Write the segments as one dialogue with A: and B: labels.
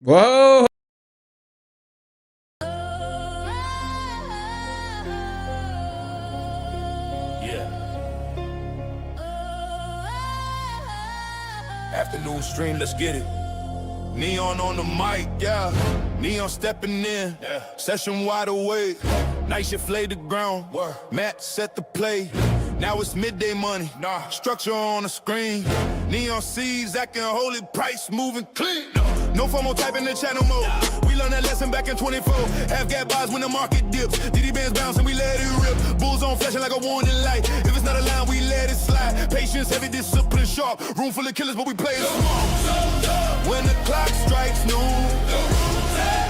A: Whoa!
B: Yeah. Afternoon stream, let's get it. Neon on the mic, yeah. Neon stepping in, yeah. Session wide awake. Night shift laid the ground. Word. Matt set the play. Now it's midday money. Nah. Structure on the screen. Neon seeds acting holy, price moving clean. No FOMO type in the channel mode. We learned that lesson back in 24. Half gap buys when the market dips. DD bands bounce and we let it rip. Bulls on flashing like a warning light. If it's not a line, we let it slide. Patience, heavy discipline, sharp. Room full of killers, but we play it small. When the clock strikes noon,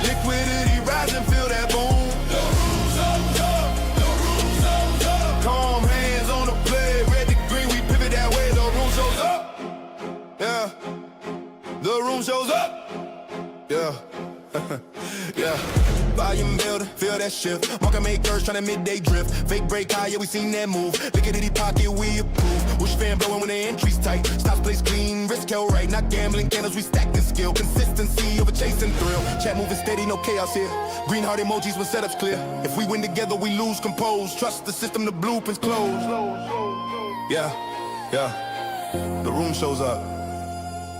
B: liquidity rising, feel that boom. Calm hands on the play, red to green, we pivot that way. The room shows up. Yeah. The room shows up. Yeah. Yeah. Volume builder, feel that shift. Market makers tryna midday drift. Fake break high, yeah, we seen that move. Liquidity pocket, we approve. Whoosh fan blowing when the entry's tight. Stops place clean, risk held right. Not gambling candles, we stack this skill. Consistency over chasing thrill. Chat moving steady, no chaos here. Green heart emojis when setup's clear. If we win together, we lose composed. Trust the system, the blueprints close. Yeah, yeah. The room shows up.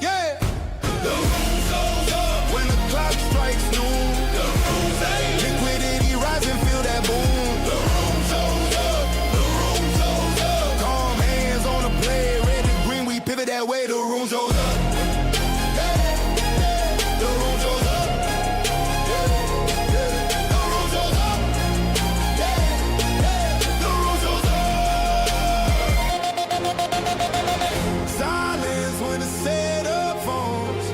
B: Yeah. The room shows up. When the clock strikes noon. The room liquidity rising, feel that boom. The room shows up. The room shows up. Calm hands on the play, red and green, we pivot that way. The room shows up. The room shows up. The room shows up. The room shows up. Silence when the setup phones.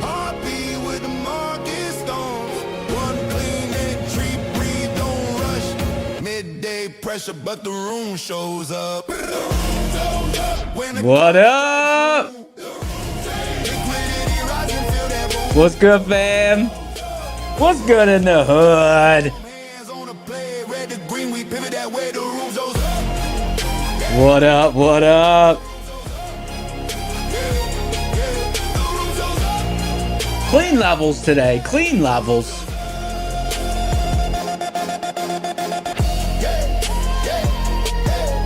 B: Heartbeat with the market stones. One clean entry, breathe, don't rush. Midday pressure, but the room shows up. The room shows up. When the
A: What up?
B: liquidity rising, feel that boom.
A: What's good, fam? What's good in the hood?
B: Hands on the play, red to green, we pivot that way. The room shows up.
A: What up? What up?
B: The room shows up.
A: Clean levels today. Clean levels.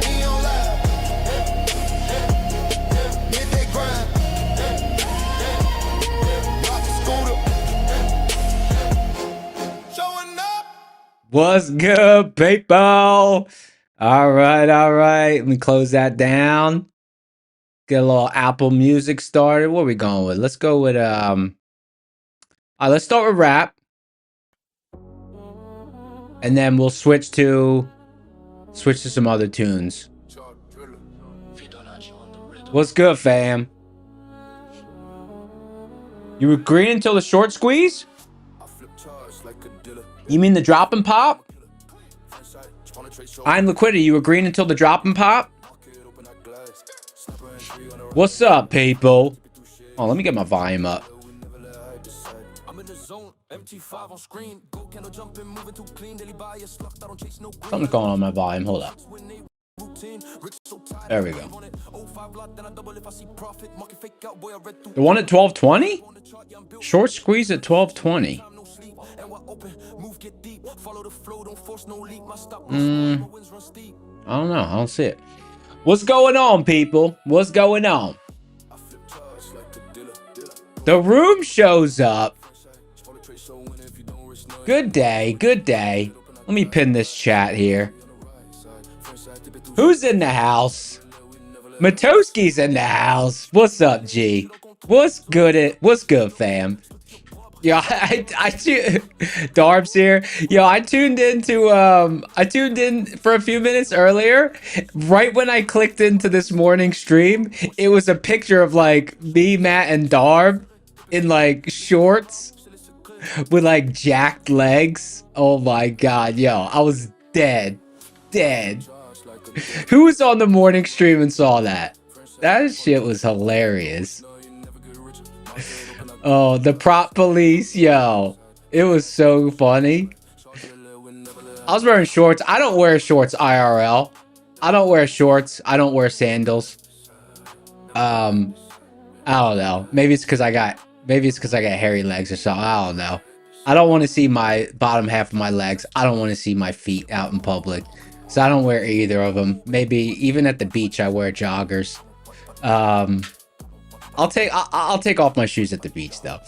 B: Neon live. Midday grind. Rock the scooter. Showing up.
A: What's good, people? All right, all right. Let me close that down. Get a little Apple Music started. What are we going with? Let's go with let's start with rap. And then we'll switch to some other tunes. What's good, fam? You were green until the short squeeze? You mean the drop and pop? I'm liquidity. You were green until the drop and pop? What's up, people? Oh, let me get my volume up. Something's going on with my volume. Hold up. There we go. The one at 1220? Short squeeze at 1220. I don't know. I don't see it. What's going on, people? What's going on? The room shows up. Good day. Good day. Let me pin this chat here. Who's in the house? Matoski's in the house. What's up, G? What's good? What's good, fam? Yo, Darb's here. Yo, I tuned in for a few minutes earlier. Right when I clicked into this morning stream, it was a picture of like me, Matt, and Darb in like shorts with like jacked legs. Oh my god, yo, I was dead. Who was on the morning stream and saw that? That shit was hilarious. Oh, the prop police, yo. It was so funny. I was wearing shorts. I don't wear shorts IRL. I don't wear shorts. I don't wear sandals. I don't know. Maybe it's because I got Maybe it's because I got hairy legs or something. I don't know. I don't want to see my bottom half of my legs. I don't want to see my feet out in public. So I don't wear either of them. Maybe even at the beach, I wear joggers. I'll take off my shoes at the beach though.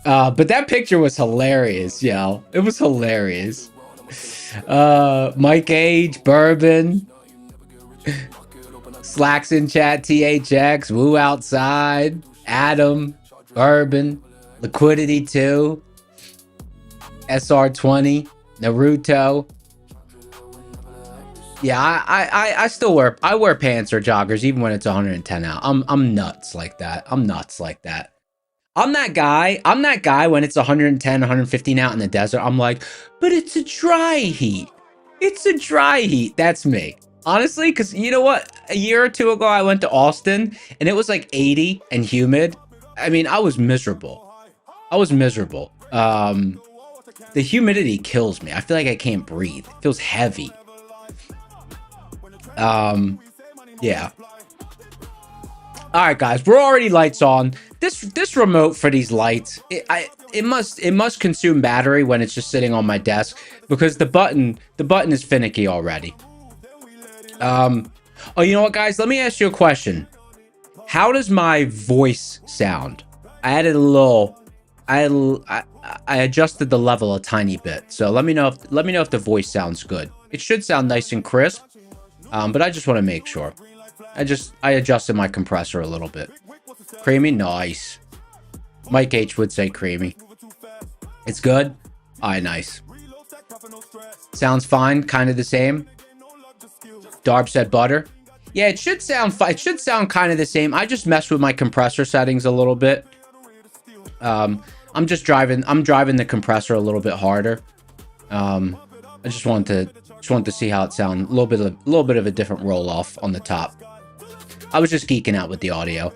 A: But that picture was hilarious, yo. It was hilarious. Mike Age, Bourbon, Slacks in chat, THX, Woo outside, Adam, Bourbon, Liquidity 2, SR20, Naruto. Yeah, I still wear pants or joggers even when it's 110 out. I'm nuts like that. I'm nuts like that. I'm that guy when it's 110, 115 out in the desert. I'm like, but it's a dry heat. It's a dry heat. That's me. Honestly, because you know what? A year or two ago, I went to Austin and it was like 80 and humid. I mean, I was miserable. I was miserable. The humidity kills me. I feel like I can't breathe. It feels heavy. Yeah. All right, guys, we're already lights on. This remote for these lights, it must consume battery when it's just sitting on my desk because the button is finicky already. Oh, you know what, guys? Let me ask you a question. How does my voice sound? I added a little. I adjusted the level a tiny bit. So let me know if the voice sounds good. It should sound nice and crisp. But I just want to make sure. I adjusted my compressor a little bit. Creamy? Nice. Mike H would say creamy. It's good? Alright, nice. Sounds fine, kind of the same. Darb said butter. Yeah, it should sound kind of the same. I just messed with my compressor settings a little bit. I'm driving the compressor a little bit harder. I just wanted to see how it sounds. A little bit of a different roll off on the top. I was just geeking out with the audio.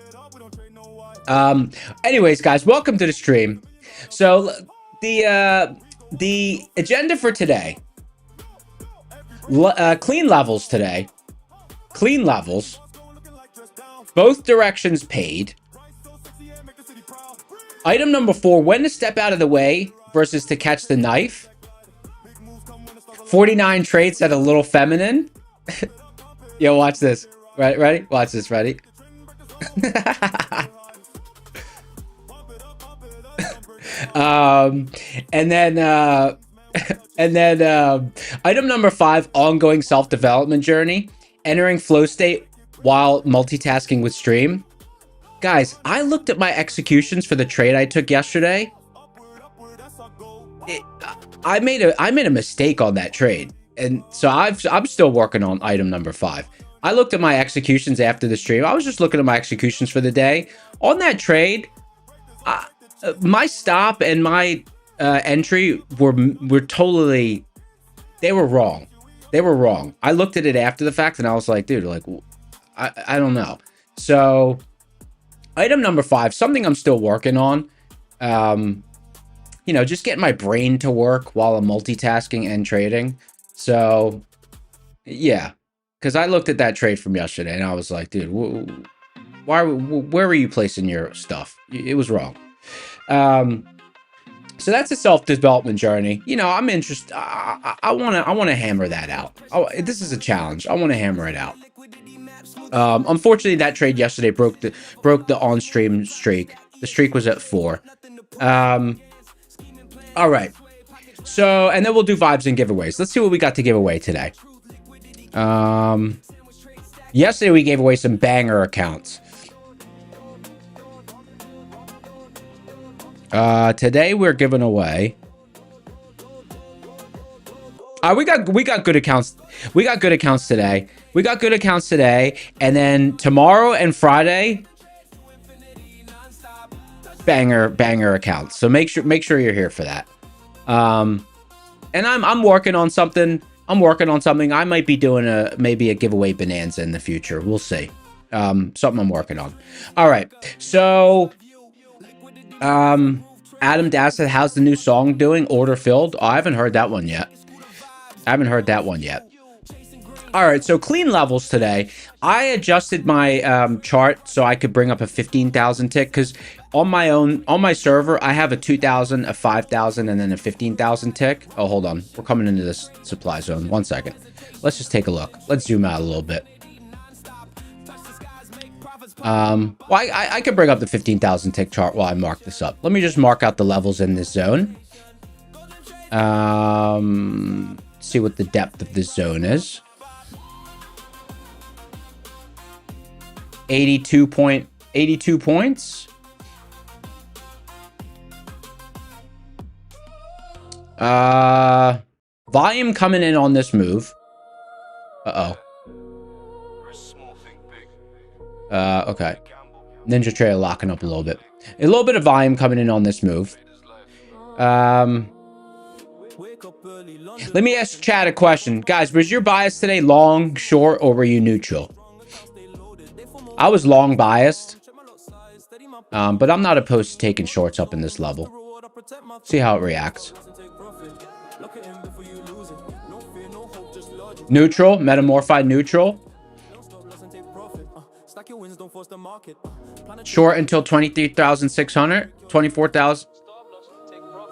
A: Anyways, guys, welcome to the stream. So the agenda for today, clean levels today. Clean levels. Both directions paid. Item number 4, when to step out of the way versus to catch the knife. 49 traits that are a little feminine. Yo, watch this. Ready? Watch this. Ready? And then item number 5, ongoing self-development journey. Entering flow state while multitasking with stream. Guys, I looked at my executions for the trade I took yesterday. I made a mistake on that trade, and so I'm still working on item number 5. I looked at my executions after the stream. I was just looking at my executions for the day on that trade. My stop and my entry were totally, they were wrong. They were wrong. I looked at it after the fact and I was like, dude, like, I don't know. So item number 5, something I'm still working on. You know, just getting my brain to work while I'm multitasking and trading. So yeah, because I looked at that trade from yesterday and I was like, dude, where were you placing your stuff? It was wrong. So that's a self-development journey. You know, I'm interested. I want to hammer that out. This is a challenge. I want to hammer it out. Unfortunately, that trade yesterday broke the on-stream streak. The streak was at 4. All right. So, and then we'll do vibes and giveaways. Let's see what we got to give away today. Yesterday we gave away some banger accounts. Today we're giving away. We got good accounts. We got good accounts today. We got good accounts today, and then tomorrow and Friday, banger accounts. So make sure you're here for that. And I'm working on something. I might be doing maybe a giveaway bonanza in the future. We'll see. Something I'm working on. All right. So, Adam Dassett, how's the new song doing? Order filled. Oh, I haven't heard that one yet. All right, so clean levels today. I adjusted my chart so I could bring up a 15,000 tick because on my server I have a 2,000, a 5,000, and then a 15,000 tick. Oh, hold on, we're coming into this supply zone. 1 second. Let's just take a look. Let's zoom out a little bit. Well, I could bring up the 15,000 tick chart while I mark this up. Let me just mark out the levels in this zone. See what the depth of this zone is. 82 points. Volume coming in on this move. Okay. Ninja Trader locking up a little bit. A little bit of volume coming in on this move. Let me ask Chad a question. Guys, was your bias today long, short, or were you neutral? I was long biased. But I'm not opposed to taking shorts up in this level. See how it reacts. Neutral, metamorphized neutral. Short until 23,600, 24,000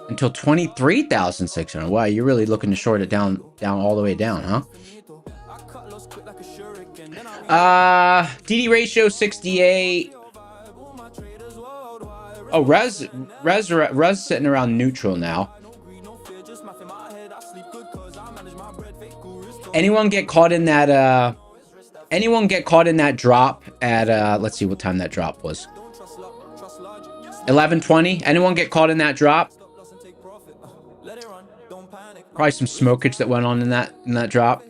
A: until 23,600. Wow, you're really looking to short it down all the way down, huh? DD ratio 68. Oh, Rez sitting around neutral now. Anyone get caught in that drop at let's see what time that drop was. 11:20. Anyone get caught in that drop? Probably some smokage that went on in that drop.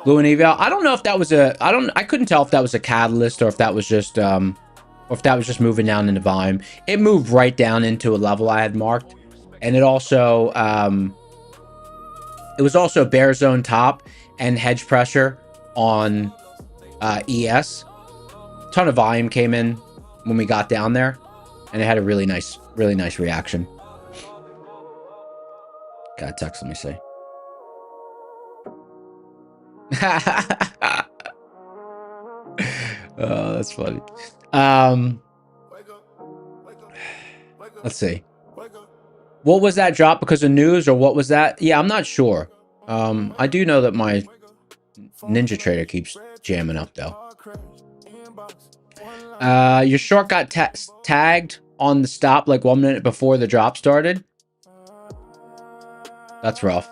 A: Blue and eval. I don't know if that was I couldn't tell if that was a catalyst or if that was just moving down into volume. It moved right down into a level I had marked. And it also it was also bear zone top and hedge pressure on ES. Ton of volume came in when we got down there, and it had a really nice reaction. Got a text, let me see. Oh, that's funny. Let's see. What was that drop because of news, or what was that? Yeah, I'm not sure. I do know that my Ninja Trader keeps jamming up though. Your short got tagged on the stop like 1 minute before the drop started. That's rough.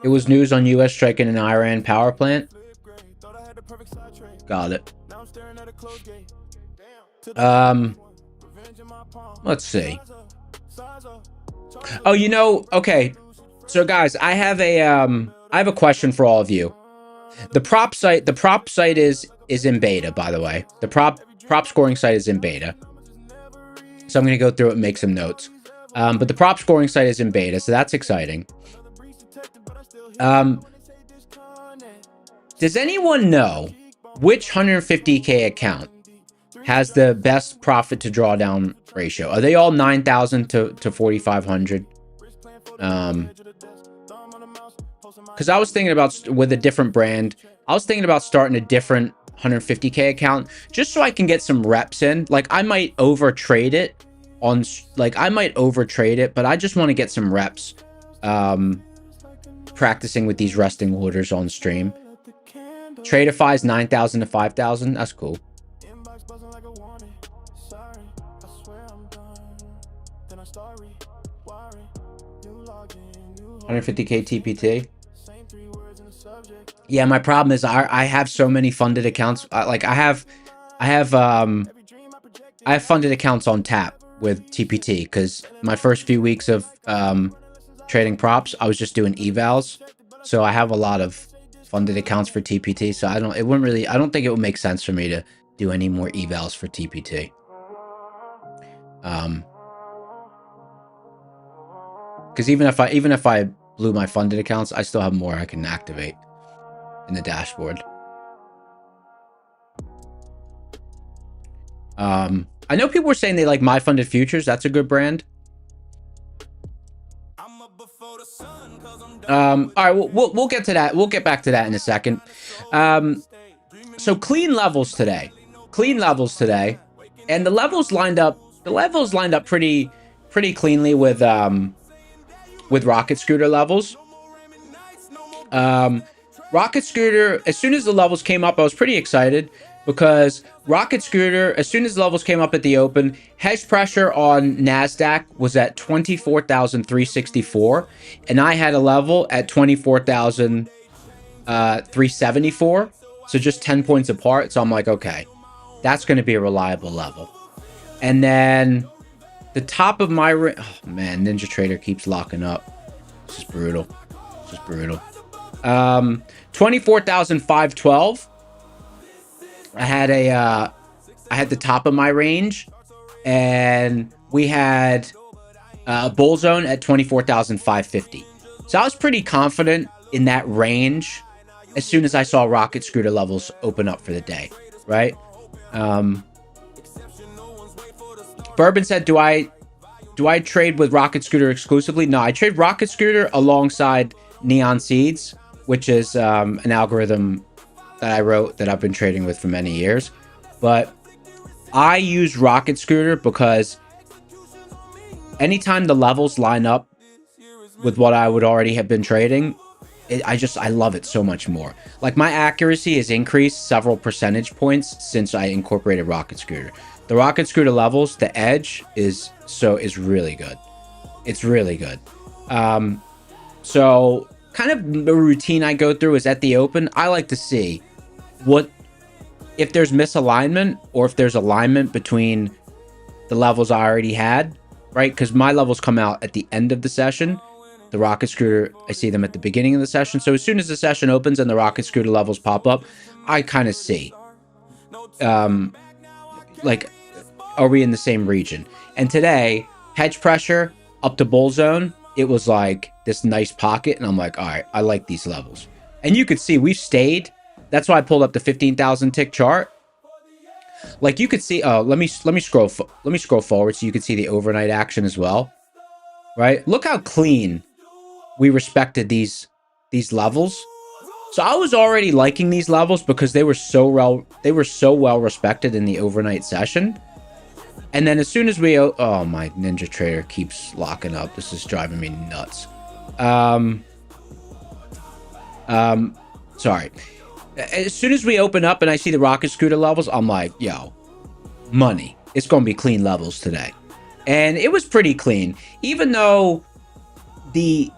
A: It was news on US striking an Iran power plant. Got it. Let's see. Oh, you know, okay. So guys, I have a question for all of you. The prop site is in beta, by the way. The prop scoring site is in beta. So I'm going to go through it and make some notes. But the prop scoring site is in beta, so that's exciting. Does anyone know which 150K account has the best profit to drawdown ratio? Are they all 9,000 to 4,500? Because I was thinking about, with a different brand, I was thinking about starting a different 150K account just so I can get some reps in. Like I might overtrade it but I just want to get some reps practicing with these resting orders on stream. Tradeify's 9,000 to 5,000. That's cool. 150K TPT. Yeah, my problem is I have so many funded accounts. I have funded accounts on tap with TPT because my first few weeks of trading props, I was just doing evals. So I have a lot of funded accounts for TPT. So I don't think it would make sense for me to do any more evals for TPT. Because even if I blew my funded accounts, I still have more I can activate in the dashboard. I know people were saying they like My Funded Futures. That's a good brand. All right, we'll get to that. We'll get back to that in a second. So clean levels today, and the levels lined up. The levels lined up pretty cleanly with Rocket Scooter levels. Rocket Scooter, as soon as the levels came up, I was pretty excited because Rocket Scooter, as soon as the levels came up at the open, hedge pressure on NASDAQ was at 24,364, and I had a level at 24,374. So just 10 points apart. So I'm like, okay, that's going to be a reliable level. And then the top of my oh man, NinjaTrader keeps locking up. This is brutal. 24,512. I had the top of my range, and we had a bull zone at 24,550. So I was pretty confident in that range as soon as I saw Rocket Scooter levels open up for the day, right? Bourbon said, do I trade with Rocket Scooter exclusively? No, I trade Rocket Scooter alongside Neon Seeds, which is an algorithm that I wrote that I've been trading with for many years. But I use Rocket Scooter because anytime the levels line up with what I would already have been trading, I love it so much more. Like, my accuracy has increased several percentage points since I incorporated Rocket Scooter. The Rocket Scooter levels, the edge is really good. It's really good. So kind of the routine I go through is at the open, I like to see if there's misalignment or if there's alignment between the levels I already had, right? Because my levels come out at the end of the session. The Rocket Scooter, I see them at the beginning of the session. So as soon as the session opens and the Rocket Scooter levels pop up, I kind of see, like, are we in the same region? And today, hedge pressure up to bull zone, it was like this nice pocket, and I'm like, all right, I like these levels. And you could see we've stayed. That's why I pulled up the 15,000 tick chart. Like, you could see. Oh, let me scroll forward so you can see the overnight action as well. Right? Look how clean we respected these levels. So I was already liking these levels because they were so well respected in the overnight session. And then as soon as we oh, my NinjaTrader keeps locking up. This is driving me nuts. Sorry. As soon as we open up and I see the Rocket Scooter levels, I'm like, yo, money. It's going to be clean levels today. And it was pretty clean, even though the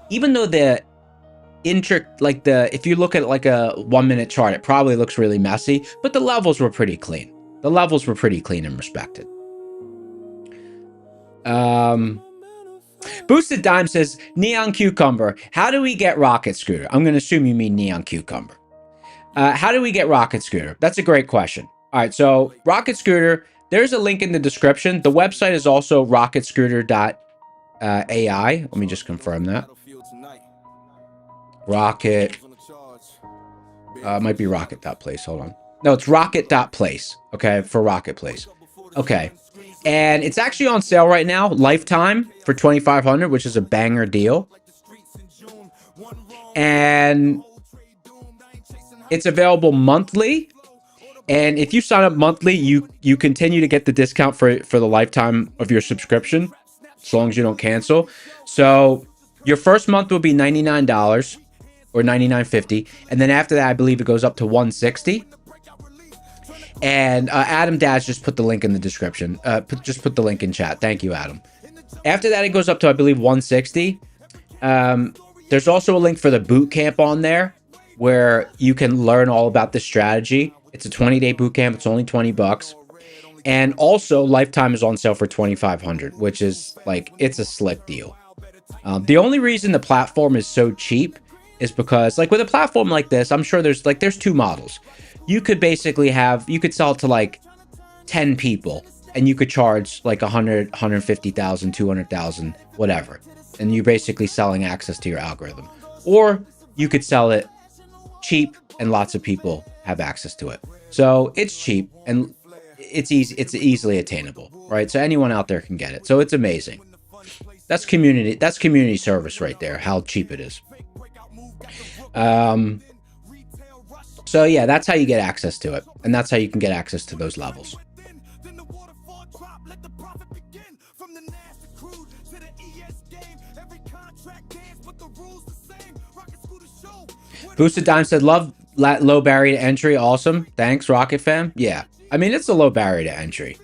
A: if you look at like a 1 minute chart, it probably looks really messy, but the levels were pretty clean. The levels were pretty clean and respected. Boosted Dime says, Neon Cucumber, how do we get Rocket Scooter? I'm going to assume you mean Neon Cucumber. How do we get Rocket Scooter? That's a great question. All right, so Rocket Scooter, there's a link in the description. The website is also rocketscooter.ai. Let me just confirm that. Rocket. Might be rocket.place. Hold on. No, it's rocket.place. Okay, for Rocket Place. Okay. And it's actually on sale right now, lifetime, for $2,500, which is a banger deal. And it's available monthly. And if you sign up monthly, you continue to get the discount for the lifetime of your subscription, as long as you don't cancel. So your first month will be $99 or $99.50, and then after that, I believe it goes up to $160. And Adam Dash just put the link in the description. Just put the link in chat. Thank you, Adam. After that, it goes up to, I believe, $160. There's also a link for the boot camp on there, where you can learn all about this strategy. It's a 20-day boot camp. It's only $20. And also, lifetime is on sale for $2,500, which is like, it's a slick deal. The only reason the platform is so cheap is because, like, with a platform like this, I'm sure there's two models. You could basically you could sell it to like 10 people, and you could charge like 100, 150,000, 200,000, whatever. And you're basically selling access to your algorithm. Or you could sell it cheap and lots of people have access to it. So it's cheap, and it's easy. It's easily attainable, right? So anyone out there can get it. So it's amazing. That's community. That's community service right there. How cheap it is. So yeah, that's how you get access to it, and that's how you can get access to those levels. Boosted Dime said, love low barrier to entry. Awesome. Thanks, Rocket Fam. Yeah. I mean, it's a low barrier to entry.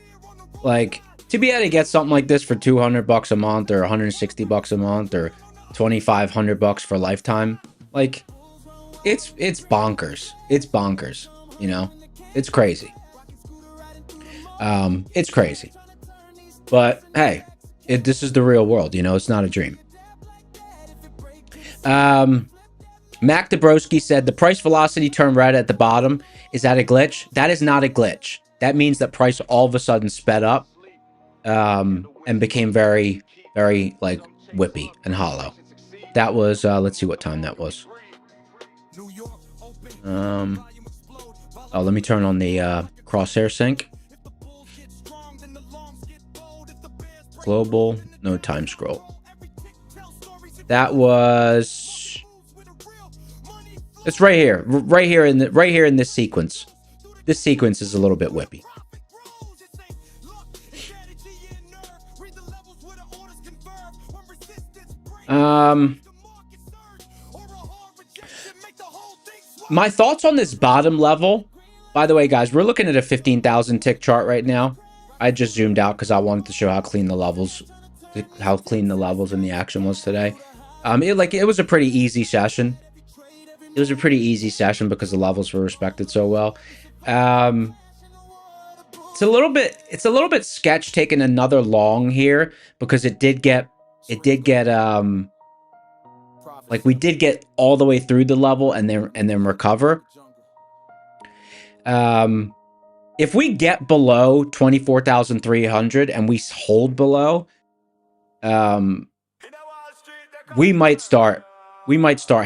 A: Like, to be able to get something like this for $200 a month or $160 a month or $2,500 for a lifetime, like, it's bonkers. It's bonkers, you know? It's crazy. It's crazy. But, hey, this is the real world, you know? It's not a dream. Mac Dabrowski said, the price velocity turned red at the bottom. Is that a glitch? That is not a glitch. That means that price all of a sudden sped up and became very, very, like, whippy and hollow. That was, let's see what time that was. Oh, let me turn on the crosshair sync. Global, no time scroll. That was... It's right here in this sequence. This sequence is a little bit whippy. My thoughts on this bottom level. By the way, guys, we're looking at a 15,000 tick chart right now. I just zoomed out because I wanted to show how clean the levels in the action was today. It was a pretty easy session. It was a pretty easy session because the levels were respected so well. It's a little bit sketch taking another long here because we did get all the way through the level and then recover. If we get below 24,300 and we hold below, we might start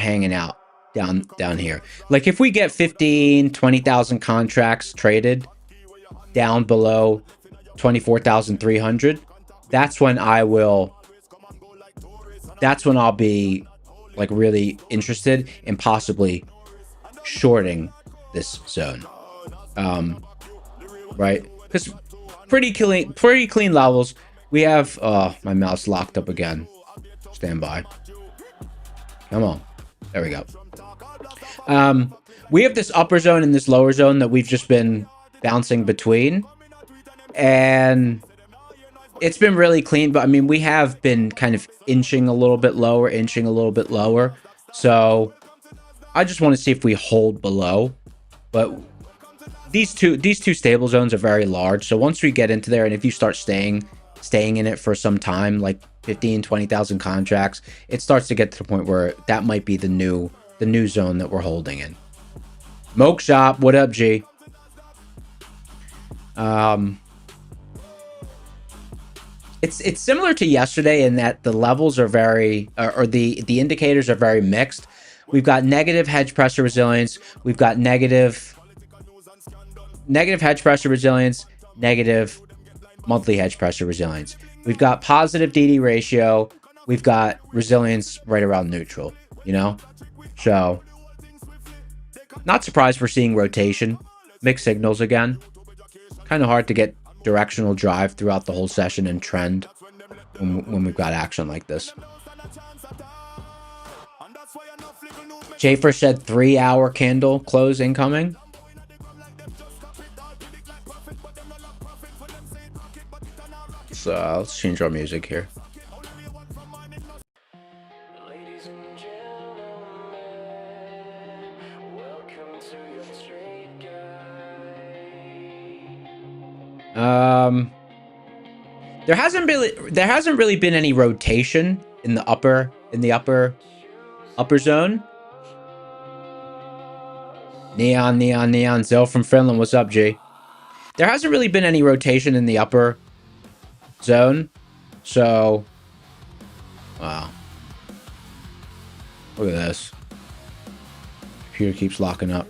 A: hanging out down here. Like if we get 20,000 contracts traded down below 24,300, that's when I'll be like really interested in possibly shorting this zone. Right? Because pretty clean levels. We have my mouse locked up again. Stand by. Come on. There we go. We have this upper zone and this lower zone that we've just been bouncing between, and it's been really clean. But I mean, we have been kind of inching a little bit lower. So I just want to see if we hold below. But these two stable zones are very large. So once we get into there, and if you start staying in it for some time, like 20,000 contracts, it starts to get to the point where that might be the new zone that we're holding in. Moke Shop, what up, G? It's similar to yesterday in that the levels are very, or the indicators are very mixed. We've got negative hedge pressure resilience. We've got negative hedge pressure resilience, negative monthly hedge pressure resilience. We've got positive DD ratio. We've got resilience right around neutral, you know? So, not surprised we're seeing rotation, mixed signals again. Kind of hard to get directional drive throughout the whole session and trend when we've got action like this. Schaefer said 3-hour candle close incoming. So let's change our music here. There hasn't really been any rotation in the upper zone. Neon Zell from Finland, what's up, G? There hasn't really been any rotation in the upper zone, so wow, look at this. Computer keeps locking up.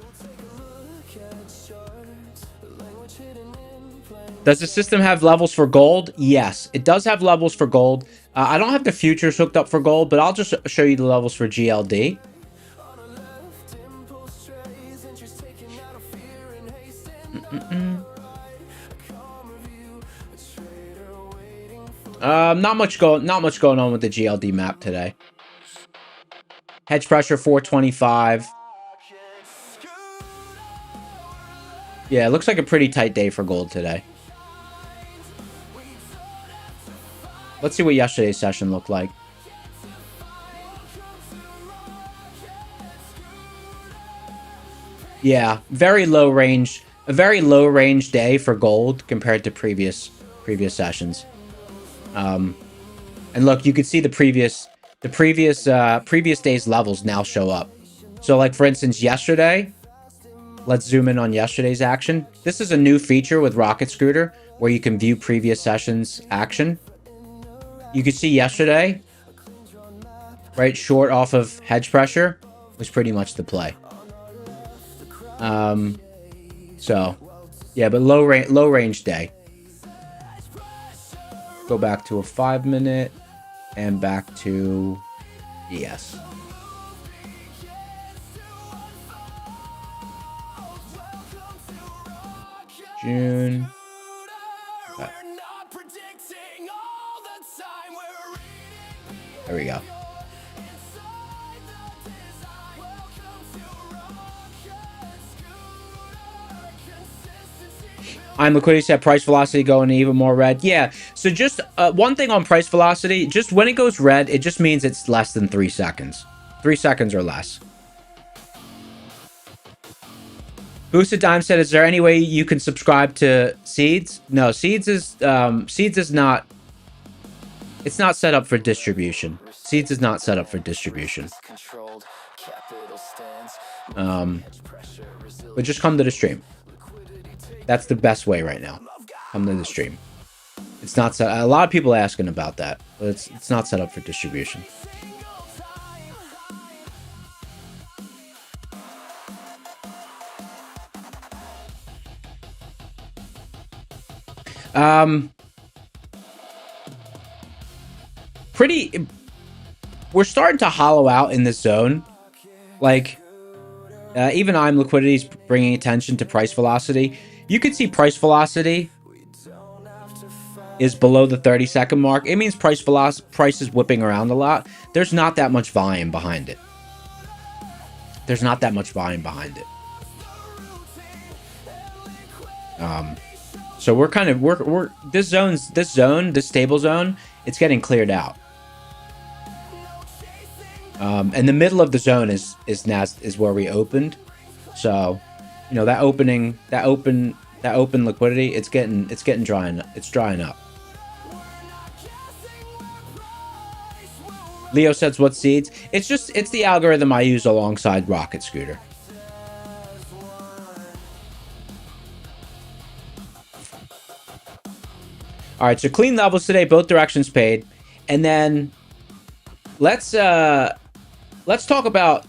A: Does the system have levels for gold? Yes, it does have levels for gold. I don't have the futures hooked up for gold, but I'll just show you the levels for GLD. Not much going on with the GLD map today. Hedge pressure 425. Yeah, it looks like a pretty tight day for gold today. Let's see what yesterday's session looked like. Yeah, very low range. A very low range day for gold compared to previous sessions. And look, you can see the previous day's levels now show up. So like for instance, yesterday, let's zoom in on yesterday's action. This is a new feature with Rocket Scooter where you can view previous sessions action. You can see yesterday, right, short off of hedge pressure was pretty much the play. So yeah, but low range day. Go back to a 5-minute and back to ES. June. Okay. There we go. I'm Liquidity said price velocity going even more red. Yeah, so just one thing on price velocity, just when it goes red, it just means it's less than 3 seconds. 3 seconds or less. Boosted Dime said, is there any way you can subscribe to Seeds? No, Seeds is not, it's not set up for distribution. Seeds is not set up for distribution. But just come to the stream. That's the best way right now. Come to the stream. It's not set. A lot of people are asking about that, but it's not set up for distribution. We're starting to hollow out in this zone. Like, even I'm Liquidity's bringing attention to price velocity. You can see price velocity is below the 30-second mark. It means price is whipping around a lot. There's not that much volume behind it. There's not that much volume behind it. So we're kind of this stable zone, it's getting cleared out. And the middle of the zone is where we opened. So, you know, that open liquidity, it's drying up. Leo says, what Seeds? It's the algorithm I use alongside Rocket Scooter. All right, so clean levels today, both directions paid. And then let's talk about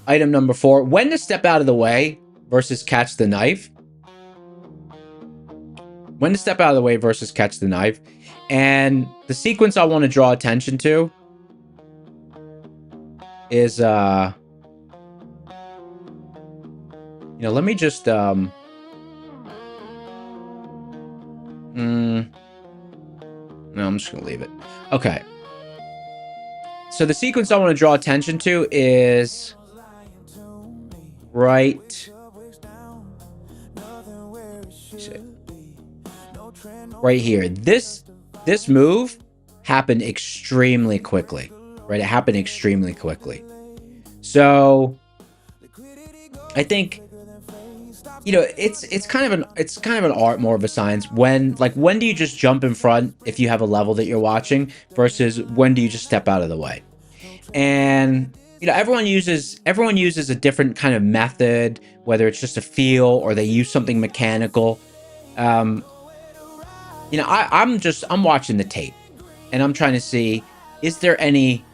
A: item number 4, when to step out of the way versus catch the knife. When to step out of the way versus catch the knife. And the sequence I want to draw attention to is, you know, let me just, no, I'm just going to leave it. Okay. So the sequence I want to draw attention to is right here. This move happened extremely quickly, right? It happened extremely quickly. So I think, you know, it's kind of an art, more of a science. When do you just jump in front if you have a level that you're watching versus when do you just step out of the way? And, you know, everyone uses a different kind of method, whether it's just a feel or they use something mechanical. You know, I'm watching the tape and I'm trying to see, are there any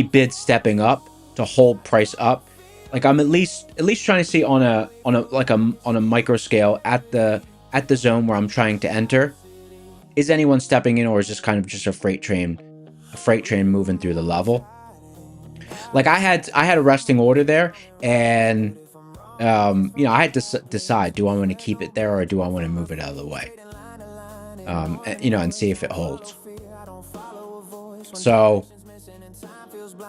A: bids stepping up to hold price up? Like, I'm at least trying to see on a micro scale at the at the zone where I'm trying to enter. Is anyone stepping in, or is this kind of just a freight train moving through the level? Like I had a resting order there, and you know, I had to decide, do I want to keep it there or do I want to move it out of the way? You know, and see if it holds. So,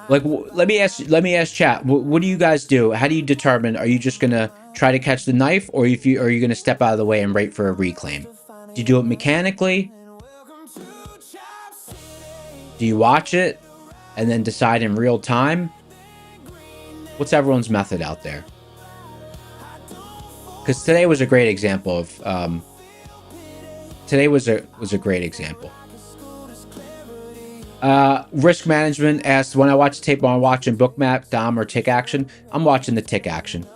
A: like, let me ask chat. What do you guys do? How do you determine? Are you just gonna try to catch the knife, or are you gonna step out of the way and wait for a reclaim? Do you do it mechanically? Do you watch it and then decide in real time? What's everyone's method out there? Because today was a great example of today was a great example. Risk management asked, when I watch tape, am I watching bookmap, dom, or tick action? I'm watching the tick action.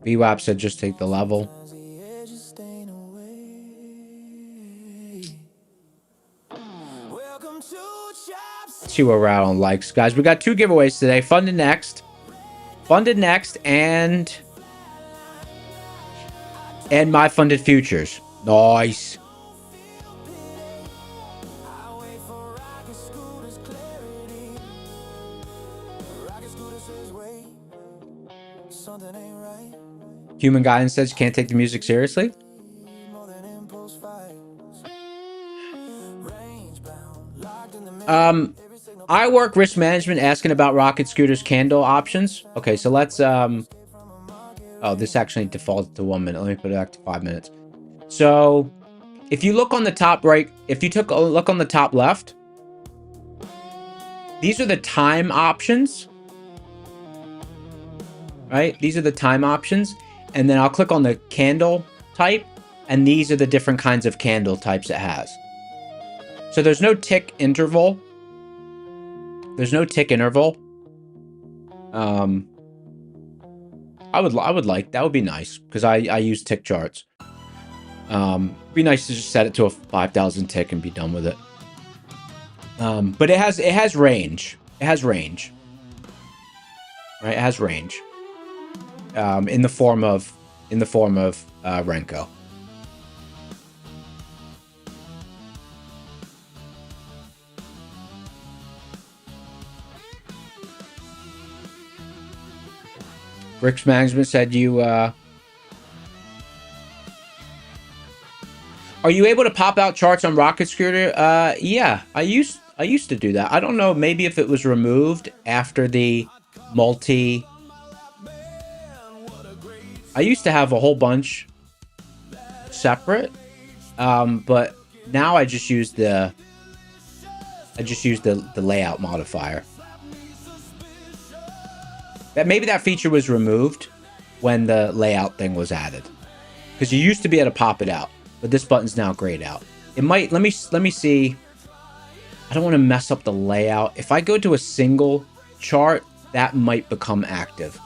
A: VWAP said just take the level. Let's see where we're at on likes. Guys, we got 2 giveaways today. Funded next, and my funded futures. Nice. Human Guidance says you can't take the music seriously. I work risk management, asking about Rocket Scooter's candle options. Okay, so let's oh, this actually defaulted to 1 minute. Let me put it back to 5 minutes. So if you look on the top right, if you took a look on the top left, these are the time options. Right? These are the time options. And then I'll click on the candle type, and these are the different kinds of candle types it has. So there's no tick interval. There's no tick interval. I would like, that would be nice, because I use tick charts. Be nice to just set it to a 5,000 tick and be done with it. But it has range. It has range. Right? It has range. In the form of Renko. Rick's Management said you are you able to pop out charts on Rocket Scooter? Yeah, I used to do that. I don't know, maybe if it was removed after the multi. I used to have a whole bunch separate, but now I just use the layout modifier. That maybe that feature was removed when the layout thing was added, because you used to be able to pop it out, but this button's now grayed out. It might, let me see. I don't want to mess up the layout. If I go to a single chart, that might become active.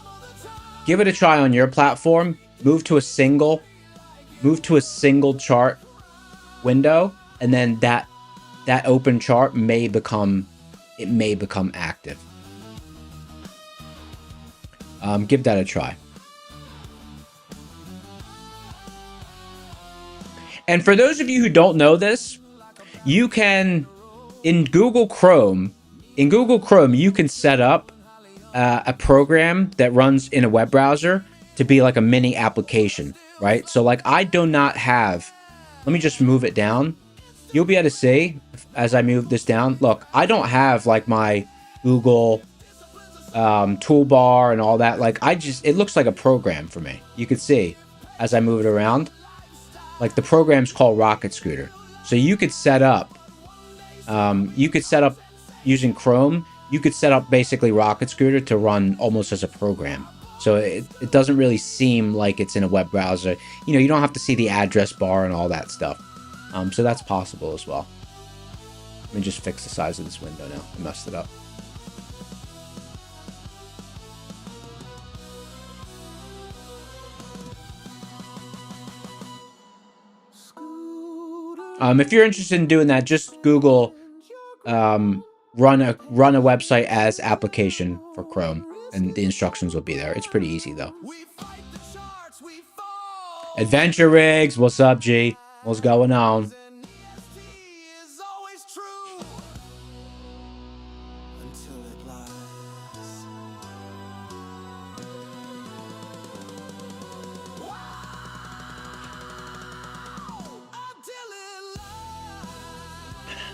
A: Give it a try on your platform. Move to a single chart window, and then that open chart may become active. Give that a try. And for those of you who don't know this, you can, in Google Chrome, you can set up a program that runs in a web browser to be like a mini application, right? So like I do not have, let me just move it down. You'll be able to see as I move this down. Look, I don't have like my Google toolbar and all that. Like it looks like a program for me. You could see as I move it around, like the program's called Rocket Scooter. So you could set up using Chrome. You could set up basically Rocket Scooter to run almost as a program. So it doesn't really seem like it's in a web browser. You know, you don't have to see the address bar and all that stuff. So that's possible as well. Let me just fix the size of this window now. I messed it up. If you're interested in doing that, just Google run a website as application for Chrome, and the instructions will be there. It's pretty easy though. Adventure Rigs, what's up, G? What's going on?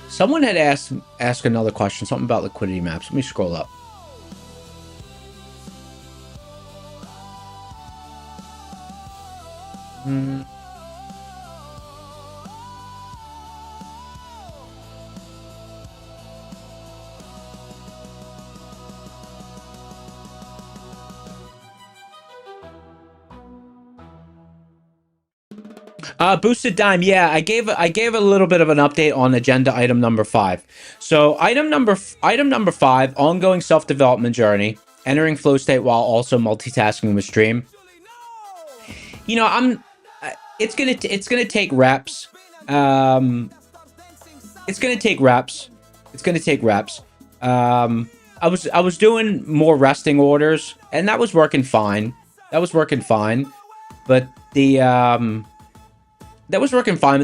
A: Someone had asked another question, something about liquidity maps. Let me scroll up. Boosted dime, yeah. I gave a little bit of an update on agenda item number 5. So item number 5, ongoing self-development journey, entering flow state while also multitasking with stream. You know, it's gonna take reps. It's gonna take reps. I was doing more resting orders, and that was working fine. But that was working fine, but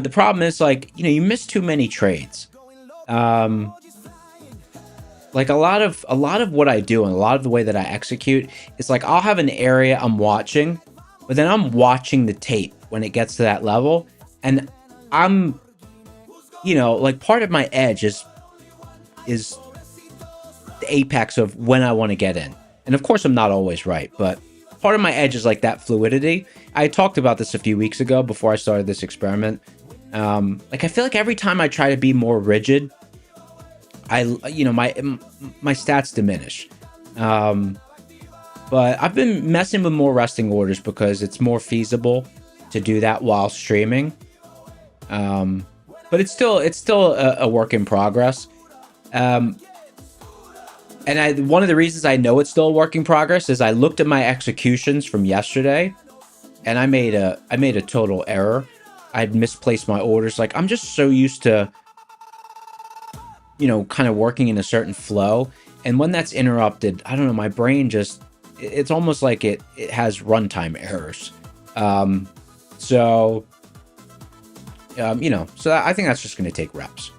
A: the problem is, like, you know, you miss too many trades. Like a lot of what I do and a lot of the way that I execute is like I'll have an area I'm watching, but then I'm watching the tape when it gets to that level, and I'm, you know, like part of my edge is the apex of when I want to get in. And of course I'm not always right, but part of my edge is like that fluidity. I talked about this a few weeks ago before I started this experiment. Like I feel like every time I try to be more rigid, you know, my stats diminish. But I've been messing with more resting orders because it's more feasible to do that while streaming. But it's still a work in progress. And one of the reasons I know it's still a work in progress is I looked at my executions from yesterday, and I made a total error. I'd misplaced my orders. Like, I'm just so used to, you know, kind of working in a certain flow, and when that's interrupted, I don't know, my brain just, it's almost like it has runtime errors. You know, so I think that's just going to take reps.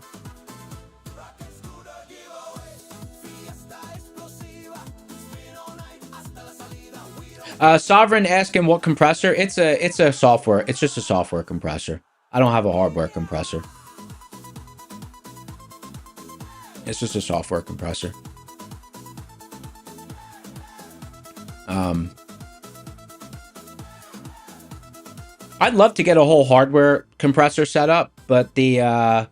A: Sovereign asking what compressor. It's a software. It's just a software compressor. I don't have a hardware compressor. It's just a software compressor. I'd love to get a whole hardware compressor set up, but the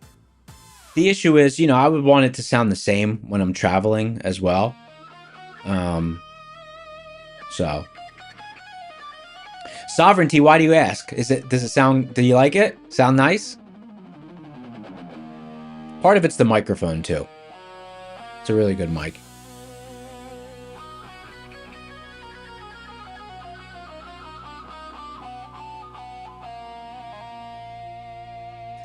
A: issue is, you know, I would want it to sound the same when I'm traveling as well. So Sovereignty, why do you ask? Does it sound, do you like it? Sound nice? Part of it's the microphone too. It's a really good mic.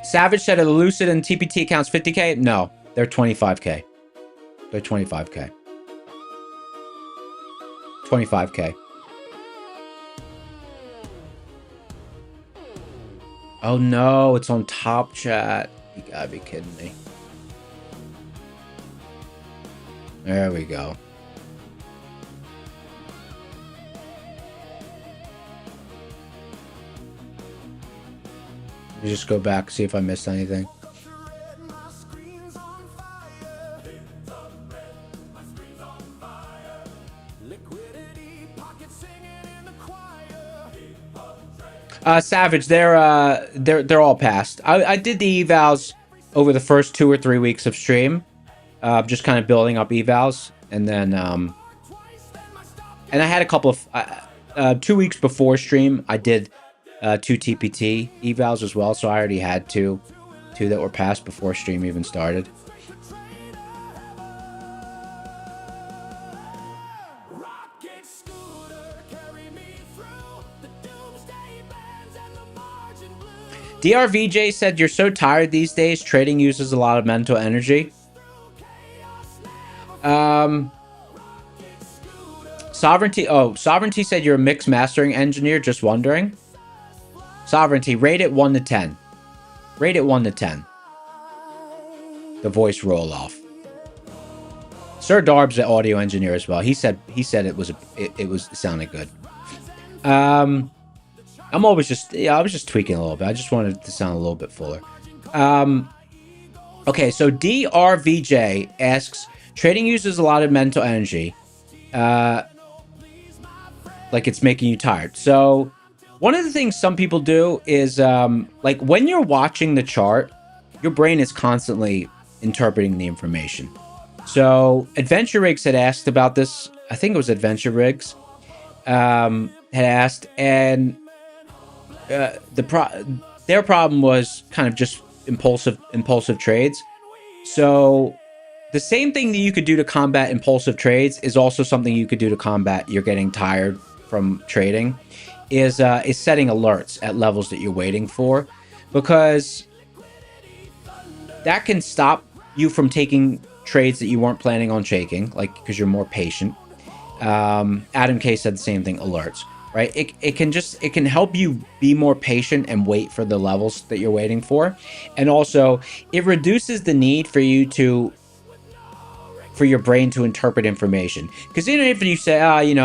A: Savage said, are the Lucid and TPT accounts 50K? No, they're 25K. They're 25K. 25K. Oh no, it's on Top Chat. You gotta be kidding me. There we go. Let me just go back, see if I missed anything. Savage, they're all passed. I did the evals over the first 2 or 3 weeks of stream, just kind of building up evals, and then and I had a couple of 2 weeks before stream. I did 2 TPT evals as well, so I already had two that were passed before stream even started. DRVJ said, you're so tired these days. Trading uses a lot of mental energy. Sovereignty. Oh, Sovereignty said you're a mixed mastering engineer. Just wondering. Sovereignty, rate it 1 to 10. Rate it 1 to 10. The voice roll off. Sir Darb's an audio engineer as well. He said it sounded good. I'm always just, I was just tweaking a little bit. I just wanted it to sound a little bit fuller. Okay, so DRVJ asks, trading uses a lot of mental energy. Like it's making you tired. So one of the things some people do is, like when you're watching the chart, your brain is constantly interpreting the information. So Adventure Rigs had asked about this. I think it was Adventure Rigs had asked, and their problem was kind of just impulsive trades. So the same thing that you could do to combat impulsive trades is also something you could do to combat you're getting tired from trading. Is setting alerts at levels that you're waiting for, because that can stop you from taking trades that you weren't planning on taking, like because you're more patient. Adam K said the same thing, alerts, right? It can help you be more patient and wait for the levels that you're waiting for. And also it reduces the need for your brain to interpret information. Because even if you say,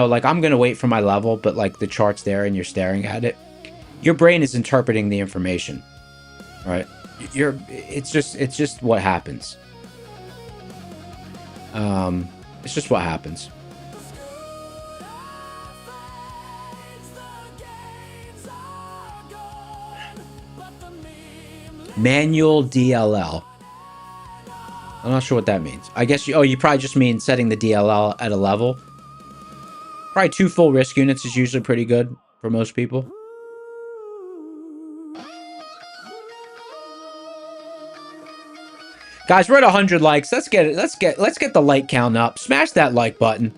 A: like I'm going to wait for my level, but like the chart's there and you're staring at it, your brain is interpreting the information, right? It's just what happens. It's just what happens. Manual DLL. I'm not sure what that means. I guess you probably just mean setting the DLL at a level. Probably 2 full risk units is usually pretty good for most people. Guys, we're at 100 likes. Let's get it. Let's get the like count up. Smash that like button.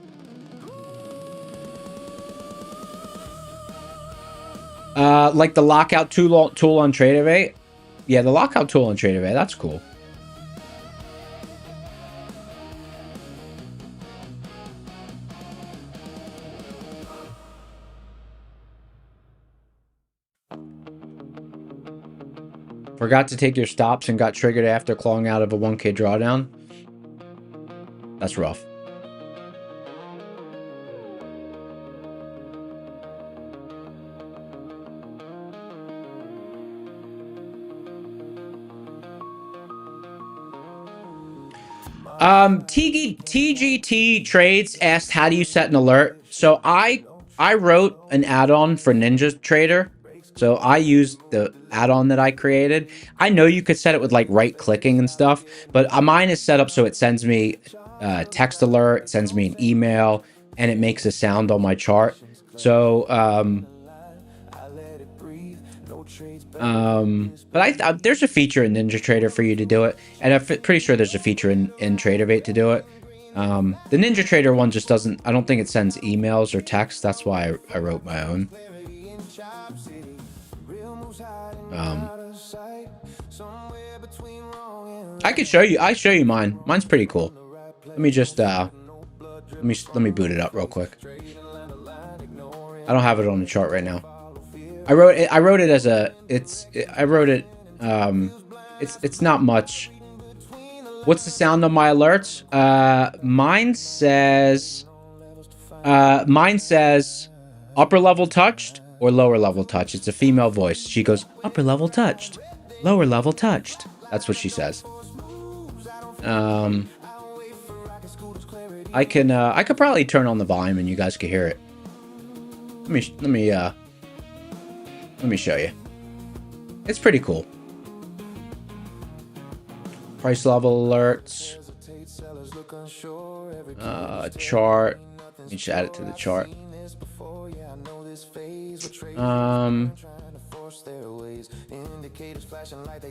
A: Like the lockout tool on TradeAway. Yeah, the lockout tool on TradeAway. That's cool. Forgot to take your stops and got triggered after clawing out of a 1K drawdown. That's rough. TGT Trades asked, how do you set an alert? So I wrote an add-on for Ninja Trader. So I used the add-on that I created. I know you could set it with like right-clicking and stuff, but mine is set up so it sends me a text alert, sends me an email, and it makes a sound on my chart. So, but there's a feature in Ninja Trader for you to do it, and I'm pretty sure there's a feature in TraderBait to do it. The Ninja Trader one just doesn't. I don't think it sends emails or text. That's why I wrote my own. I could show you. I show you mine. Mine's pretty cool. Let me just let me boot it up real quick. I don't have it on the chart right now. I wrote it as a. It's not much. What's the sound on my alerts? Mine says upper level touched or lower level touched. It's a female voice. She goes, upper level touched, lower level touched. That's what she says. I could probably turn on the volume and you guys could hear it. Let me show you. It's pretty cool. Price level alerts. Chart. Let me just add it to the chart.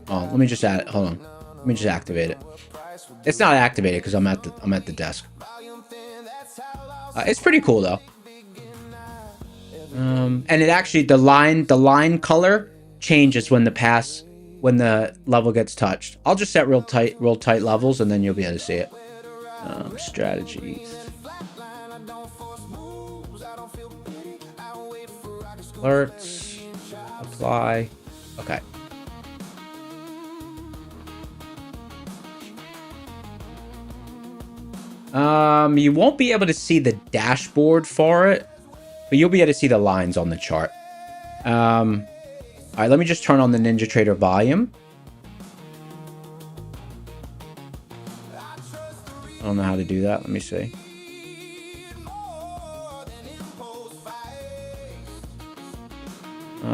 A: Oh, let me just add it. Hold on. Let me just activate it. It's not activated because I'm at the desk. It's pretty cool though. And it actually the line color changes when the level gets touched. I'll just set real tight levels, and then you'll be able to see it. Strategies. Alerts. Apply. Okay. You won't be able to see the dashboard for it, but you'll be able to see the lines on the chart. All right, let me just turn on the NinjaTrader volume. I don't know how to do that. Let me see.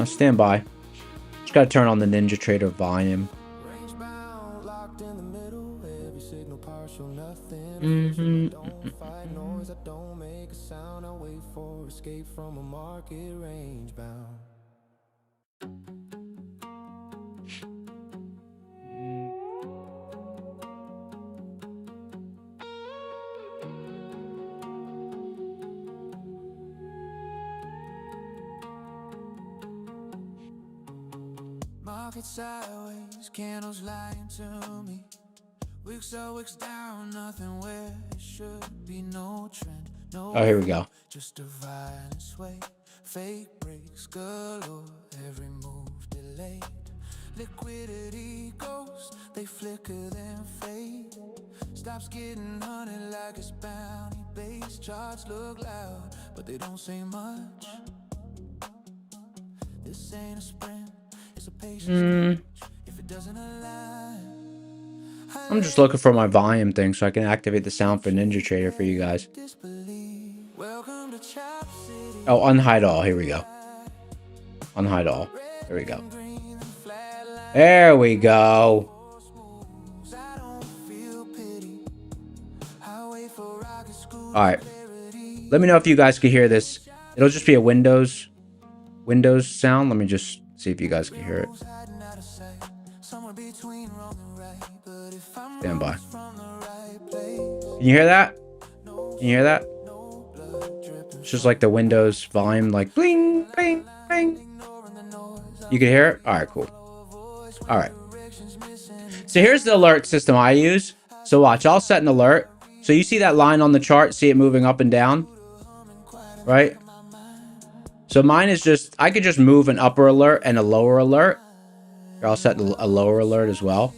A: Stand by. Just got to turn on the NinjaTrader volume.
B: Market sideways, candles lying to me. Weeks up, weeks down, nothing where it should be, no trend. No,
A: oh, here we go.
B: Just a violent sway. Fake breaks galore, every move delayed. Liquidity ghosts, they flicker then fade. Stops getting hunted like it's bounty based. Charts look loud, but they don't say much. This ain't a sprint, it's a patience. If it doesn't align,
A: I'm just looking for my volume thing so I can activate the sound for NinjaTrader for you guys. Oh, unhide all. Here we go. Unhide all. There we go. There we go. All right. Let me know if you guys can hear this. It'll just be a Windows sound. Let me just see if you guys can hear it. Stand by. Can you hear that? Can you hear that? It's just like the Windows volume, like bling, bling, bling. You can hear it? All right, cool. All right. So here's the alert system I use. So watch, I'll set an alert. So you see that line on the chart, see it moving up and down, right? So mine is just, I could just move an upper alert and a lower alert. Here, I'll set a lower alert as well.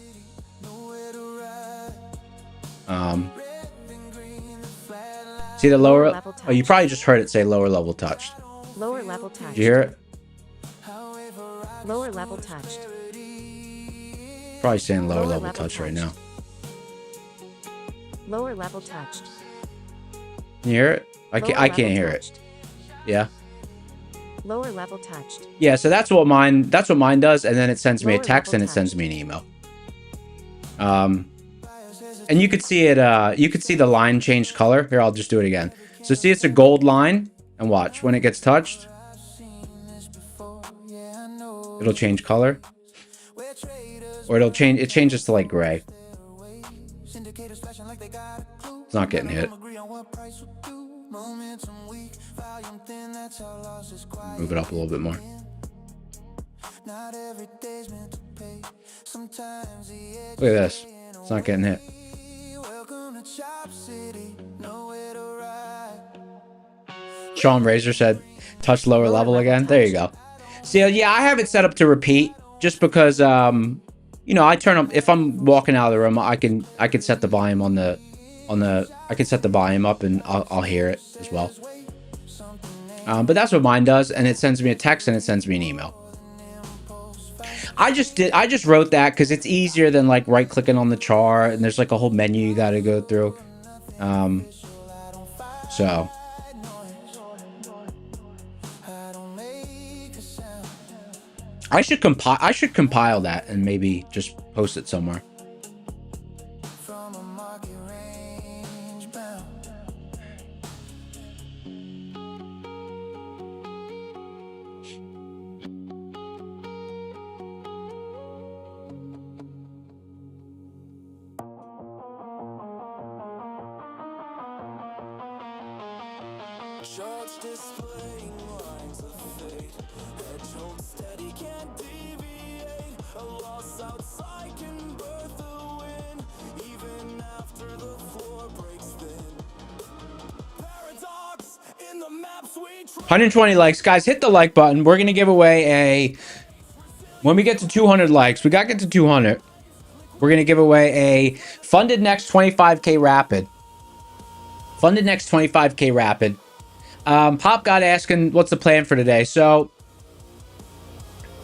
A: See the lower, oh, you probably just heard it say lower level touched.
C: Lower level touched.
A: Did you hear it?
C: Lower level touched.
A: Probably saying lower level touched right now.
C: Lower level touched.
A: Can you hear it? I can't hear it. Yeah.
C: Lower level touched.
A: Yeah, so that's what mine does, and then it sends me a text and it sends me an email. And you could see it, you could see the line change color. Here, I'll just do it again. So see, it's a gold line, and watch, when it gets touched, it'll change color. Or it changes to like gray. It's not getting hit. Move it up a little bit more. Look at this. It's not getting hit. Sean Razor said, touch lower level again. There you go. So yeah, I have it set up to repeat just because, you know, I turn up, if I'm walking out of the room, I can set the volume I can set the volume up and I'll hear it as well. But that's what mine does, and it sends me a text and it sends me an email. I just wrote that because it's easier than like right clicking on the chart, and there's like a whole menu you got to go through. So I should compile that and maybe just post it somewhere.
B: Charts displaying lines of fate. Head hold steady, can't deviate.
A: 120 likes. Guys, hit the like button. We're going to give away a... When we get to 200 likes, we got to get to 200. We're going to give away a funded next 25K rapid. Funded next 25K rapid. Pop got asking, what's the plan for today? So,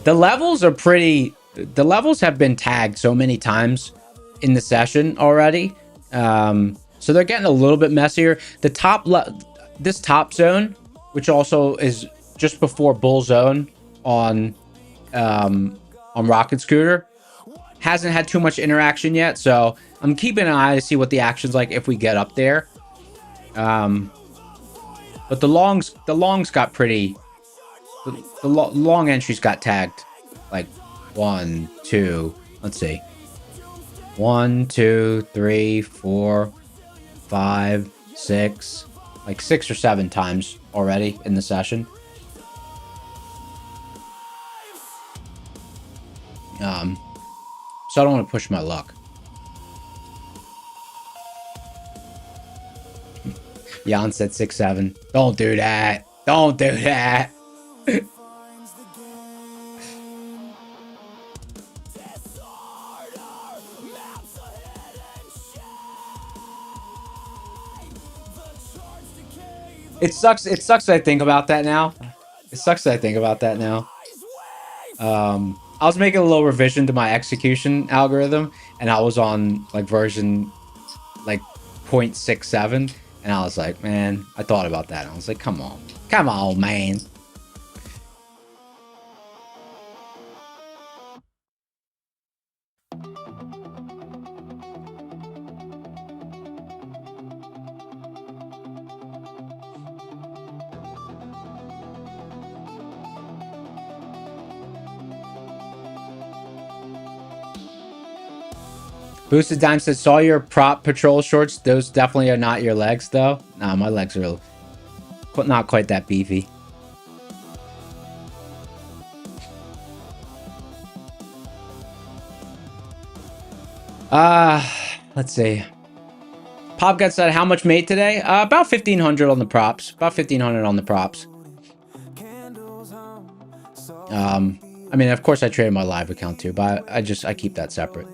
A: the levels are pretty... The levels have been tagged so many times in the session already. So they're getting a little bit messier. The this top zone, which also is just before Bull Zone on Rocket Scooter, hasn't had too much interaction yet. So I'm keeping an eye to see what the action's like if we get up there. But the longs got pretty. The long entries got tagged like 1, 2. Let's see. 1, 2, 3, 4, 5, 6, like 6 or 7 times already in the session. So I don't want to push my luck. Jan said 6, 7. Don't do that. Don't do that. It sucks. It sucks that I think about that now. It sucks that I think about that now. I was making a little revision to my execution algorithm, and I was on like version like 0.67, and I was like, man, I thought about that. And I was like, come on, man. Boosted Dime says, saw your prop patrol shorts. Those definitely are not your legs, though. Nah, my legs are not quite that beefy. Let's see. Popgut said, how much made today? About 1,500 on the props. About 1,500 on the props. I mean, of course, I traded my live account too, but I keep that separate.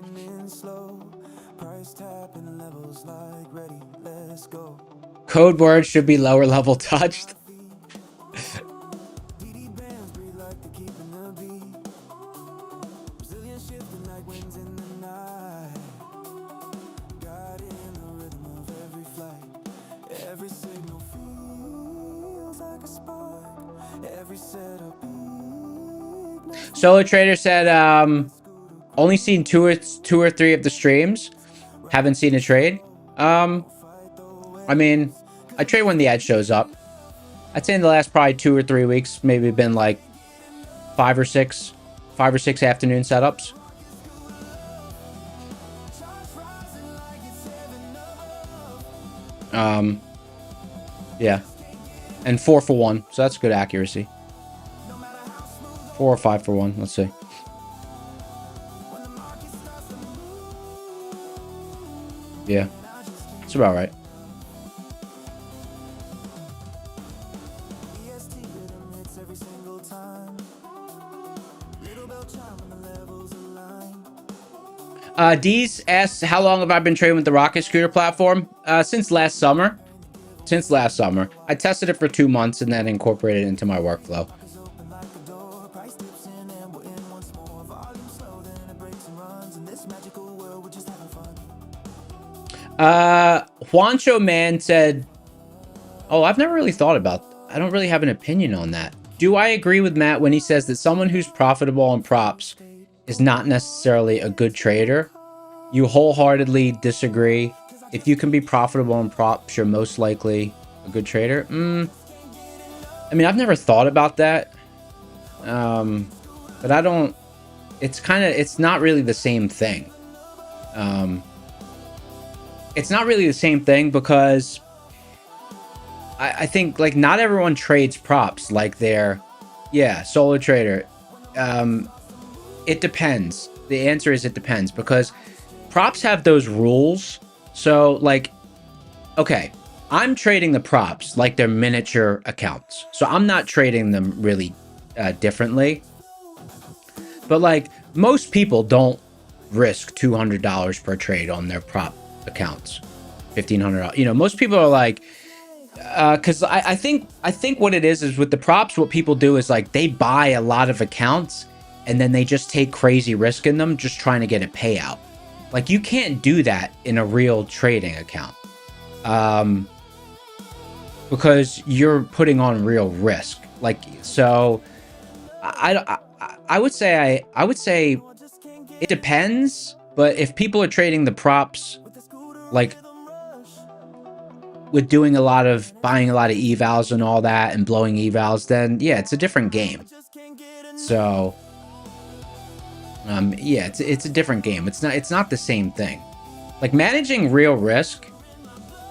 A: Code word should be lower level touched. Solo Trader said, only seen two or three of the streams. Haven't seen a trade. I mean, I trade when the ad shows up. I'd say in the last probably 2 or 3 weeks, maybe been like 5 or 6 afternoon setups. Yeah, and 4 for 1, so that's good accuracy. 4 or 5 for 1. Let's see. Yeah, it's about right. Deez asks, how long have I been trading with the Rocket Scooter platform? Since last summer. Since last summer. I tested it for 2 months and then incorporated it into my workflow. Juancho Man said, oh, I've never really thought about, I don't really have an opinion on that. Do I agree with Matt when he says that someone who's profitable on props is not necessarily a good trader? You wholeheartedly disagree. If you can be profitable on props, you're most likely a good trader. I mean, I've never thought about that. But I don't, it's not really the same thing. It's not really the same thing because I think like not everyone trades props like they're, yeah, solo trader. It depends. The answer is it depends because props have those rules. So like, okay, I'm trading the props like they're miniature accounts. So I'm not trading them really differently. But like most people don't risk $200 per trade on their prop accounts. $1,500. You know, most people are like, because I think what it is with the props, what people do is like they buy a lot of accounts and then they just take crazy risk in them, just trying to get a payout. Like you can't do that in a real trading account, because you're putting on real risk. Like so, I would say it depends. But if people are trading the props, like with doing a lot of buying a lot of evals and all that and blowing evals, then yeah, it's a different game. So yeah, it's a different game. It's not the same thing. Like managing real risk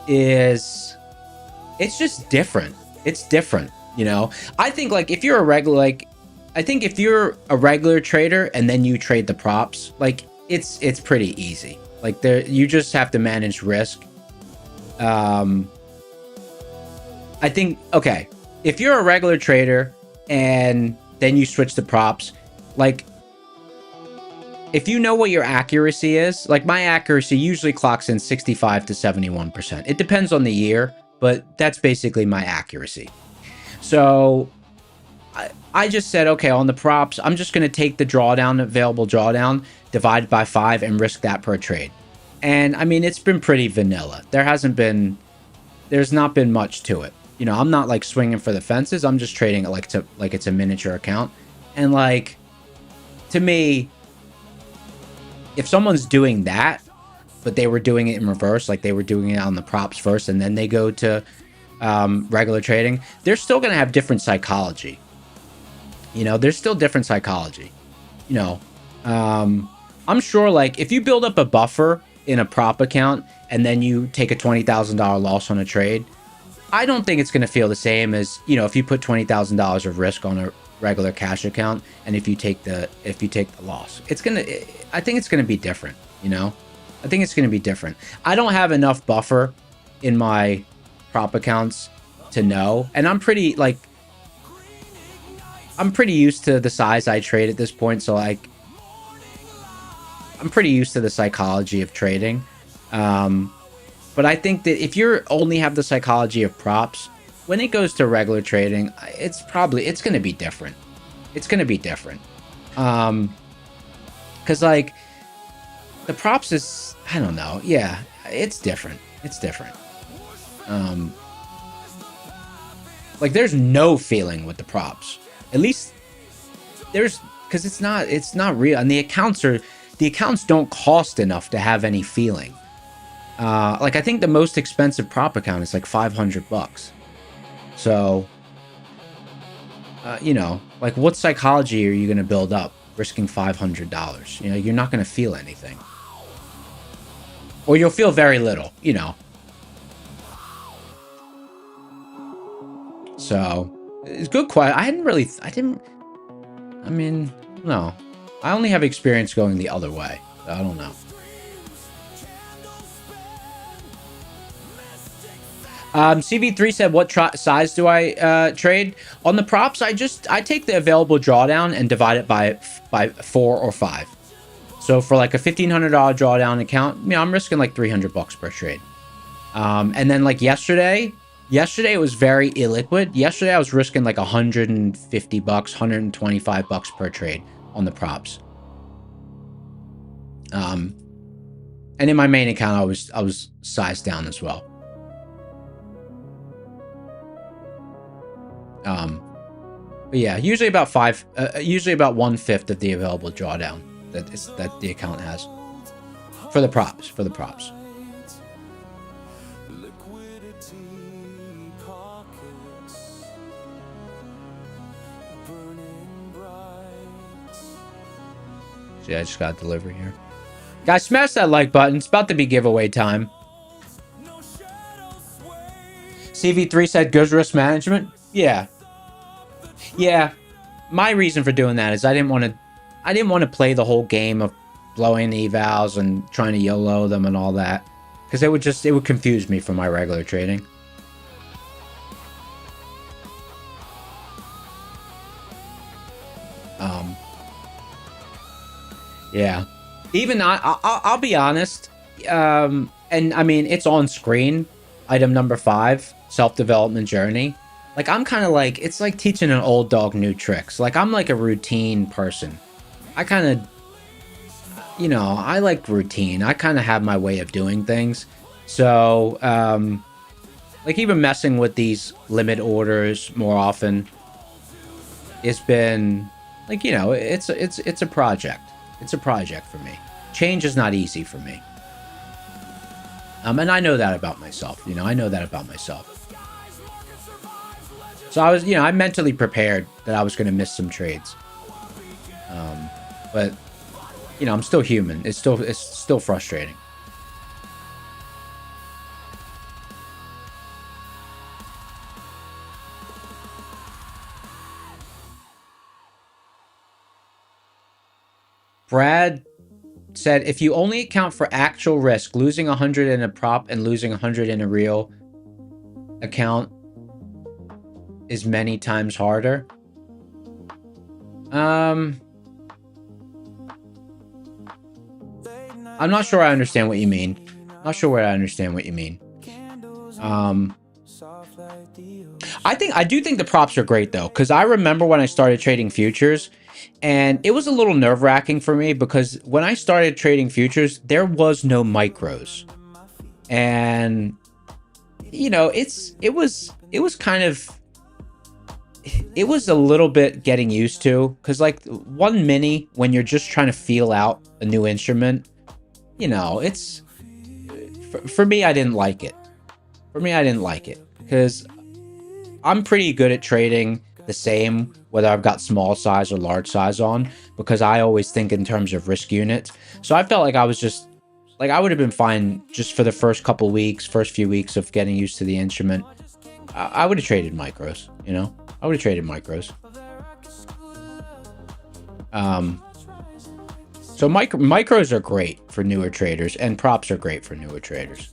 A: it's just different. It's different, you know. I think like if you're a regular trader and then you trade the props, like it's pretty easy. Like there you just have to manage risk. I think, okay, if you're a regular trader and then you switch to props, like if you know what your accuracy is, like my accuracy usually clocks in 65 to 71%. It depends on the year, but that's basically my accuracy. So I just said, okay, on the props, I'm just going to take the drawdown, available drawdown, divide by 5 and risk that per trade. And I mean, it's been pretty vanilla. There's not been much to it. You know, I'm not like swinging for the fences. I'm just trading it like it's a miniature account. And like, to me, if someone's doing that, but they were doing it in reverse, like they were doing it on the props first and then they go to regular trading, they're still going to have different psychology. You know, there's still different psychology. You know, I'm sure like if you build up a buffer in a prop account and then you take a $20,000 loss on a trade, I don't think it's going to feel the same as, you know, if you put $20,000 of risk on a regular cash account and if you take the loss. I think it's going to be different, you know? I think it's going to be different. I don't have enough buffer in my prop accounts to know, and I'm pretty used to the size I trade at this point, so like I'm pretty used to the psychology of trading. But I think that if you only have the psychology of props, when it goes to regular trading, it's going to be different. It's going to be different. Because like the props is, I don't know. Yeah, it's different. It's different. Like there's no feeling with the props. At least because it's not real. And the accounts don't cost enough to have any feeling. Like I think the most expensive prop account is like $500. So, you know, like what psychology are you going to build up risking $500? You know, you're not going to feel anything, or you'll feel very little, you know. So it's good. No, I only have experience going the other way. So I don't know. CV3 said, what size do I trade? On the props, I take the available drawdown and divide it by 4 or 5. So for like a $1,500 drawdown account, you know, I'm risking like $300 per trade. And then like yesterday it was very illiquid. Yesterday I was risking like $150, $125 per trade on the props. And in my main account, I was sized down as well. But yeah, usually about 1/5 of the available drawdown that the account has for the props. See, I just got delivery here. Guys, smash that like button. It's about to be giveaway time. CV3 said good risk management. Yeah. My reason for doing that is I didn't want to play the whole game of blowing evals and trying to YOLO them and all that, because it would confuse me for my regular trading. Yeah. Even I'll be honest. And I mean, it's on screen. Item number 5, self-development journey. Like, I'm kind of like, it's like teaching an old dog new tricks. Like, I'm like a routine person. I kind of, you know, I like routine. I kind of have my way of doing things. So, like, even messing with these limit orders more often, it's been like, you know, it's a project. It's a project for me. Change is not easy for me. And I know that about myself. You know, I know that about myself. So I was, you know, I mentally prepared that I was going to miss some trades. But, you know, I'm still human. It's still frustrating. Brad said, if you only account for actual risk, losing 100 in a prop and losing 100 in a real account is many times harder. I'm not sure I understand what you mean. Not sure where I understand what you mean. I do think the props are great though, because I remember when I started trading futures, and it was a little nerve-wracking for me because when I started trading futures, there was no micros. And you know, it was a little bit getting used to, because like one mini, when you're just trying to feel out a new instrument, you know, it's for me, I didn't like it. For me, I didn't like it because I'm pretty good at trading the same whether I've got small size or large size on, because I always think in terms of risk units. So I felt like I was just like, I would have been fine just for the first few weeks of getting used to the instrument. I would have traded micros, you know, I would have traded micros. So micros are great for newer traders, and props are great for newer traders.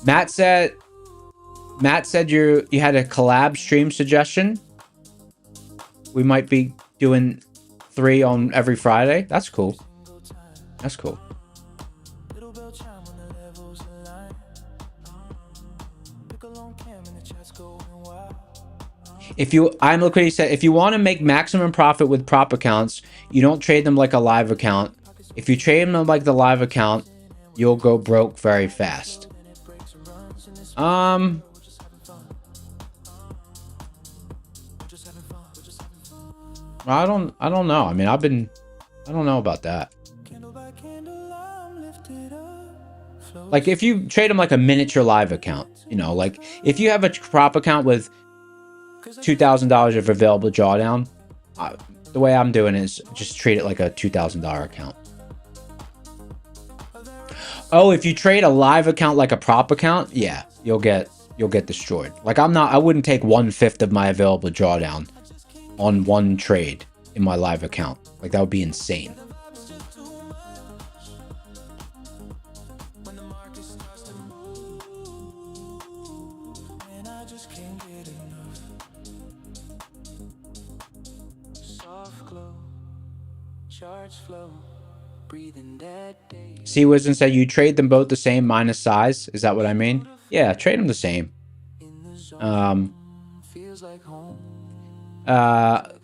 A: Matt said you had a collab stream suggestion. We might be doing 3 on every Friday. That's cool. That's cool. Look what he said. If you want to make maximum profit with prop accounts, you don't trade them like a live account. If you trade them like the live account, you'll go broke very fast. I don't know. I mean, I don't know about that. Like, if you trade them like a miniature live account, you know, like if you have a prop account with $2,000 of available drawdown, the way I'm doing is just treat it like a $2,000 account. Oh, if you trade a live account like a prop account, yeah, you'll get destroyed. Like, I wouldn't take 1/5 of my available drawdown on one trade in my live account. Like, that would be insane. C Wisdom said you trade them both the same minus size. Is that what I mean? Yeah, trade them the same.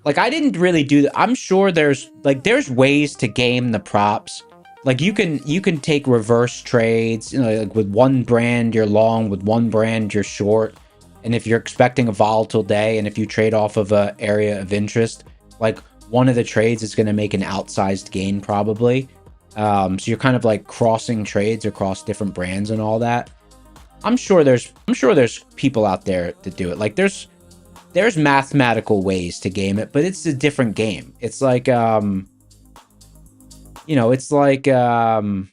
A: Like, I didn't really do that. I'm sure there's ways to game the props. Like, you can take reverse trades, you know, like with one brand you're long, with one brand you're short. And if you're expecting a volatile day, and if you trade off of an area of interest, like one of the trades is going to make an outsized gain probably. So you're kind of like crossing trades across different brands and all that. I'm sure there's people out there that do it. Like, there's mathematical ways to game it, but it's a different game. It's like, you know, it's like, you know,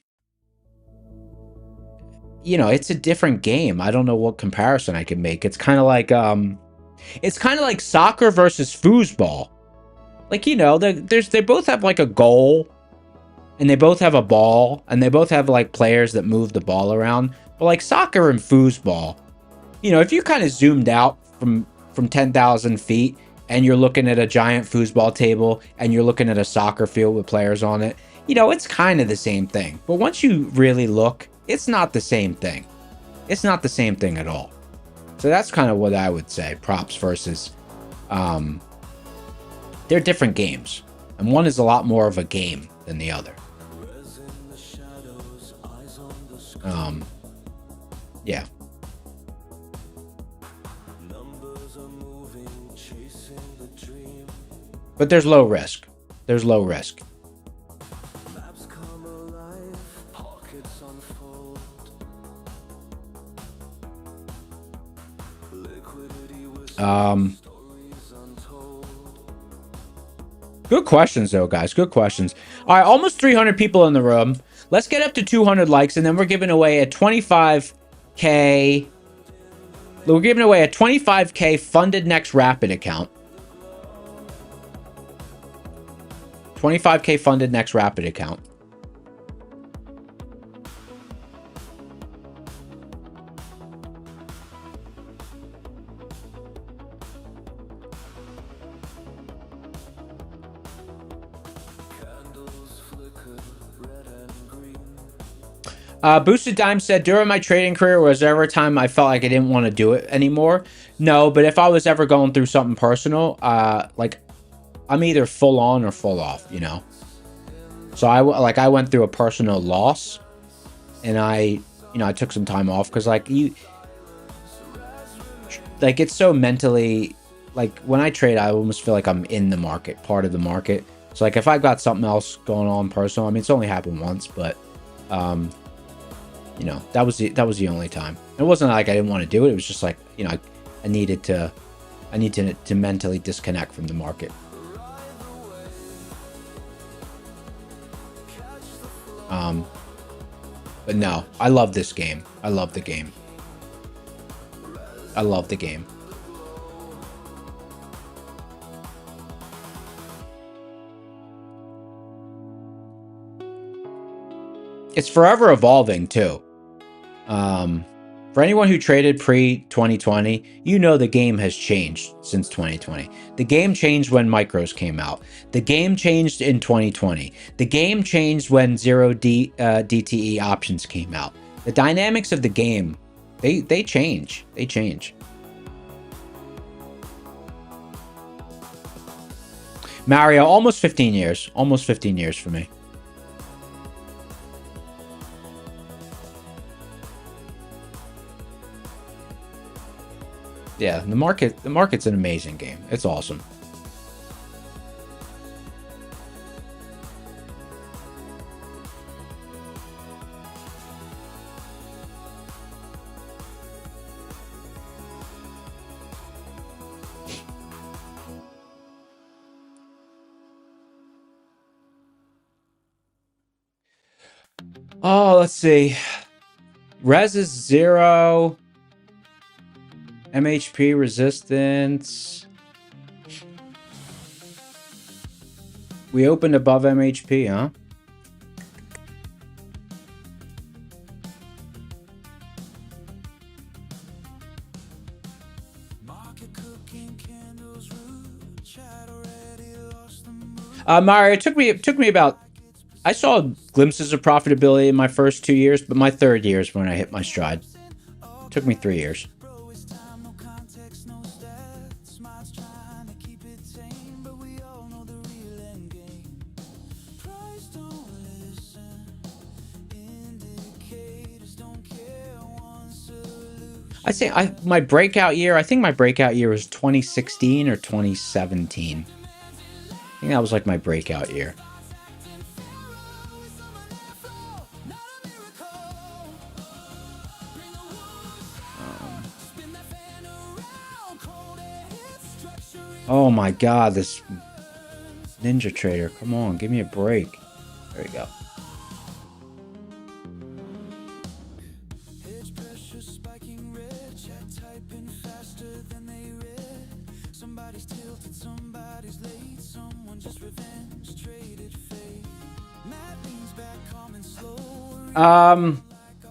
A: it's a different game. I don't know what comparison I can make. It's kind of like soccer versus foosball. Like, you know, they both have like a goal, and they both have a ball, and they both have like players that move the ball around. But like soccer and foosball, you know, if you kind of zoomed out from 10,000 feet and you're looking at a giant foosball table and you're looking at a soccer field with players on it, you know, it's kind of the same thing. But once you really look, it's not the same thing. It's not the same thing at all. So that's kind of what I would say. Props versus, they're different games, and one is a lot more of a game than the other. Yeah. But there's low risk. There's low risk. Good questions, though, guys. Good questions. All right, almost 300 people in the room. Let's get up to 200 likes, and then we're giving away a 25K. We're giving away a 25K funded next Rapid account. 25K funded next Rapid account. Boosted Dime said, during my trading career, was there ever a time I felt like I didn't want to do it anymore? No, but if I was ever going through something personal, like I'm either full on or full off, you know? So I went through a personal loss, and I took some time off because it's so mentally, like when I trade, I almost feel like I'm in the market, part of the market. So like if I got something else going on personal, I mean, it's only happened once, but, you know, that was the only time. It wasn't like I didn't want to do it. It was just like, you know, I need to mentally disconnect from the market. But no, I love this game. I love the game. I love the game. It's forever evolving too. For anyone who traded pre-2020, you know the game has changed since 2020. The game changed when micros came out. The game changed in 2020. The game changed when DTE options came out. The dynamics of the game, they change. They change. Mario, almost 15 years. Almost 15 years for me. Yeah, the market's an amazing game. It's awesome. Oh, let's see. Res is 0. MHP resistance. We opened above MHP, huh? Mario, it took me about, I saw glimpses of profitability in my first 2 years, but my third year is when I hit my stride. It took me 3 years. I say my breakout year, I think my breakout year was 2016 or 2017. I think that was like my breakout year. Oh my god, this Ninja Trader. Come on, give me a break. There we go.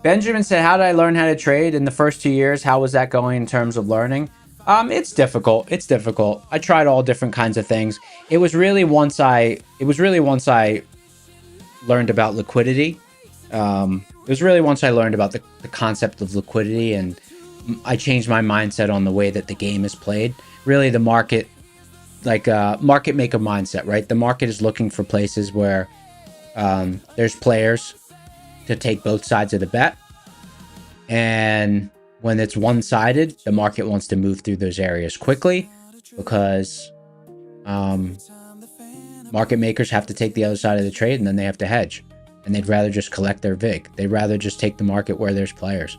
A: Benjamin said, how did I learn how to trade in the first 2 years? How was that going in terms of learning? It's difficult. It's difficult. I tried all different kinds of things. It was really once I learned about liquidity. It was really once I learned about the concept of liquidity, and I changed my mindset on the way that the game is played. Really, the market, like market maker mindset, right? The market is looking for places where there's players to take both sides of the bet. And when it's one-sided, the market wants to move through those areas quickly because market makers have to take the other side of the trade, and then they have to hedge. And they'd rather just collect their VIG. They'd rather just take the market where there's players.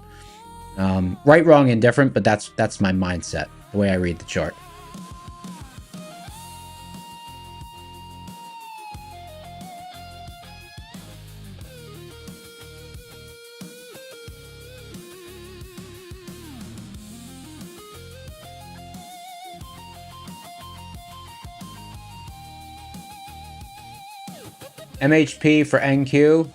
A: Right, wrong, indifferent, but that's my mindset, the way I read the chart. MHP for NQ.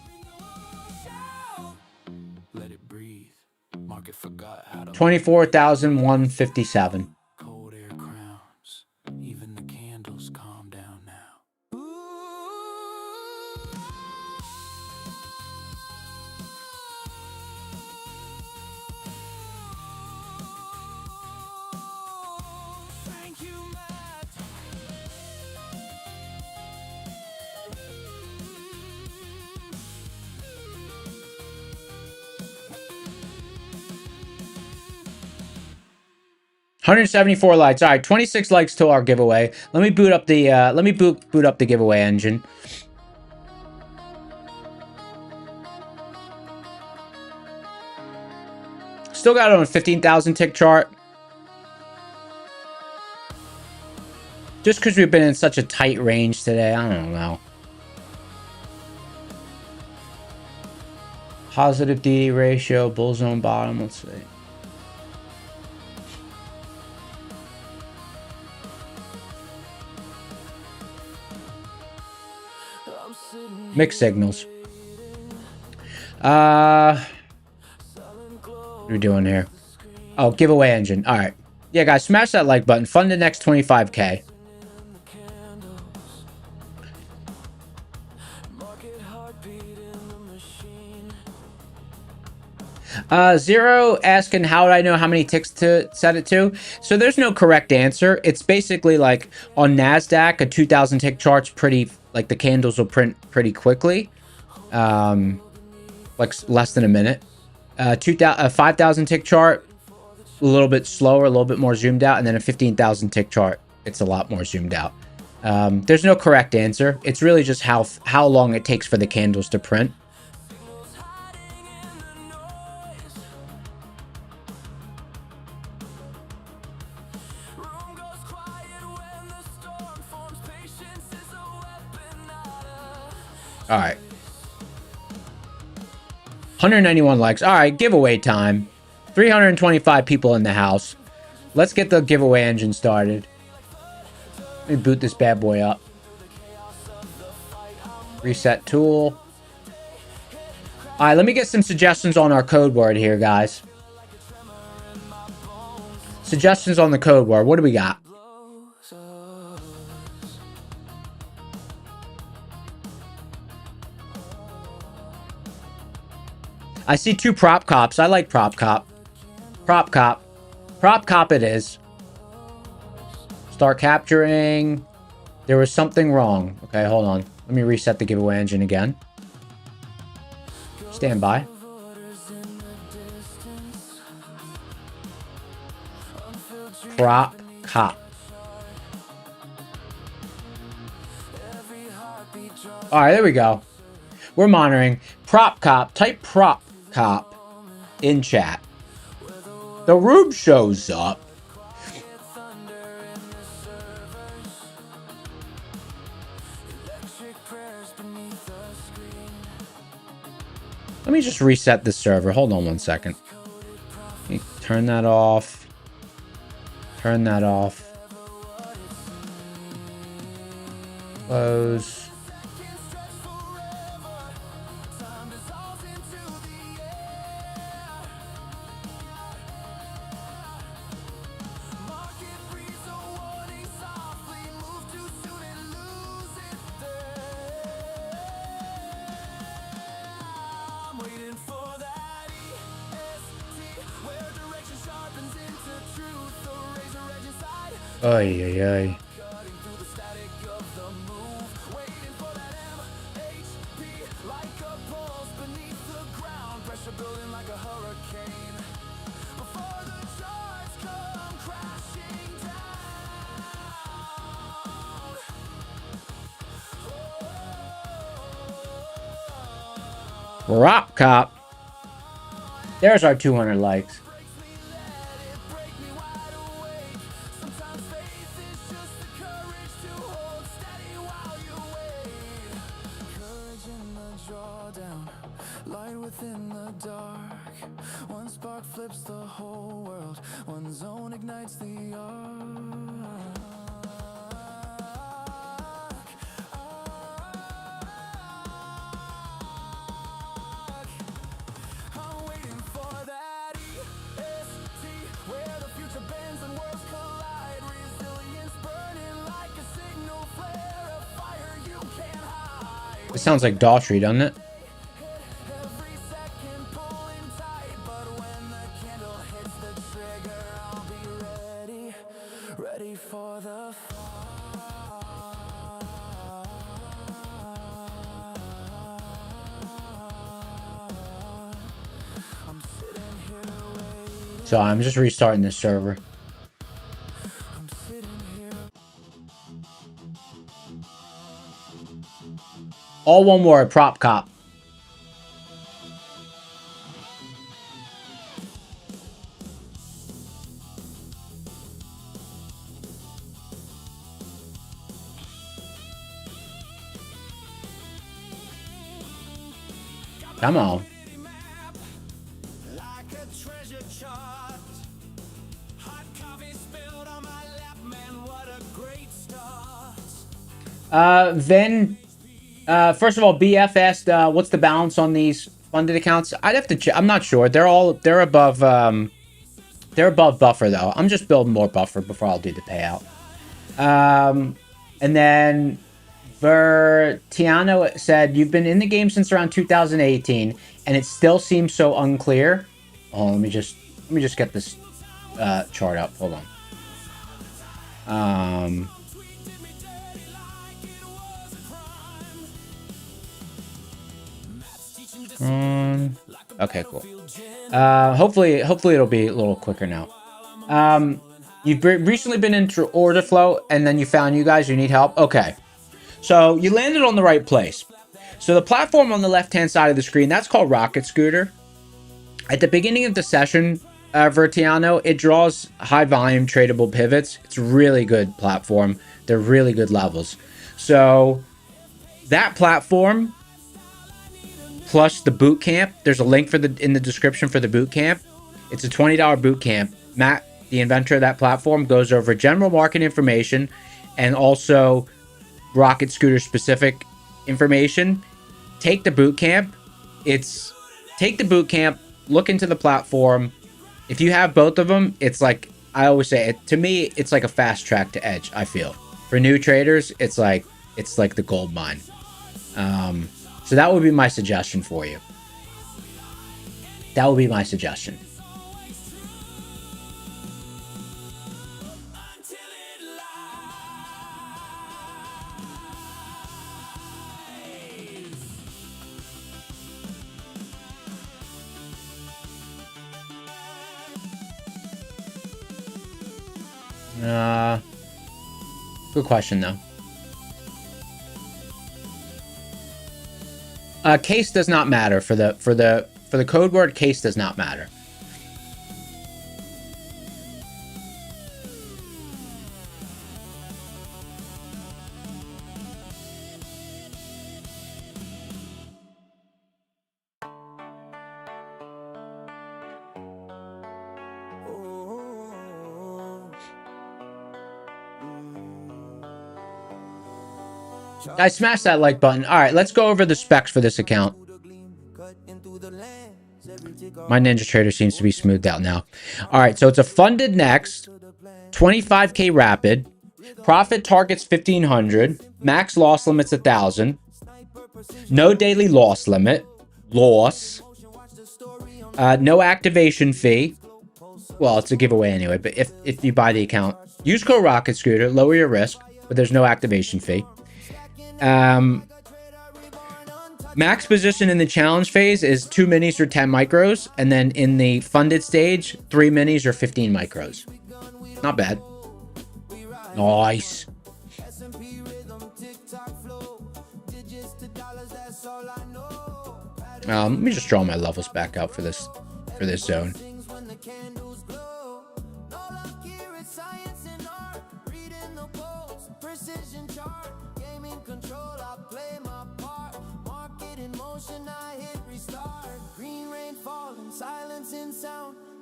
A: 24,157.
B: Cold air crowns. Even the candles calm down now. Thank you, Matt.
A: 174 likes. All right, 26 likes to our giveaway. Let me boot up the boot up the giveaway engine. Still got it on a 15,000 tick chart. Just because we've been in such a tight range today, I don't know. Positive DD ratio, bull zone bottom. Let's see. Mixed signals. What are we doing here? Oh, giveaway engine. All right. Yeah, guys, smash that like button. Fund the next 25K. Zero asking how would I know how many ticks to set it to? So there's no correct answer. It's basically like on NASDAQ, a 2,000 tick chart's pretty, like the candles will print pretty quickly. Like less than a minute. 5,000 tick chart, a little bit slower, a little bit more zoomed out. And then a 15,000 tick chart, it's a lot more zoomed out. There's no correct answer. It's really just how long it takes for the candles to print. All right. 191 likes. All right, giveaway time. 325 people in the house. Let's get the giveaway engine started. Let me boot this bad boy up. Reset tool. All right, let me get some suggestions on our code word here, guys. Suggestions on the code word. What do we got? I see 2 prop cops. I like prop cop. Prop cop. Prop cop it is. Start capturing. There was something wrong. Okay, hold on. Let me reset the giveaway engine again. Stand by. Prop cop. All right, there we go. We're monitoring. Prop cop. Type prop cop in chat. The room shows up. Let me just reset the server. Hold on one second. Turn that off. Turn that off. Close. Ay, ay, ay. Rock Cop. There's our 200 likes.
B: Light within the dark. One spark flips the whole world. One zone ignites the arc. I'm waiting for that EST, where the future bends and worlds collide. Resilience burning like a signal flare, a fire you can't hide.
A: It sounds like Daughtry, doesn't it?
B: Every second pulling tight, but when the candle hits the trigger, I'll be ready, ready for the I'm sitting here waiting,
A: So I'm just restarting this server.
B: I'm sitting here.
A: All one word, Prop Cop. Come on.
B: Like a treasure chart. Hot coffee spilled on my lap, man, what a great start.
A: Then, first of all, BF asked, what's the balance on these funded accounts? I'd have to check. I'm not sure. They're above buffer though. I'm just building more buffer before I'll do the payout. And then Vertiano said, you've been in the game since around 2018 and it still seems so unclear. Oh, let me just get this chart up. Hold on. Okay, cool. Hopefully it'll be a little quicker now. You've recently been into order flow and then you found you need help. Okay. So you landed on the right place. So the platform on the left-hand side of the screen, that's called Rocket Scooter. At the beginning of the session, Vertiano, it draws high volume tradable pivots. It's a really good platform. They're really good levels. So that platform plus the boot camp, there's a link in the description for the boot camp. It's a $20 boot camp. Matt, the inventor of that platform, goes over general market information and also Rocket Scooter specific information. Take the boot camp. Take the boot camp, look into the platform. If you have both of them, it's like, I always say, to me, it's like a fast track to edge, I feel. For new traders, it's like the gold mine. So that would be my suggestion for you. That would be my suggestion. Good question though. Case does not matter for the code word. Case does not matter. Guys, smash that like button. All right, let's go over the specs for this account. My NinjaTrader seems to be smoothed out now. All right, so it's a funded next, 25K rapid, profit targets 1,500, max loss limits 1,000, no daily loss limit, no activation fee, well, it's a giveaway anyway, but if you buy the account, use code Rocket Scooter, lower your risk, but there's no activation fee. Max position in the challenge phase is 2 minis or 10 micros, and then in the funded stage, 3 minis or 15 micros. Not bad. Nice. Let me just draw my levels back out for this zone.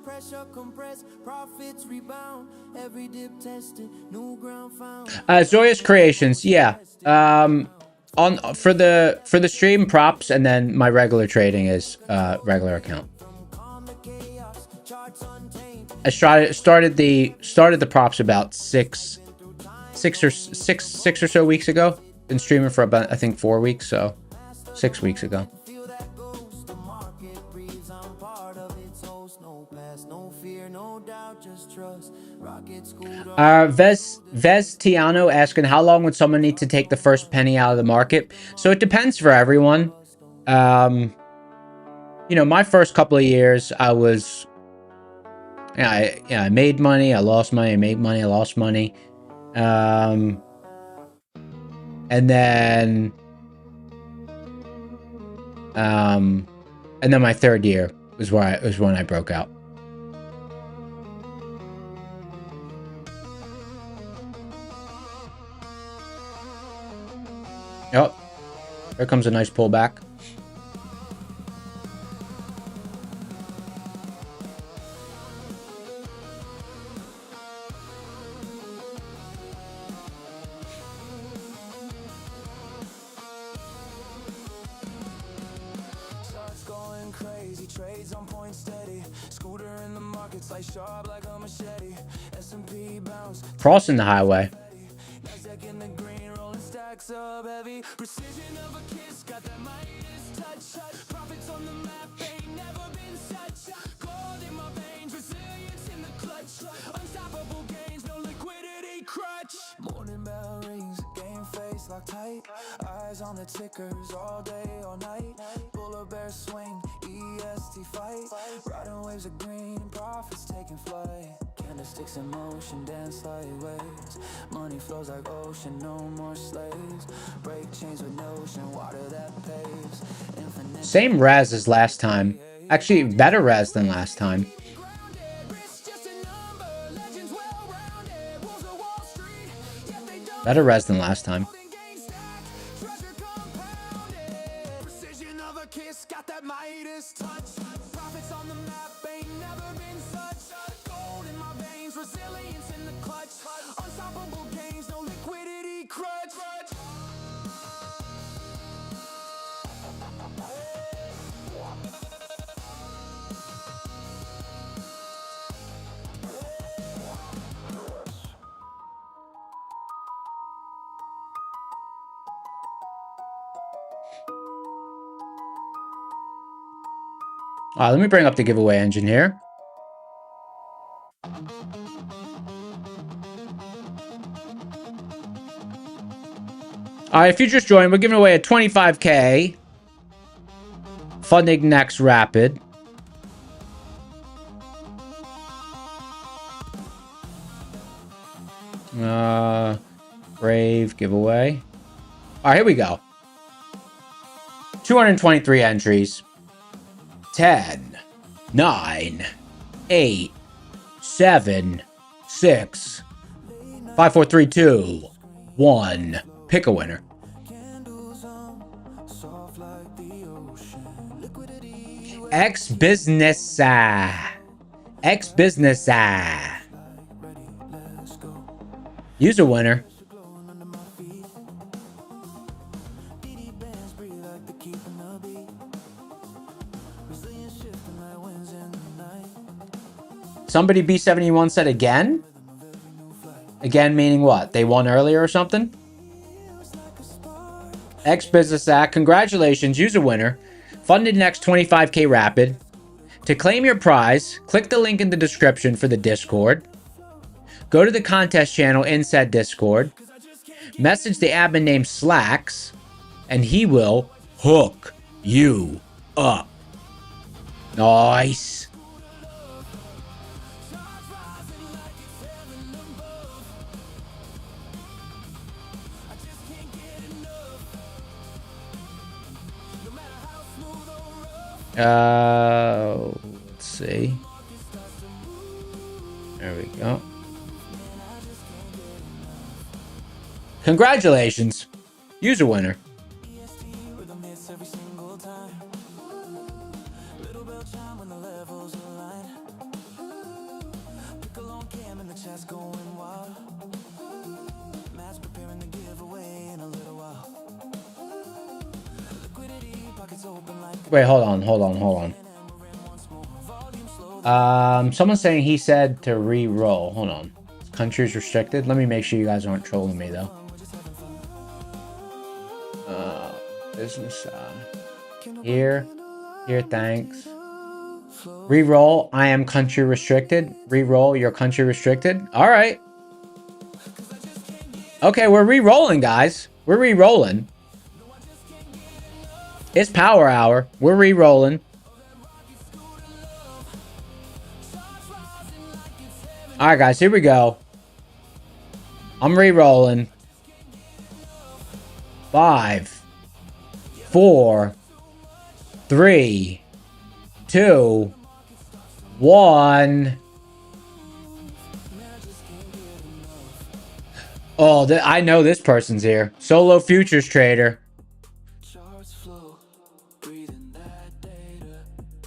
B: Pressure compressed, profits rebound. Every dip tested, new ground found.
A: Zoya's Creations, yeah. On for the stream, props, and then my regular trading is regular account. I started the props about six or so weeks ago. Been streaming for about, I think, 4 weeks, so 6 weeks ago. Vez Tiano asking, how long would someone need to take the first penny out of the market? So it depends for everyone. You know, my first couple of years, I was, I made money, I lost money, I made money, I lost money. And then my third year was when I broke out. Yep. There comes a nice pullback.
B: Going crazy, trades on point steady. Scooter in the markets like sharp like a machete. S&P bounce.
A: Crossing the highway.
B: Up heavy, precision of a kiss, got that Midas touch. Profits on the map, ain't never been such. Gold in my veins, resilience in the clutch. Unstoppable gains, no liquidity crutch. Morning bell rings, game face locked tight. Eyes on the tickers all day, all night. Bull bear swing, EST fight. Riding waves of green, profits taking flight. Candlesticks in motion, dance like waves. Money flows like ocean, no more slaves. Break chains with notion, water that paves. Infinite.
A: Same res as last time. Actually, better res than last time. Better res than last time.
B: Precision of a kiss, got that Midas touch. Profits on the map, ain't never been such. Gold in my veins, resilience in the clutch. Unstoppable gains, no liquidity crutch.
A: All right, let me bring up the giveaway engine here. All right, if you just joined, we're giving away a 25K funding next rapid. Brave giveaway. All right, here we go. 223 entries. 10, 9, 8, 7, 6, 5, 4, 3, 2, 1. Pick a winner. Ex-business. Ex-business. Use a winner. Somebody B71 said again? Again meaning what? They won earlier or something? Ex-business act. Congratulations. Use a winner. Funded next 25K rapid. To claim your prize, click the link in the description for the Discord. Go to the contest channel in said Discord. Message the admin named Slacks, and he will hook you up. Nice. Let's see. There we go. Congratulations. You're a winner. Wait, hold on. Someone's saying he said to re-roll. Hold on. Countries restricted. Let me make sure you guys aren't trolling me though. Business here, thanks. Re-roll. I am country restricted. Re-roll. You're country restricted. All right. Okay, we're re-rolling, guys. We're re-rolling. It's power hour. We're re-rolling. All right, guys. Here we go. I'm re-rolling. 5, 4, 3, 2, 1. Oh, I know this person's here. Solo futures trader.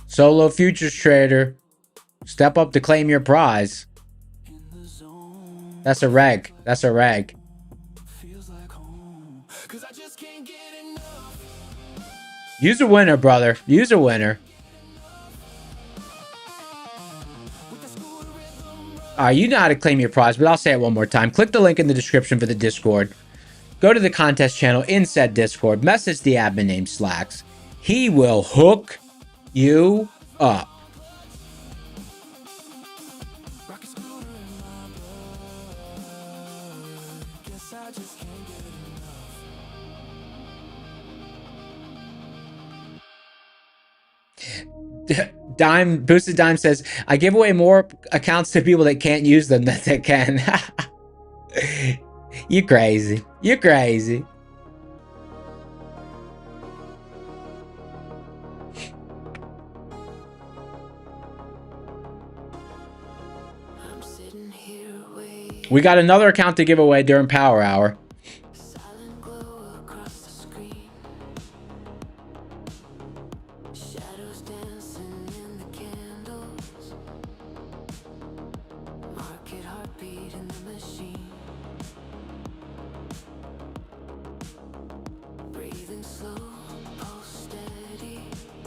A: Solo futures trader. Step up to claim your prize. That's a reg. That's a reg. You's a winner, brother. You's a winner. Alright, you know how to claim your prize, but I'll say it one more time. Click the link in the description for the Discord. Go to the contest channel in said Discord. Message the admin named Slacks. He will hook you up. Boosted Dime says, I give away more accounts to people that can't use them than they can. You crazy. You crazy. We got another account to give away during Power Hour.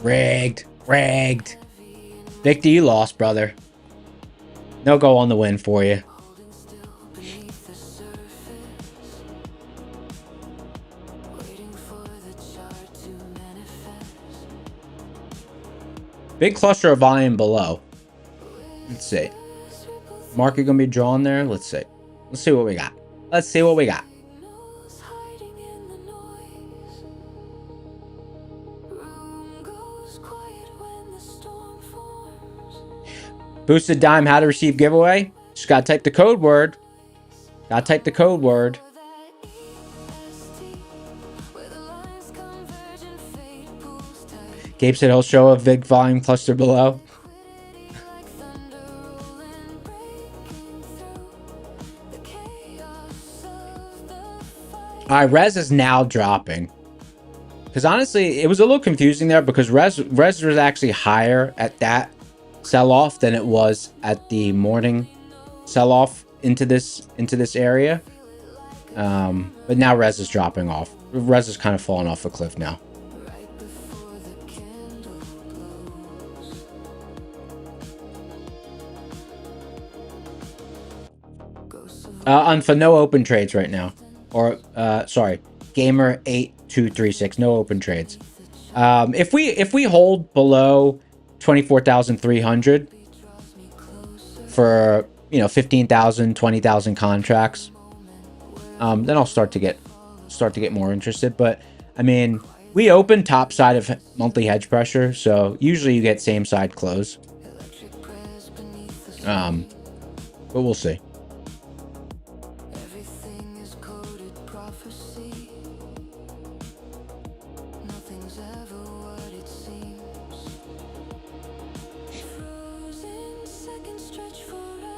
A: Rigged. Rigged. Victor, you lost, brother. No go on the win for you. Big cluster of volume below. Let's see. Market gonna be drawn there. Let's see. Let's see what we got. Let's see what we got. Boosted Dime, how to receive giveaway. Just gotta type the code word. Gotta type the code word. Gabe said he'll show a big volume cluster below. Alright, Res is now dropping. Because honestly, it was a little confusing there because Res was actually higher at that sell-off than it was at the morning sell-off into this area. But now Res is dropping off. Res is kind of falling off a cliff now. For no open trades right now. Or sorry, Gamer8236, no open trades. If we hold below 24,300 for, you know, 15,000, 20,000 contracts. Then I'll start to get more interested. But I mean, we open top side of monthly hedge pressure, so usually you get same side close. But we'll see.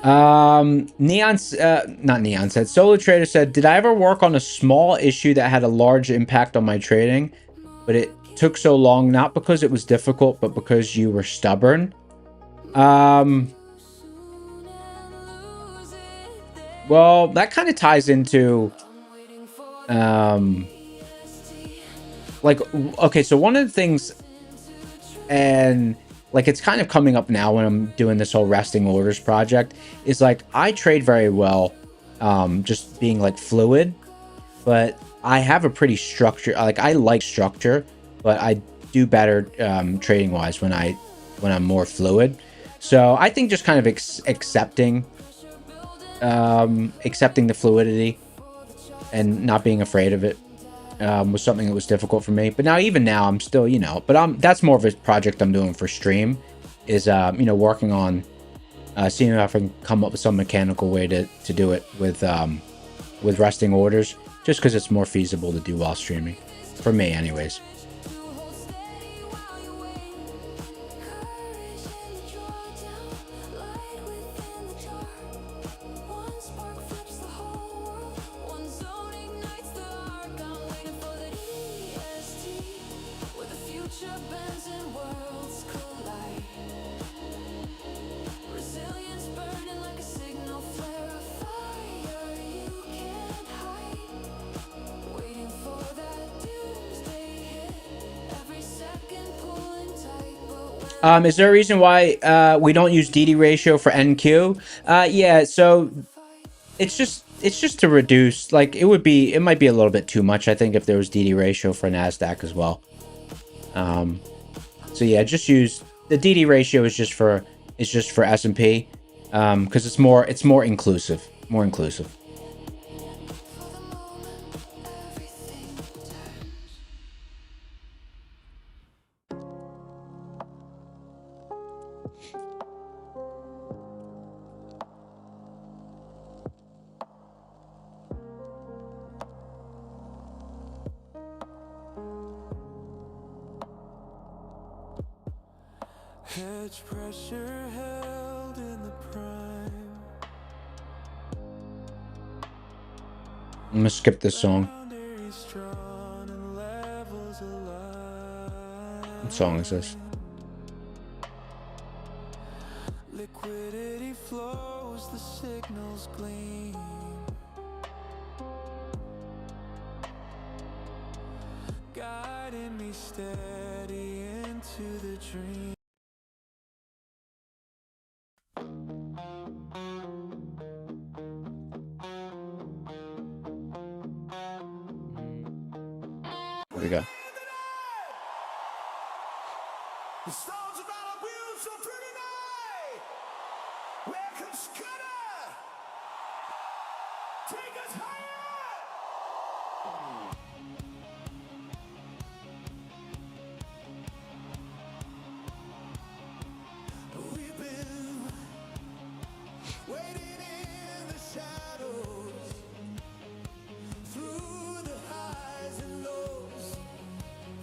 A: Not Neon said, Solo Trader said, did I ever work on a small issue that had a large impact on my trading, but it took so long, not because it was difficult, but because you were stubborn? Well, that kind of ties into, like, okay, so one of the things, and like, it's kind of coming up now when I'm doing this whole resting orders project, is like, I trade very well, just being like fluid, but I have a pretty structure, like, I like structure, but I do better trading wise when I'm more fluid. So I think just kind of accepting the fluidity and not being afraid of it was something that was difficult for me. But even now, I'm still, you know, but that's more of a project I'm doing for stream, is you know, working on seeing if I can come up with some mechanical way to do it with resting orders, just because it's more feasible to do while streaming, for me anyways. Is there a reason why we don't use DD ratio for NQ? Yeah, so it's just to reduce, like, it might be a little bit too much, I think, if there was DD ratio for NASDAQ as well. So yeah, just use the DD ratio is just for S&P, because it's more inclusive,
B: Hedge pressure held in the prime.
A: I'm gonna skip this song. What song is this?
B: Liquidity flows, the signals gleam. Guiding me steady into the dream.
A: What do we got?
B: The stars are out of wheels so pretty night. Where comes Scudder? Take us higher. We've been waiting in the shadows through the highs and lows,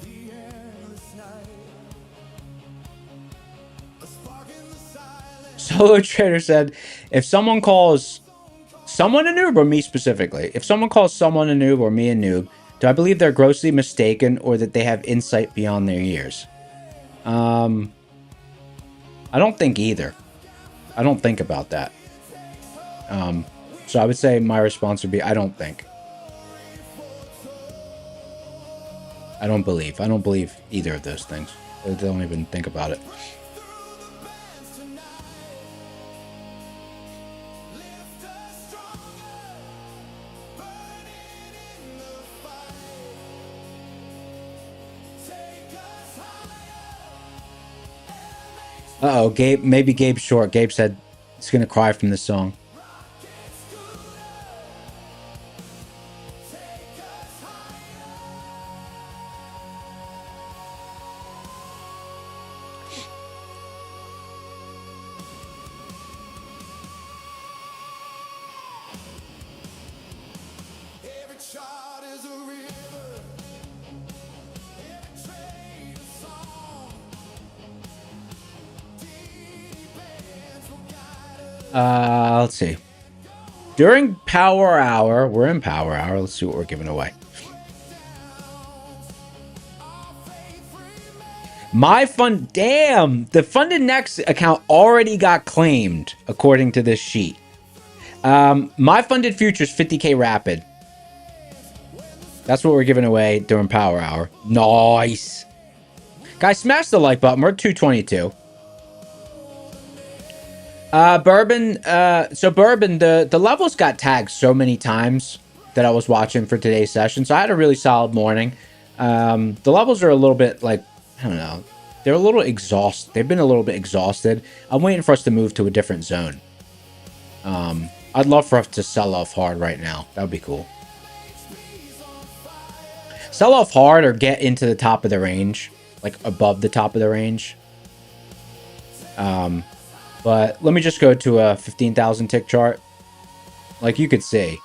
B: the endless night.
A: Solo Trader said, if someone calls someone a noob, or me specifically, if someone calls someone a noob or me a noob, do I believe they're grossly mistaken or that they have insight beyond their years? I don't think either. I don't think about that. So I would say my response would be, I don't think. I don't believe. I don't believe either of those things. I don't even think about it. Uh-oh, Gabe, maybe Gabe's short. Gabe said he's gonna cry from this song. Let's see. During Power Hour, we're in Power Hour. Let's see what we're giving away. My fun, damn, the Funded Next account already got claimed according to this sheet. My Funded Futures 50k Rapid. That's what we're giving away during Power Hour. Nice. Guys, smash the like button. We're at 222. Bourbon, so Bourbon, the levels got tagged so many times that I was watching for today's session, so I had a really solid morning. The levels are a little bit, like, I don't know, they're a little exhausted. They've been a little bit exhausted. I'm waiting for us to move to a different zone. I'd love for us to sell off hard right now. That would be cool. Sell off hard or get into the top of the range, like above the top of the range. But let me just go to a 15,000 tick chart. Like you could see,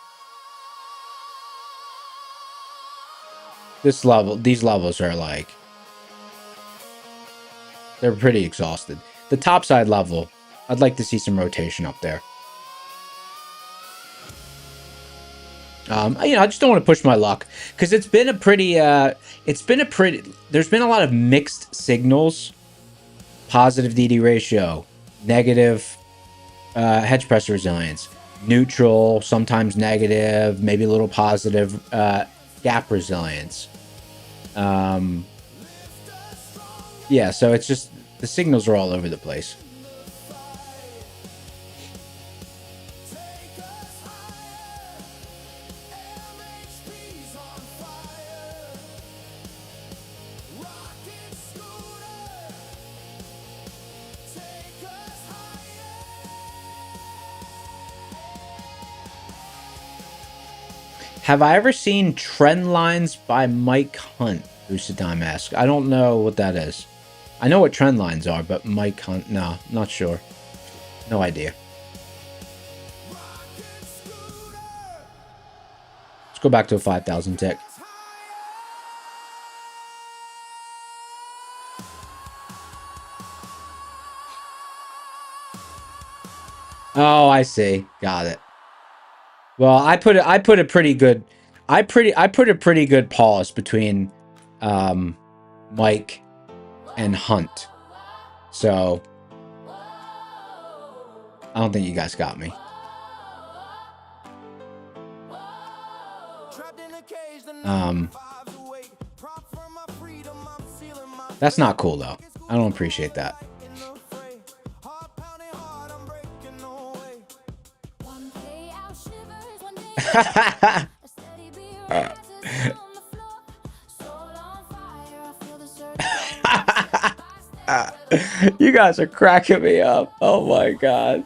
A: these levels are like, they're pretty exhausted. The top side level, I'd like to see some rotation up there. I just don't want to push my luck because there's been a lot of mixed signals. Positive DD ratio, negative hedge press resilience, neutral, sometimes negative, maybe a little positive gap resilience. Yeah, so it's just the signals are all over the place. Have I ever seen Trend Lines by Mike Hunt? Usadime asks. I don't know what that is. I know what trend lines are, but Mike Hunt, no, not sure. No idea. Let's go back to a 5,000 tick. Oh, I see. Got it. Well, I put a pretty good pause between Mike and Hunt. So I don't think you guys got me. That's not cool though. I don't appreciate that. You guys are cracking me up. Oh my god.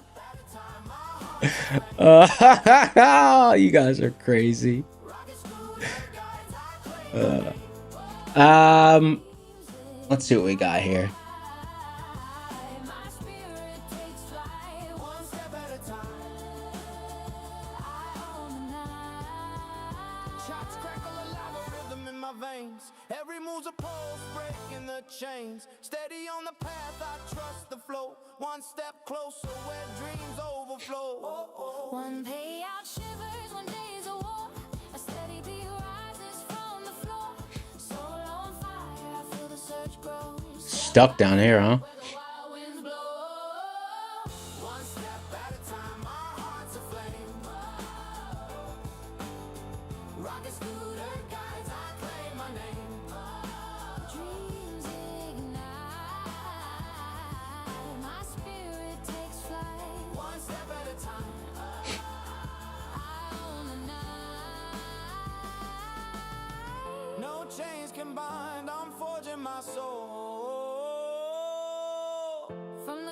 A: You guys are crazy. Let's see what we got here.
B: Every move's a pulse, breaking the chains. Steady on the path, I trust the flow. One step closer where dreams overflow.
D: One payout shivers, one day's a war. A steady beat rises from the floor. Soul on fire, I feel the surge grow.
A: Stuck down here, huh?
B: One step at a time, our hearts aflame. Rocket scooter guides, I claim my name.
D: Dreams ignite, my spirit takes flight.
B: One step at a time.
D: On the night.
B: No chains can bind, I'm forging my soul.
D: From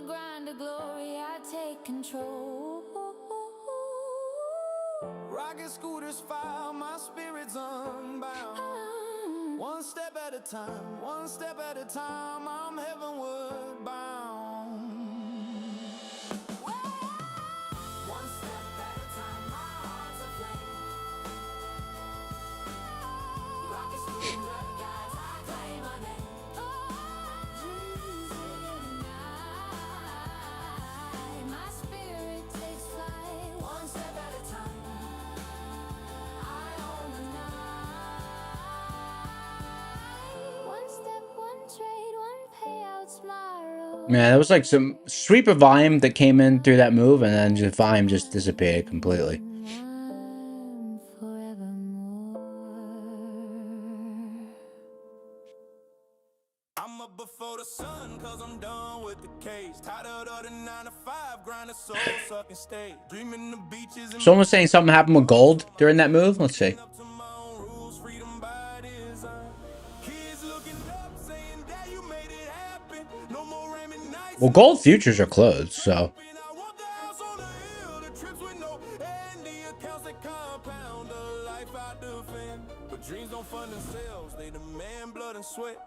D: find a glory, I take control.
B: Rocket scooters fire, my spirit's unbound. One step at a time, one step at a time, I'm heavenward bound.
D: One step at a time, my heart's aflame. Rocket scooter guys, I claim my name. My spirit takes flight. One step at a time, I own the night. One step, one trade, one payout spiral.
A: Man, there was like some sweep of volume that came in through that move, and then the volume just disappeared completely.
B: I'm up before the sun, cause I'm done with the cage. Tired of the 9 to 5, grind a soul sucking stage. Dreaming the beaches and
A: Someone was saying something happened with gold during that move. Let's see.
B: up to my own rules, freedom by design. Kids looking up, saying that you made it happen. No more ramming nights.
A: Well, gold futures are closed, so
B: I want the house on the hill, the trips with no end, the accounts that compound the life I defend. But dreams don't fund themselves, they demand blood and sweat.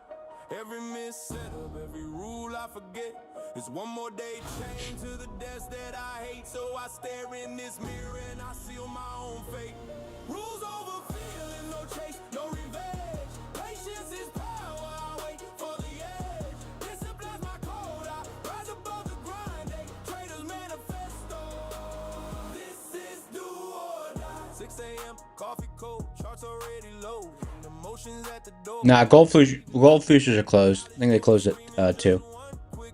B: Every miss setup, every rule I forget. It's one more day chained to the desk that I hate. So I stare in this mirror and I seal my own fate. Rules over feeling, no chase, no revenge. Patience is power, I wait for the edge. Discipline's my code, I rise above the grind. Day traders manifesto. This is do or die. 6 a.m., coffee cold, charts already low. Emotions at the door.
A: nah, gold futures are closed. I think they closed at 2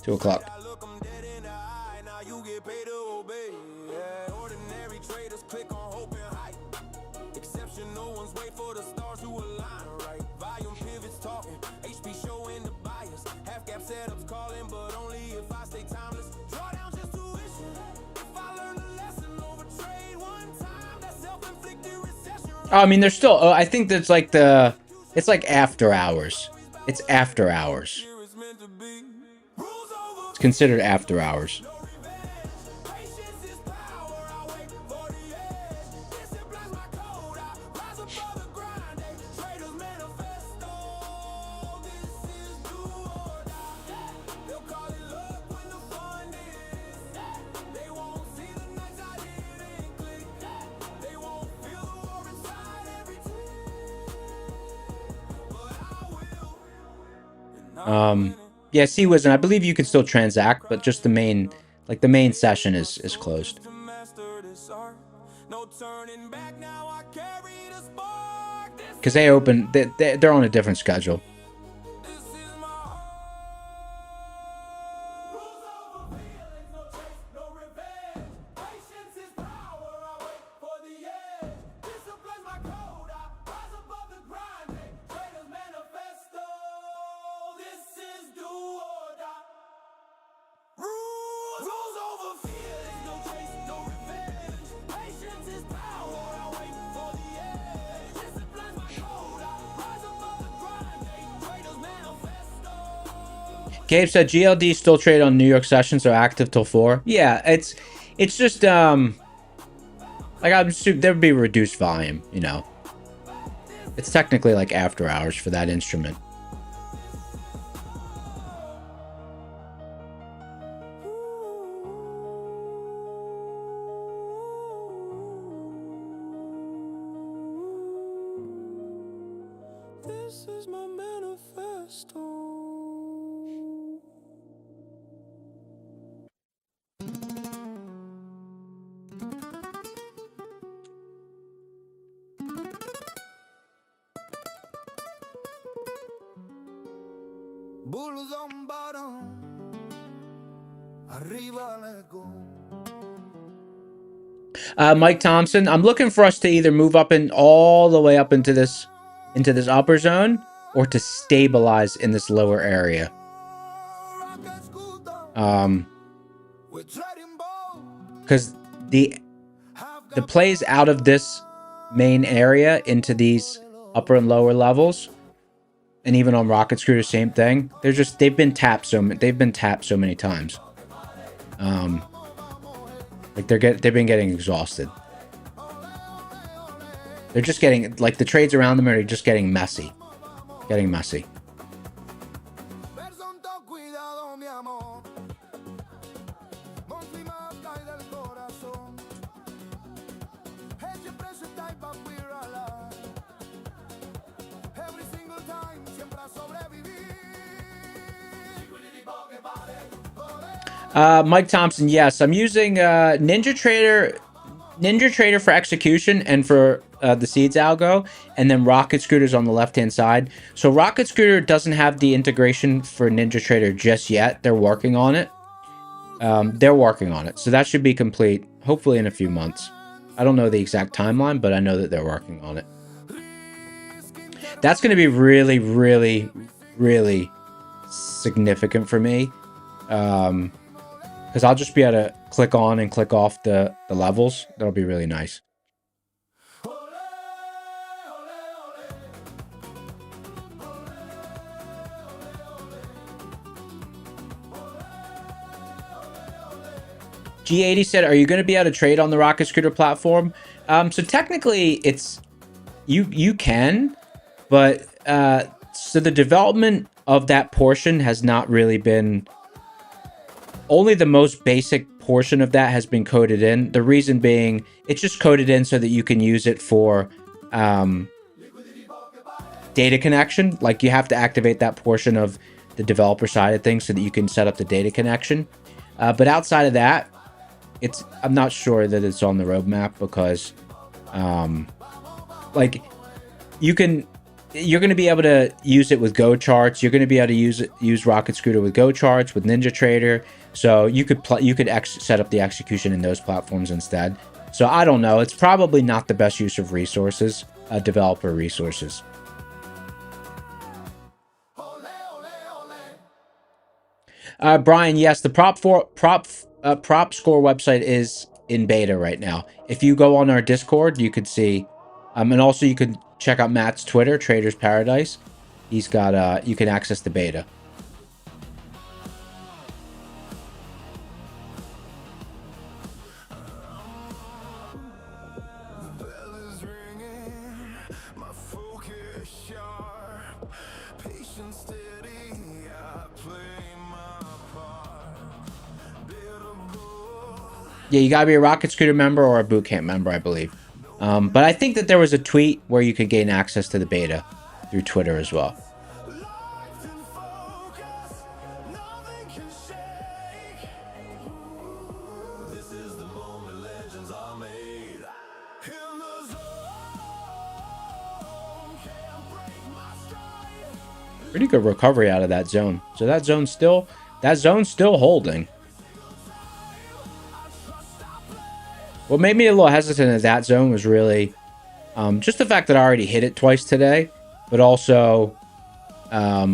A: o'clock.
B: I look 'em dead in the eye, now you get paid to obey. Yeah, ordinary traders click on hope and hype. Exceptional ones wait for the stars to align, right? Volume pivots talking, HP showing the bias. Half gap setups calling, but only if I stay timeless. Drawdown just tuition. If I learn a lesson over trade one time, that self-inflicted recession.
A: Oh, I mean, there's still. Oh, I think that's like the. It's like after hours. It's after hours.
B: Here it's meant to be. Rules over
A: It's considered after hours.
B: no revenge. Patience is power, I wait for the edge. Discipline's my code, I rise above the grind. Day traders manifesto. This is do or die. They'll call it luck when the fun is. They won't see the nights I didn't click. They won't feel the war inside every tear. But I will. And I'm winning.
A: Yeah, C-Wiz, and I believe you can still transact, but just the main session is closed.
B: To master this art. No turning back now, I carry the spark.
A: Because they open, they're on a different schedule.
B: This is my heart. Rules over feelings, no chase, no revenge. Patience is power, I wait for the edge. Discipline's my code, I rise above the grind. Day traders manifesto. This is do or die. Rules over feelings, no chase, no revenge. Patience is power, I wait for the edge. Discipline's my code, I rise above the grind. Day traders manifesto.
A: Gabe said GLD still trade on New York sessions, are active till 4. Yeah, it's just like there'd be reduced volume, you know. It's technically like after hours for that instrument.
B: This is my manifesto. Bulls on bottom, arriba let go.
A: Mike Thompson, I'm looking for us to either move up and all the way up into this upper zone, or to stabilize in this lower area.
B: We're trading bold.
A: Because the plays out of this main area into these upper and lower levels, and even on Rocket Screw, the same thing. They've been tapped so many times. Like they've been getting exhausted. They're just getting, like, the trades around them are just getting messy. Getting messy. Mike Thompson, yes, I'm using NinjaTrader for execution and for the seeds algo, and then Rocket Scooter's on the left-hand side. So Rocket Scooter doesn't have the integration for NinjaTrader just yet. They're working on it. So that should be complete, hopefully in a few months. I don't know the exact timeline, but I know that they're working on it. That's going to be really, really, really significant for me. Because I'll just be able to click on and click off the levels. That'll be really nice. G80 said, are you going to be able to trade on the Rocket Scooter platform? So technically, it's you can, but so the development of that portion has not really been... Only the most basic portion of that has been coded in. The reason being, it's just coded in so that you can use it for data connection. Like, you have to activate that portion of the developer side of things so that you can set up the data connection. But outside of that, I'm not sure that it's on the roadmap because, like, you're going to be able to use it with Go charts. You're going to be able to use Rocket Scooter with Go charts, with NinjaTrader. So you could set up the execution in those platforms instead. So I don't know. It's probably not the best use of resources, developer resources. Brian, yes, the prop score website is in beta right now. If you go on our Discord, you could see, and also you could check out Matt's Twitter, Traders Paradise. He's got you can access the beta. Yeah, you gotta be a Rocket Scooter member or a Bootcamp member, I believe. But I think that there was a tweet where you could gain access to the beta through Twitter as well. Pretty good recovery out of that zone. So that zone's still holding. What made me a little hesitant at that zone was really just the fact that I already hit it twice today, but also let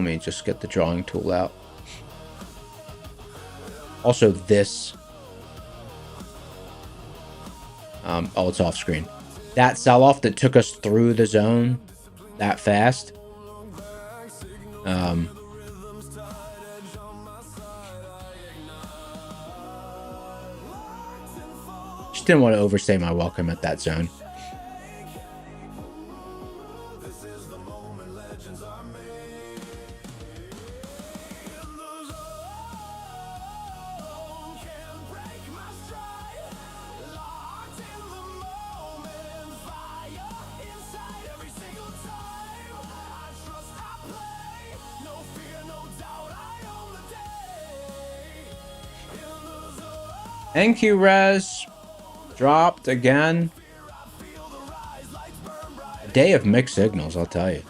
A: me just get the drawing tool out. Also this, oh, it's off screen. That sell-off that took us through the zone that fast. Just didn't want to overstay my welcome at that zone. NQ Res dropped again. A day of mixed signals, I'll tell you.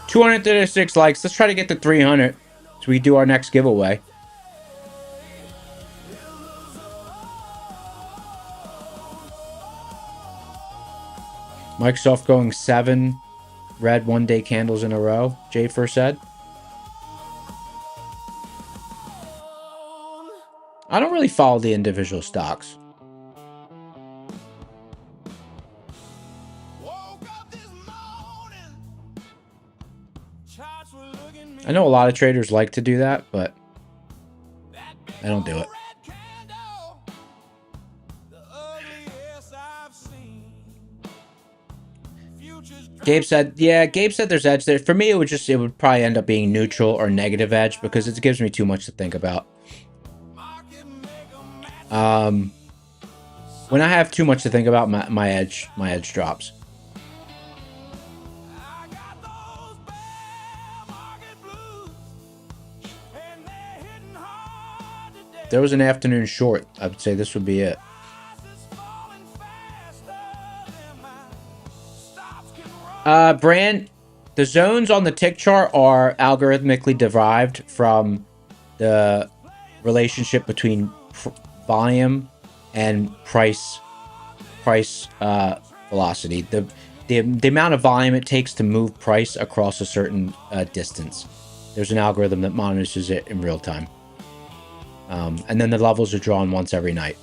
A: $236 likes. Let's try to get to 300. So we do our next giveaway. Microsoft going 7 red one-day candles in a row, Jay first said. I don't really follow the individual stocks. I know a lot of traders like to do that, but I don't do it. Gabe said, yeah, Gabe said there's edge there. For me, it would probably end up being neutral or negative edge because it gives me too much to think about. When I have too much to think about, my edge drops. If there was an afternoon short, I would say this would be it. Brand, the zones on the tick chart are algorithmically derived from the relationship between volume and price velocity. The amount of volume it takes to move price across a certain distance. There's an algorithm that monitors it in real time. And then the levels are drawn once every night.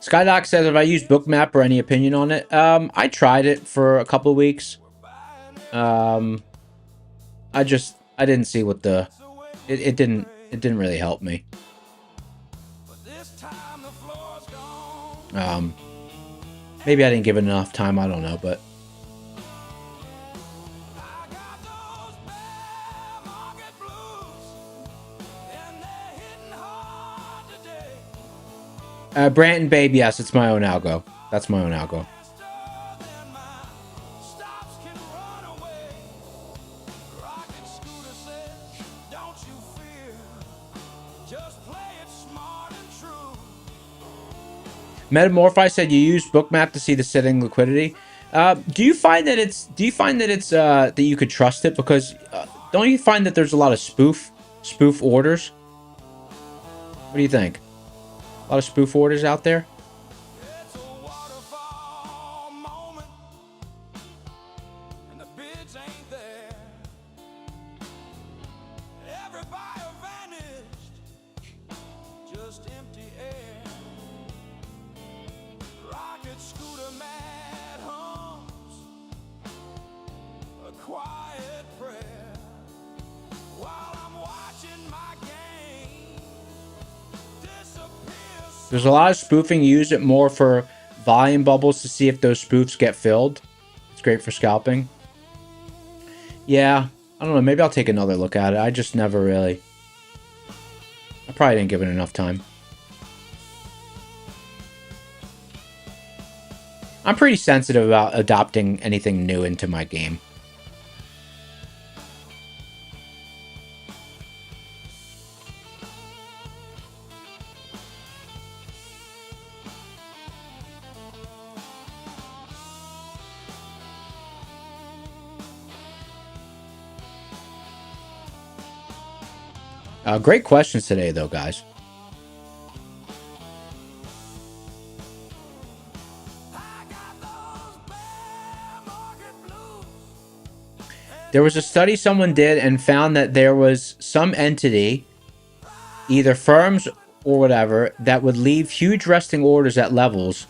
A: Skydoc says, have I used Bookmap or any opinion on it? I tried it for a couple of weeks. I didn't see what it didn't really help me. Maybe I didn't give it enough time, I don't know, but Branton Babe, yes, it's my own algo. That's my own algo. Metamorphi said you use Bookmap to see the sitting liquidity. Do you find that it's that you could trust it? Because don't you find that there's a lot of spoof orders? What do you think? A lot of spoof orders out there? There's a lot of spoofing. You use it more for volume bubbles to see if those spoofs get filled. It's great for scalping. Yeah, I don't know. Maybe I'll take another look at it. I just never really... I probably didn't give it enough time. I'm pretty sensitive about adopting anything new into my game. Great questions today, though, guys. There was a study someone did and found that there was some entity, either firms or whatever, that would leave huge resting orders at levels,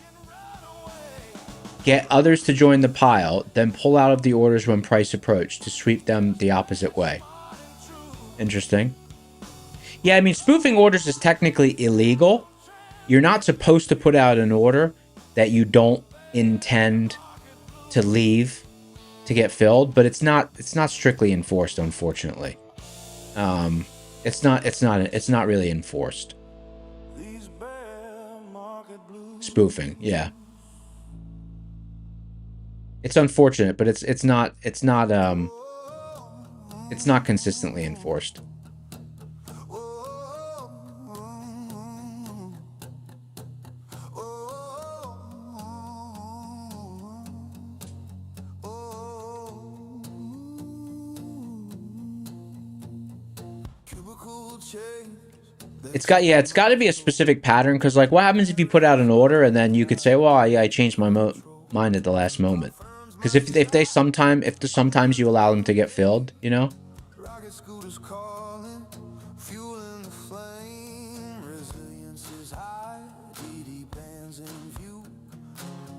A: get others to join the pile, then pull out of the orders when price approached to sweep them the opposite way. Interesting. Yeah, I mean, spoofing orders is technically illegal. You're not supposed to put out an order that you don't intend to leave to get filled, but it's not strictly enforced, unfortunately. It's not really enforced. Spoofing, yeah. It's unfortunate, but it's not consistently enforced. It's got to be a specific pattern, because like what happens if you put out an order and then you could say, well, I changed my mind at the last moment. Because sometimes you allow them to get filled, you know.
B: Rocket scooters calling, fuel in the flame, resilience is high, DD bands in view,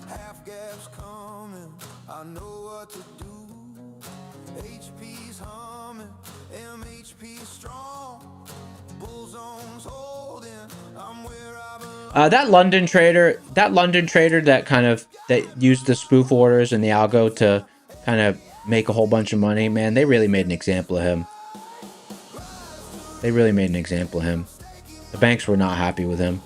B: half gaps coming, I know what to do, HP's humming, MHP's strong, bull zones holding, I'm where I belong.
A: That London trader that used the spoof orders and the algo to kind of make a whole bunch of money, man, they really made an example of him. They really made an example of him. The banks were not happy with him.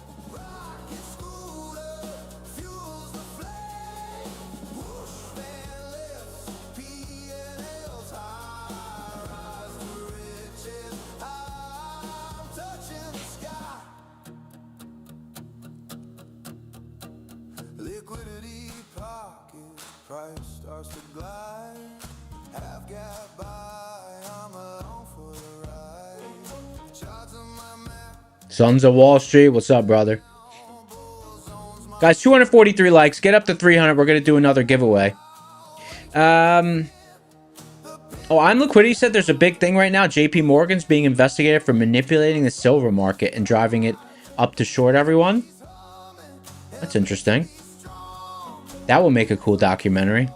B: Liquidity pockets, price starts to glide. Half gap by, I'm along for the ride. Shots of my map.
A: Sons of Wall Street, what's up, brother? Guys, 243 likes. Get up to 300. We're gonna do another giveaway. Oh, On Liquidity said there's a big thing right now. JP Morgan's being investigated for manipulating the silver market and driving it up to short everyone. That's interesting. That will make a cool documentary.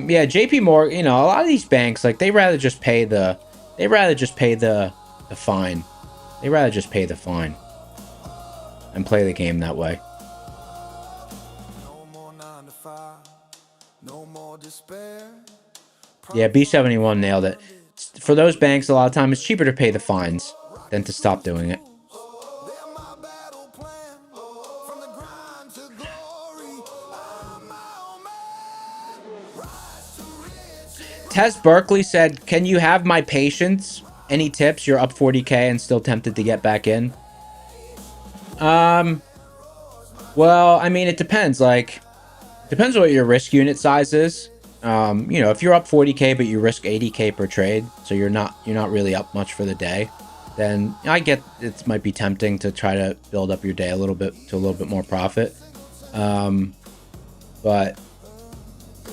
A: Yeah, JP Morgan, you know, a lot of these banks, like, they rather just pay the fine. They rather just pay the fine and play the game that way.
B: No more 9 to 5, no more despair.
A: Yeah, B71 nailed it. For those banks, a lot of times it's cheaper to pay the fines than to stop doing it.
B: They're my battle plan, from the grind to glory. I'm my own man. Rise to riches.
A: Tess Berkeley said, can you have my patience? Any tips? You're up 40K and still tempted to get back in. Well, I mean, it depends. Like, depends what your risk unit size is. You know, if you're up 40K but you risk 80K per trade, so you're not really up much for the day, then I get it might be tempting to try to build up your day a little bit more profit. But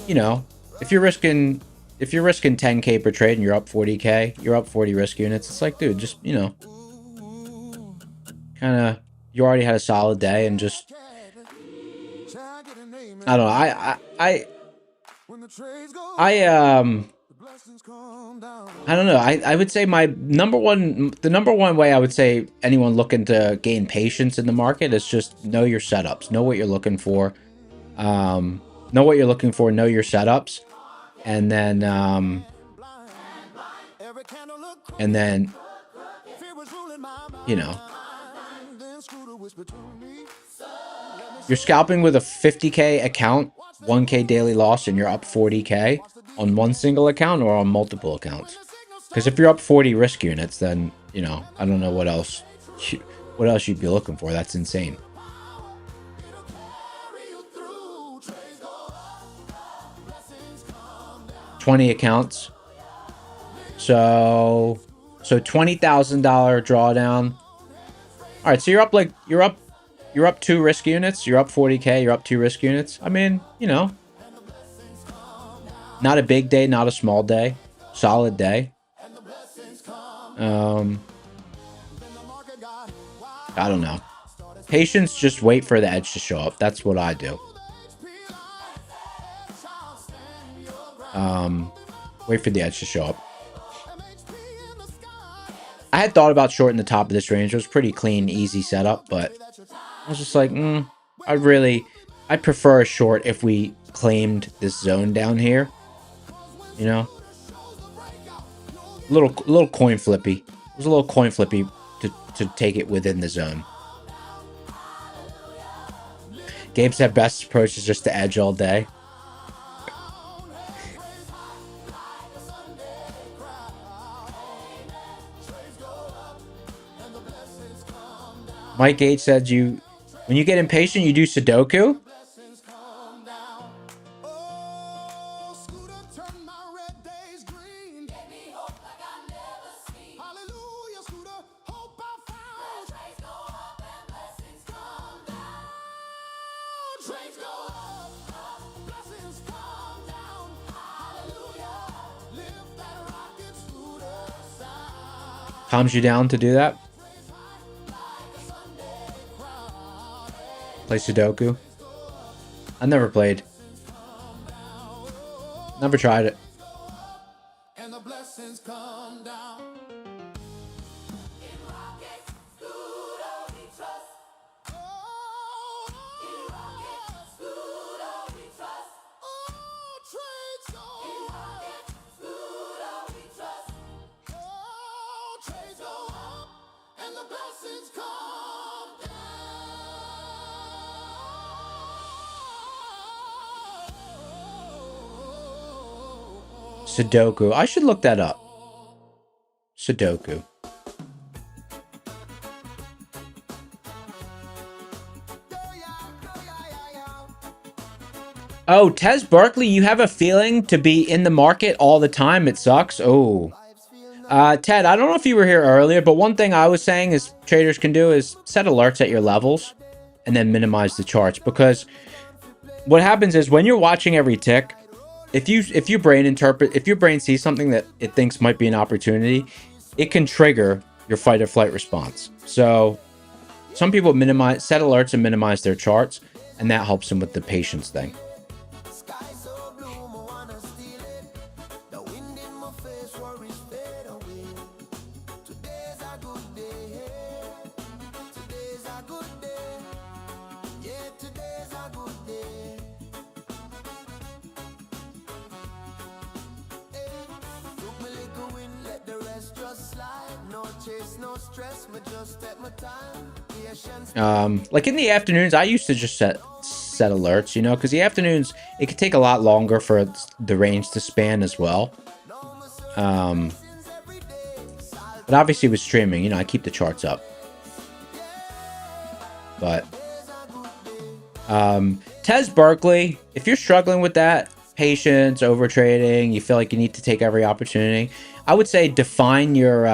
A: you know, if you're risking 10K per trade and you're up 40K, you're up 40 risk units. It's like, dude, just, you know, kind of, you already had a solid day and just, I don't know. I don't know. I would say the number one way I would say anyone looking to gain patience in the market is just know your setups, know what you're looking for, know your setups, and then you know, you're scalping with a 50K account, 1K daily loss, and you're up 40K on one single account or on multiple accounts. Because if you're up 40 risk units, then, you know, I don't know what else you'd be looking for. That's insane. $20 accounts. So $20,000 drawdown. All right, so you're up 2 risk units. You're up 40K. You're up 2 risk units. I mean, you know, not a big day, not a small day, solid day. I don't know. Patience, just wait for the edge to show up. That's what I do. Wait for the edge to show up. I had thought about shorting the top of this range. It was pretty clean, easy setup, but I was just like, I'd prefer a short if we claimed this zone down here. You know, little coin flippy. It was a little coin flippy to take it within the zone. Gabe said best approach is just to edge all day. Mike H said when you get impatient, you do Sudoku. Calms you down to do that. Play Sudoku. I never played. Never tried it.
B: And the blessings come down.
A: Sudoku. I should look that up. Sudoku. Oh, Tez Barkley, you have a feeling to be in the market all the time. It sucks. Oh. Ted, I don't know if you were here earlier, but one thing I was saying is traders can do is set alerts at your levels and then minimize the charts, because what happens is when you're watching every tick, if your brain sees something that it thinks might be an opportunity, it can trigger your fight or flight response. So some people set alerts and minimize their charts, and that helps them with the patience thing. Like in the afternoons, I used to just set alerts, you know, because the afternoons, it could take a lot longer for the range to span as well. But obviously with streaming, you know, I keep the charts up. But Tez Barkley, if you're struggling with that, patience, over trading, you feel like you need to take every opportunity, I would say defining your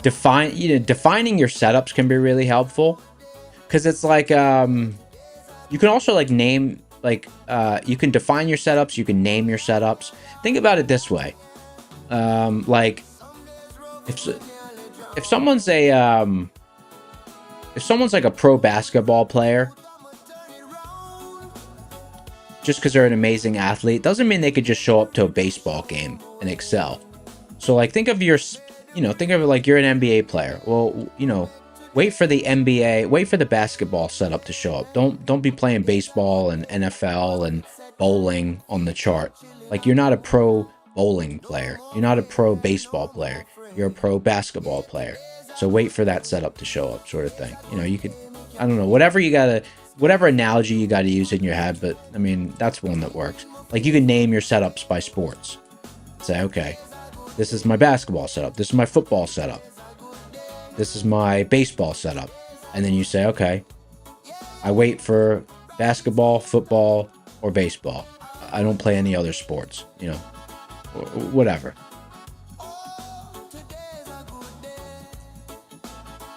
A: setups can be really helpful, because it's like you can also like name, like you can define your setups, you can name your setups. Think about it this way, like if someone's like a pro basketball player, just because they're an amazing athlete doesn't mean they could just show up to a baseball game and excel. So like think of it like you're an NBA player. Well, you know, wait for the basketball setup to show up. Don't be playing baseball and NFL and bowling on the chart. Like, you're not a pro bowling player. You're not a pro baseball player. You're a pro basketball player. So wait for that setup to show up, sort of thing. You know, you could, I don't know, whatever analogy you got to use in your head, but I mean, that's one that works. Like, you can name your setups by sports. Say, okay, this is my basketball setup. This is my football setup. This is my baseball setup. And then you say, okay, I wait for basketball, football, or baseball. I don't play any other sports, you know, whatever.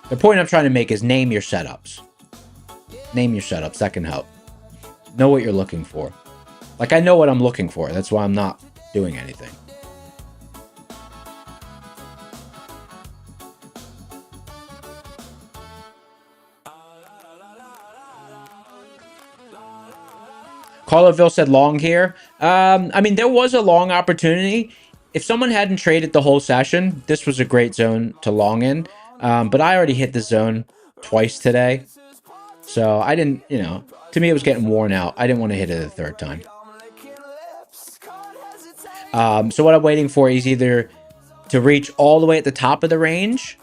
A: The point I'm trying to make is name your setups. Name your setups. That can help. Know what you're looking for. Like, I know what I'm looking for. That's why I'm not doing anything. Carloville said long here. I mean, there was a long opportunity. If someone hadn't traded the whole session, this was a great zone to long in. But I already hit the zone twice today. So I didn't, you know, to me it was getting worn out. I didn't want to hit it a third time. So what I'm waiting for is either to reach all the way at the top of the range,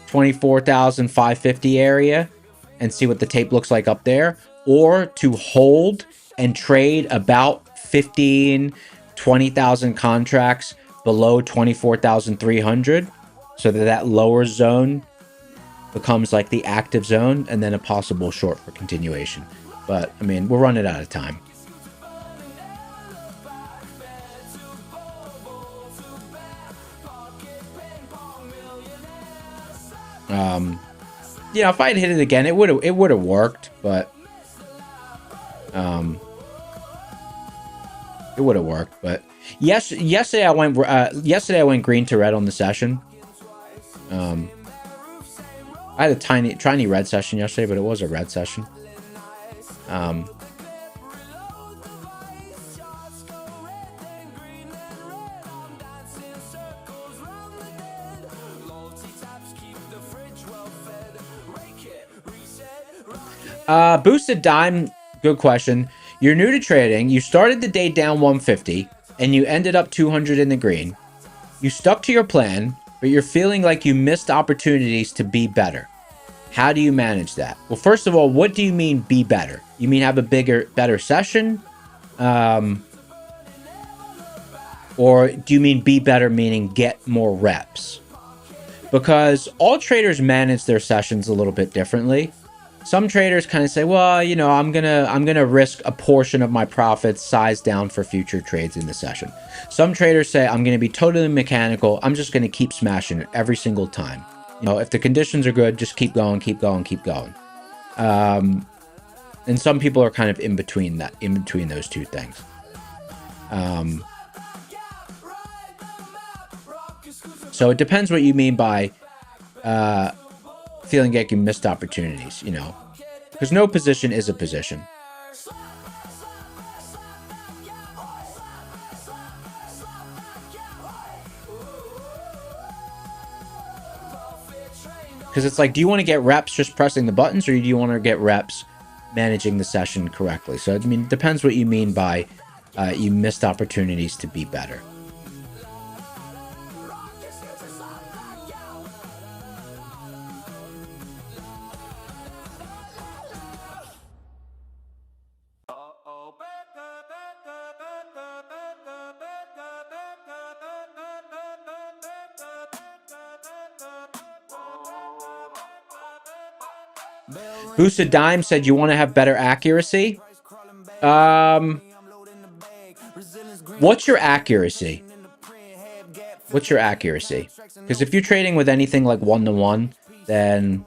A: 24,550 area, and see what the tape looks like up there, or to hold and trade about 15, 20,000 contracts below 24,300, so that that lower zone becomes like the active zone, and then a possible short for continuation. But I mean, we're running out of time. You know, if I had hit it again, it would have worked, but it would have worked. But yesterday I went green to red on the session. I had a tiny red session yesterday, but it was a red session. Boosted dime, good question. You're new to trading. You started the day down 150 and you ended up 200 in the green. You stuck to your plan, but you're feeling like you missed opportunities to be better. How do you manage that? Well, first of all, what do you mean be better? You mean have a better session? Or do you mean be better meaning get more reps? Because all traders manage their sessions a little bit differently. Some traders kind of say, well, you know, I'm gonna risk a portion of my profits size down for future trades in the session. Some traders say, I'm gonna be totally mechanical. I'm just gonna keep smashing it every single time. You know, if the conditions are good, just keep going, keep going, keep going. And some people are kind of in between those two things. So it depends what you mean by feeling like you missed opportunities, you know, because no position is a position. Because it's like, do you want to get reps just pressing the buttons, or do you want to get reps managing the session correctly? So, I mean, it depends what you mean by you missed opportunities to be better. Boosted Dime said you want to have better accuracy. What's your accuracy? What's your accuracy? Because if you're trading with anything like 1-to-1, then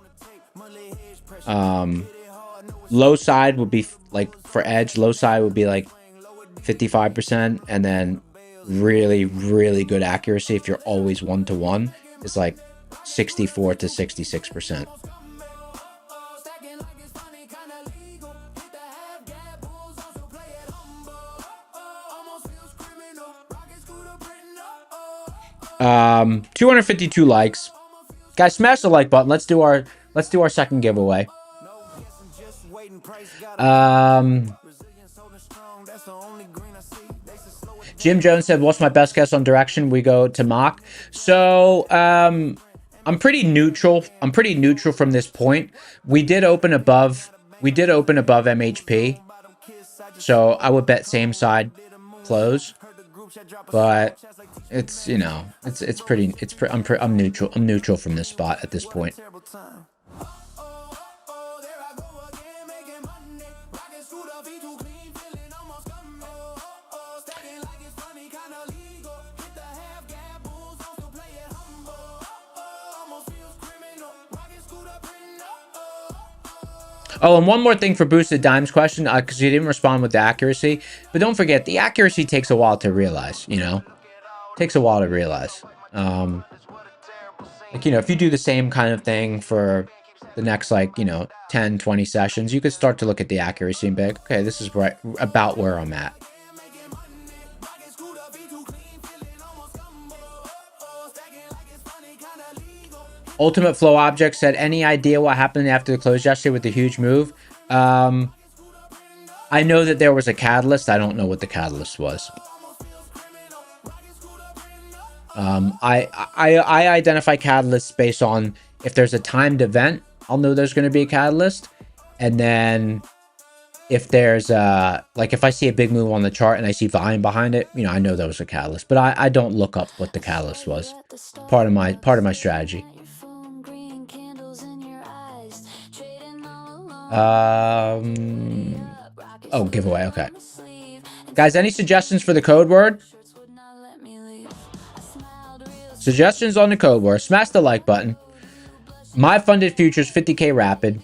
A: low side would be like for edge. Low side would be like 55%, and then really, really good accuracy if you're always 1-to-1 is like 64 to 66%. Um, 252 likes. Guys, smash the like button. Let's do our second giveaway. Jim Jones said, what's my best guess on direction? We go to mock. So I'm pretty neutral. I'm pretty neutral from this point. We did open above MHP. So I would bet same side close. But it's, you know, I'm neutral. I'm neutral from this spot at this point. Oh, and one more thing for Boosted Dimes question, because you didn't respond with the accuracy. But don't forget, the accuracy takes a while to realize, you know? Takes a while to realize. Like, you know, if you do the same kind of thing for the next, like, you know, 10, 20 sessions, you could start to look at the accuracy and be like, okay, this is right about where I'm at. Ultimate Flow Object said, any idea what happened after the close yesterday with the huge move? I know that there was a catalyst. I don't know what the catalyst was. I identify catalysts based on if there's a timed event, I'll know there's going to be a catalyst. And then if there's like if I see a big move on the chart and I see volume behind it, you know, I know that was a catalyst. But I don't look up what the catalyst was. Part of my strategy. Oh, giveaway. Okay. Guys, any suggestions for the code word? Suggestions on the code word. Smash the like button. My funded futures 50K rapid.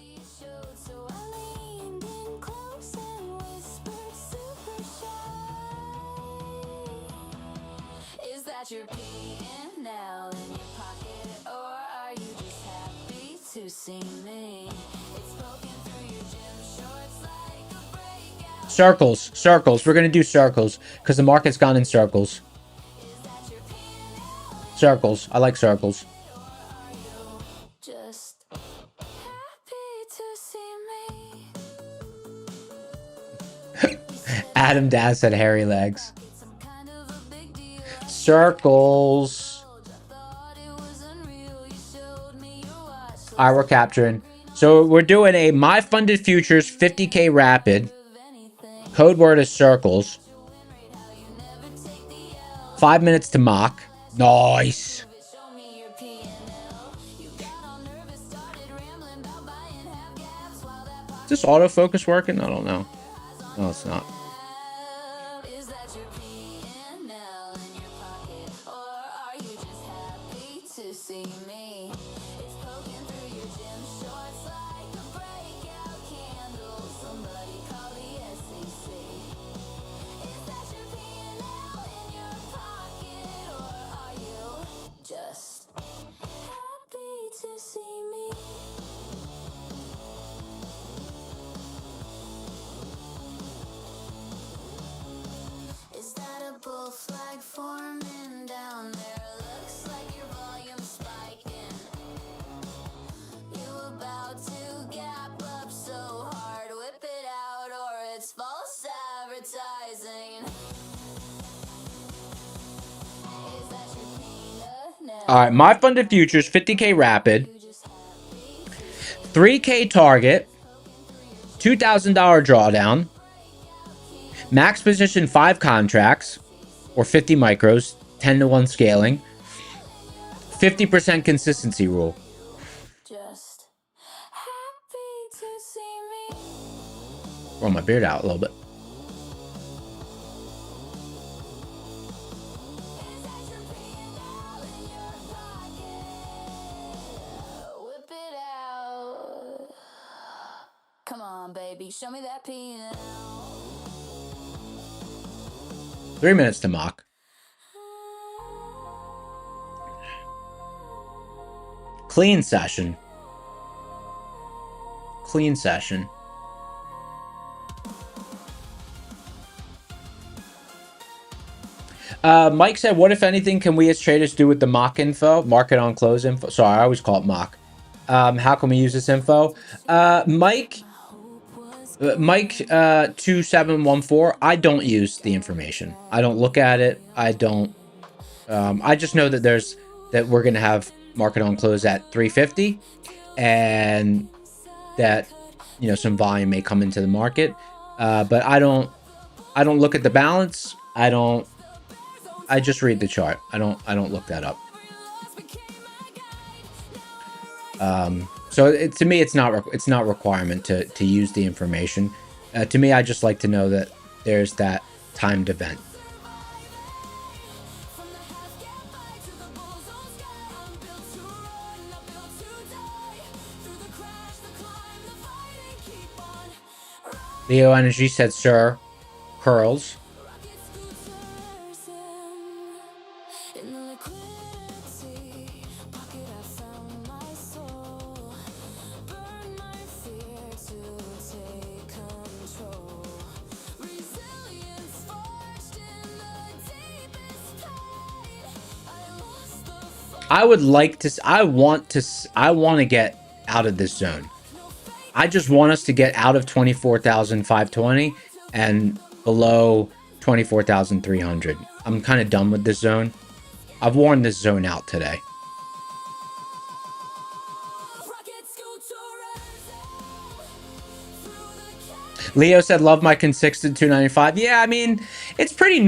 D: Is that your peeing now in your pocket, or are you just happy to see me? It's poking through your gym shorts like a breakout.
A: Circles. Circles. We're going to do circles because the market's gone in circles. Circles. I like circles.
D: Just happy to see me.
A: Adam Dad said hairy legs.
D: Some kind of a big deal.
A: Circles.
D: Thought it was unreal. You showed me your watch.
A: All right, we're capturing. So we're doing a My Funded Futures 50K rapid. Code word is circles. 5 minutes to mock. Nice.
D: Show me your P&L. You got all nervous, started rambling about buying half gaps while that
A: Is this autofocus working? I don't know. No, it's not.
D: is that your P&L in your pocket, or are you just happy to see me? It's poking through your gym shorts like a breakout candle. Somebody call the SEC. Is that your P&L in your pocket, or are you just happy to see me? Is that a bull flag forming down there? Looks like your volume spiking. You about to gap up so hard, whip it out, or it's false advertising. Is that your peanut?
A: All right, My Funded Futures 50K rapid.
D: You just happy
A: 3K target. $2,000 drawdown. Max position 5 contracts or 50 micros, 10-to-1 scaling. 50% consistency rule.
D: just happy to see me.
A: Roll my beard out a little bit.
D: Is that your P&L in your pocket? Whip it out. Come on, baby, show me that P&L.
A: 3 minutes to mock. Clean session. Clean session. Mike said, what if anything can we as traders do with the mock info? Market on close info. Sorry, I always call it mock. How can we use this info? Mike 2714, I don't use the information. I don't look at it. I don't I just know that we're gonna have market on close at 350 and that, you know, some volume may come into the market. But I don't look at the balance. I just read the chart. I don't look that up. So to me, it's not requirement to use the information. To me, I just like to know that there's that timed event. Leo Energy said, sir, curls. I want to get out of this zone. I just want us to get out of 24,520 and below 24,300. I'm kind of done with this zone. I've worn this zone out today. Leo said, "Love my consistent 295." Yeah, I mean, it's pretty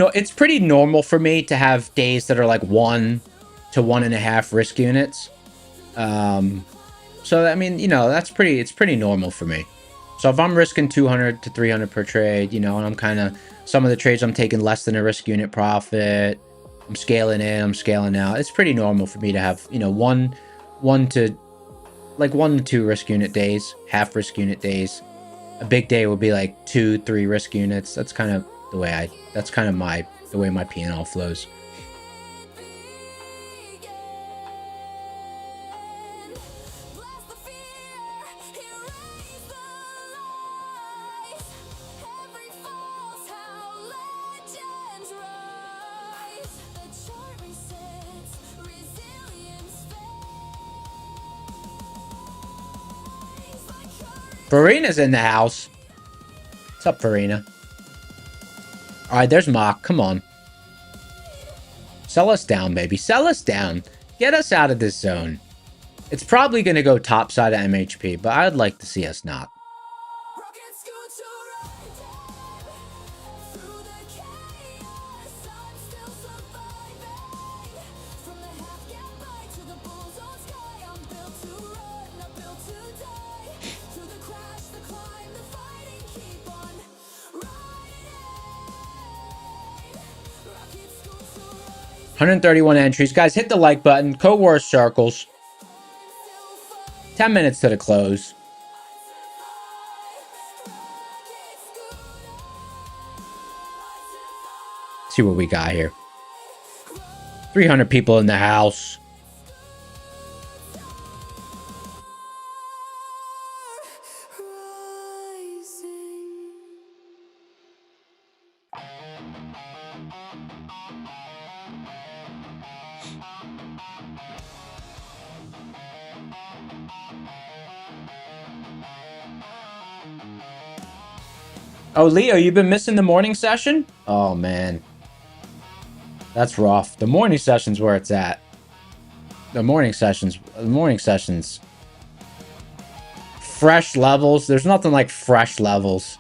A: normal for me to have days that are like 1 to 1.5 risk units. So I mean, it's pretty normal for me. So if I'm risking 200 to 300 per trade, and I'm kind of, some of the trades I'm taking less than a risk unit profit. I'm scaling in, I'm scaling out. It's pretty normal for me to have, one to 2 risk unit days, half risk unit days. A big day would be like 2-3 risk units. That's kind of the way the way my P&L flows. Farina's in the house. What's up, Farina? Alright, there's Mock. Come on. Sell us down, baby. Sell us down. Get us out of this zone. It's probably going to go topside of MHP, but I'd like to see us not. $131 entries. Guys, hit the like button. Code Wars Circles. 10 minutes to the close. See what we got here. 300 people in the house. Oh, Leo, you've been missing the morning session? Oh, man. That's rough. The morning session's where it's at. The morning sessions. Fresh levels. There's nothing like fresh levels.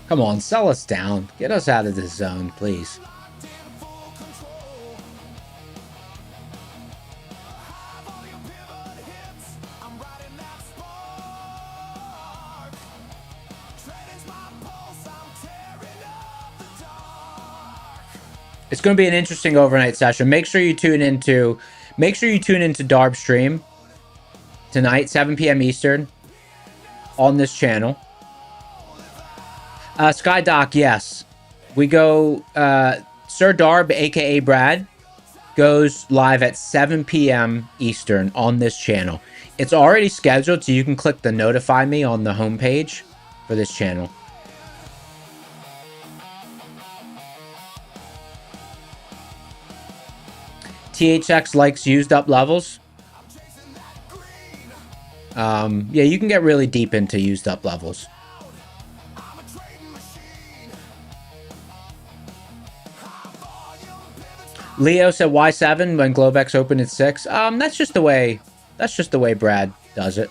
A: Come on, sell us down. Get us out of this zone, please. It's going to be an interesting overnight session. Make sure you tune into Darb stream tonight, 7 p.m. Eastern, on this channel. Skydoc, yes. We go, Sir Darb, aka Brad, goes live at 7 p.m. Eastern on this channel. It's already scheduled, so you can click the notify me on the homepage for this channel. THX likes used up levels. Yeah, you can get really deep into used up levels. Leo said Y7 when Globex opened at 6. That's just the way Brad does it.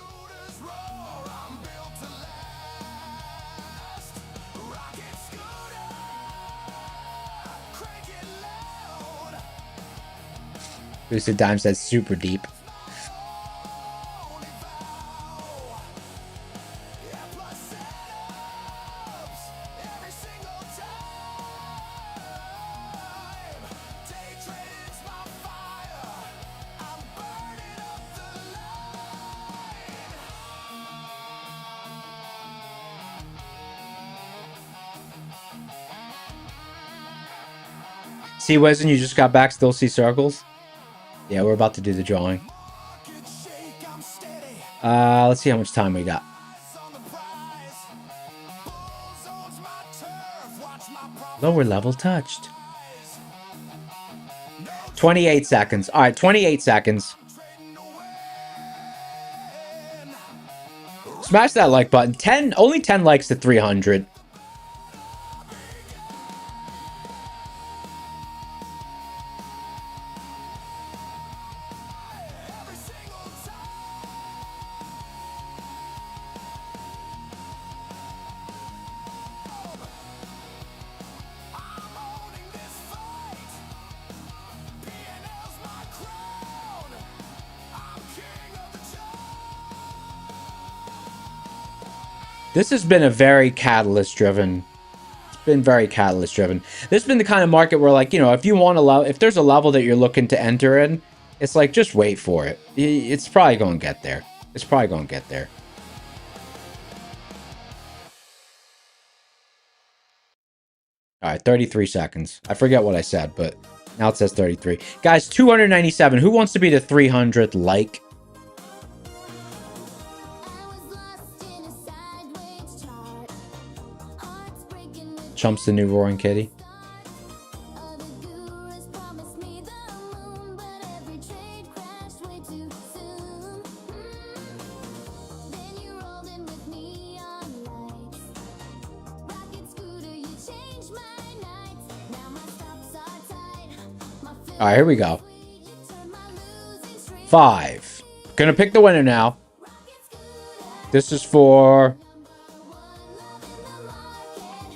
A: Boosted Dime says super deep. See, Wesley, you just got back, still see circles? Yeah, we're about to do the drawing. Let's see how much time we got. Lower level touched. 28 seconds. All right, 28 seconds. Smash that like button. Only 10 likes to 300. This has been a very catalyst driven. It's been very catalyst driven. This has been the kind of market where, like, you know, if you want to if there's a level that you're looking to enter in, it's like, just wait for it. It's probably going to get there. It's probably going to get there. All right, 33 seconds. I forget what I said, but now it says 33. Guys, 297. Who wants to be the 300th like? Chumps the new roaring kitty. All right, here we go. 5. Gonna pick the winner now. This is for...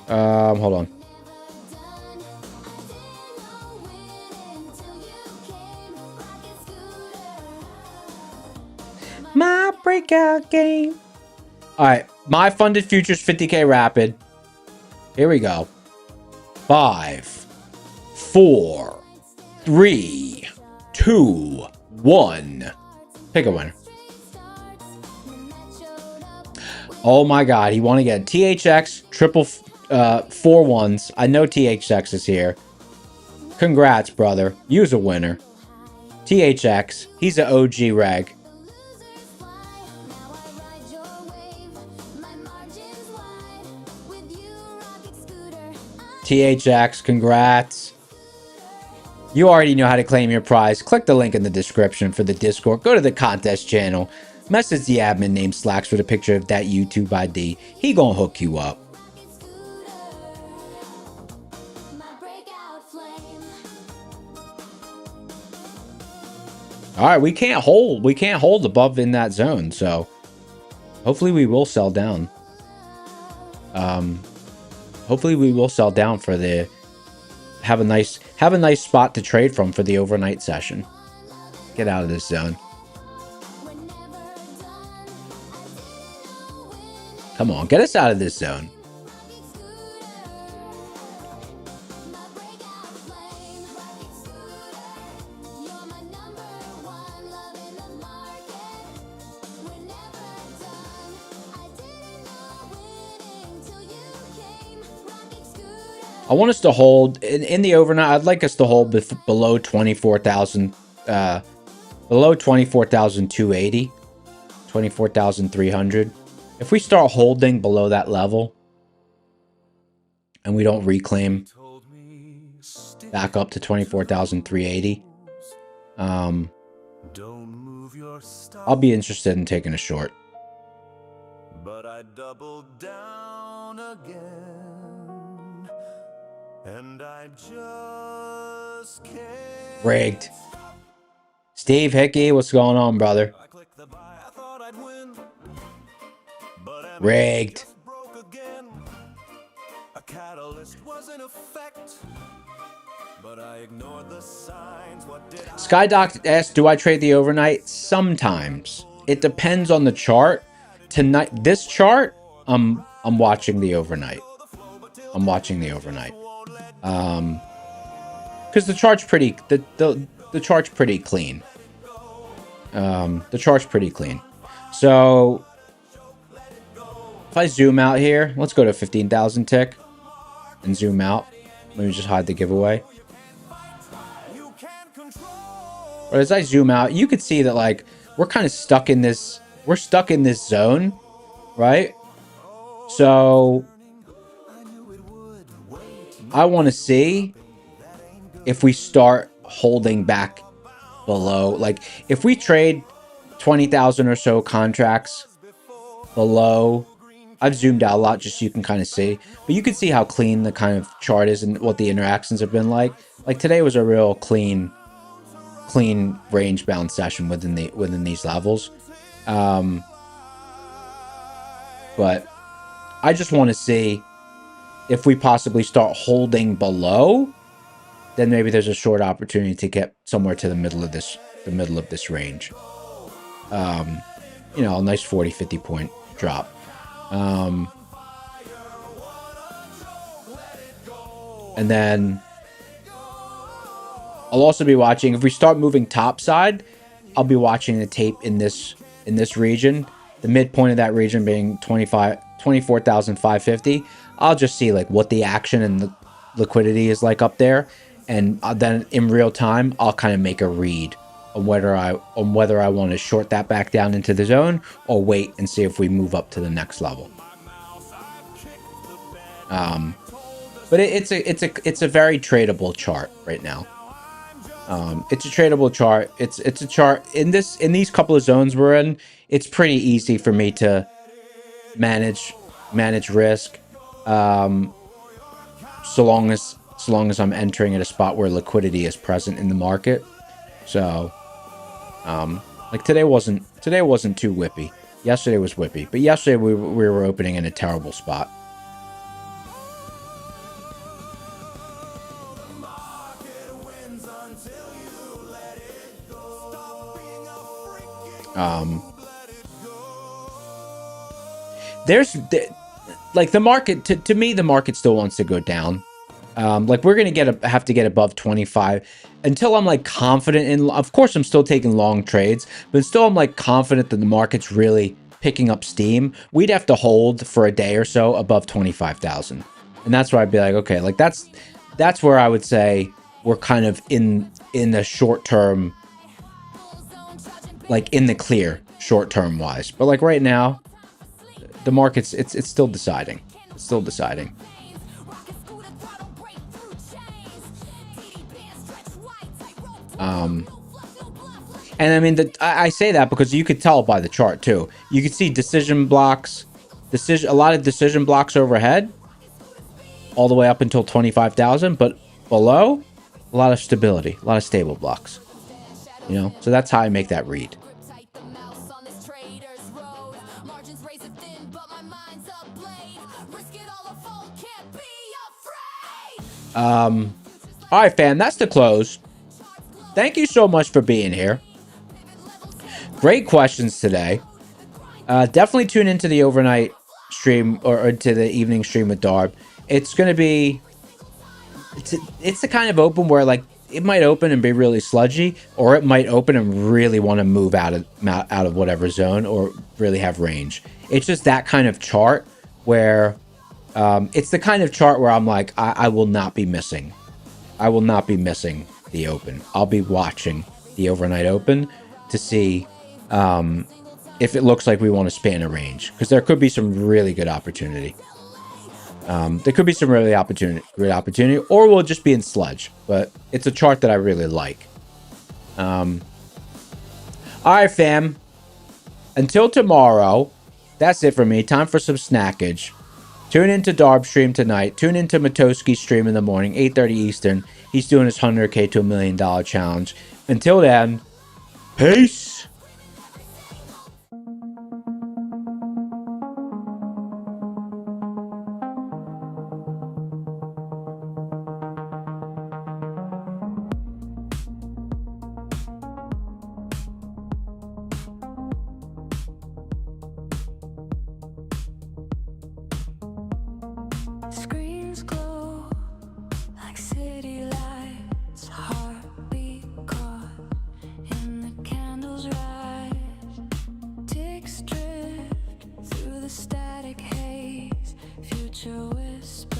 A: hold on. My breakout game. All right, my funded futures 50K rapid. Here we go. 5, 4, 3, 2, 1. Pick a winner. Oh my God, he want to get THX triple 4 ones. I know THX is here. Congrats, brother. You's a winner. THX. He's an OG reg. THX, congrats. You already know how to claim your prize. Click the link in the description for the Discord. Go to the contest channel. Message the admin named Slacks with a picture of that YouTube ID. He gonna hook you up. All right, we can't hold above in that zone, so hopefully we will sell down. Hopefully we will sell down for the have a nice spot to trade from for the overnight session. Get out of this zone. Come on, get us out of this zone. I want us to hold in the overnight. I'd like us to hold below 24,000, below 24,280, 24,300. If we start holding below that level and we don't reclaim back up to 24,380, I'll be interested in taking a short.
B: But I doubled down again. And I just can't.
A: Rigged. Steve Hickey, what's going on, brother? Rigged.
B: A catalyst was in effect, but I ignored the signs. What did
A: Skydoc asks, do I trade the overnight? Sometimes. It depends on the chart. Tonight, this chart, I'm watching the overnight. I'm watching the overnight. Because the chart's pretty the chart's pretty clean. The chart's pretty clean. So if I zoom out here, let's go to 15,000 tick and zoom out. Let me just hide the giveaway. But as I zoom out, you could see that, like, we're kind of stuck in this. We're stuck in this zone, right? So I want to see if we start holding back below, like if we trade 20,000 or so contracts below, I've zoomed out a lot just so you can kind of see, but you can see how clean the kind of chart is and what the interactions have been like. Like today was a real clean range bound session within these levels. But I just want to see if we possibly start holding below, then maybe there's a short opportunity to get somewhere to the middle of this range. You know, a nice 40-50 point drop. And then I'll also be watching, if we start moving topside, I'll be watching the tape in this region, the midpoint of that region being 24,550. I'll just see like what the action and the liquidity is like up there, and then in real time I'll kind of make a read on whether I want to short that back down into the zone or wait and see if we move up to the next level. But it's a very tradable chart right now. It's a tradable chart. It's a chart in these couple of zones we're in. It's pretty easy for me to manage risk, so long as I'm entering at a spot where liquidity is present in the market. So, like today wasn't too whippy. Yesterday was whippy, but yesterday we were opening in a terrible spot. Like the market, to me, the market still wants to go down. Like we're gonna have to get above 25 until I'm like confident in. Of course, I'm still taking long trades, but still I'm like confident that the market's really picking up steam. We'd have to hold for a day or so above 25,000, and that's where I'd be like, okay, like that's where I would say we're kind of in the short term, like in the clear short term wise. But like right now, the market's it's still deciding. It's still deciding. And I mean, I say that because you could tell by the chart too. You could see decision blocks, a lot of decision blocks overhead, all the way up until 25,000, but below, a lot of stability, a lot of stable blocks. You know, so that's how I make that read. All right, fam, that's the close. Thank you so much for being here. Great questions today. Definitely tune into the overnight stream or to the evening stream with Darb. It's going to be, it's the kind of open where like it might open and be really sludgy, or it might open and really want to move out of whatever zone or really have range. It's just that kind of chart where it's the kind of chart where I'm like, I will not be missing. I will not be missing the open. I'll be watching the overnight open to see if it looks like we want to span a range, because there could be some really good opportunity. There could be some really great opportunity, or we'll just be in sludge. But it's a chart that I really like. All right, fam. Until tomorrow, that's it for me. Time for some snackage. Tune into Darb stream tonight. Tune into Matoski's stream in the morning, 8:30 Eastern. He's doing his 100K to $1 million challenge. Until then, peace.
D: Screens glow like city lights, heartbeat caught in the candles rise. Ticks drift through the static haze, future whisper.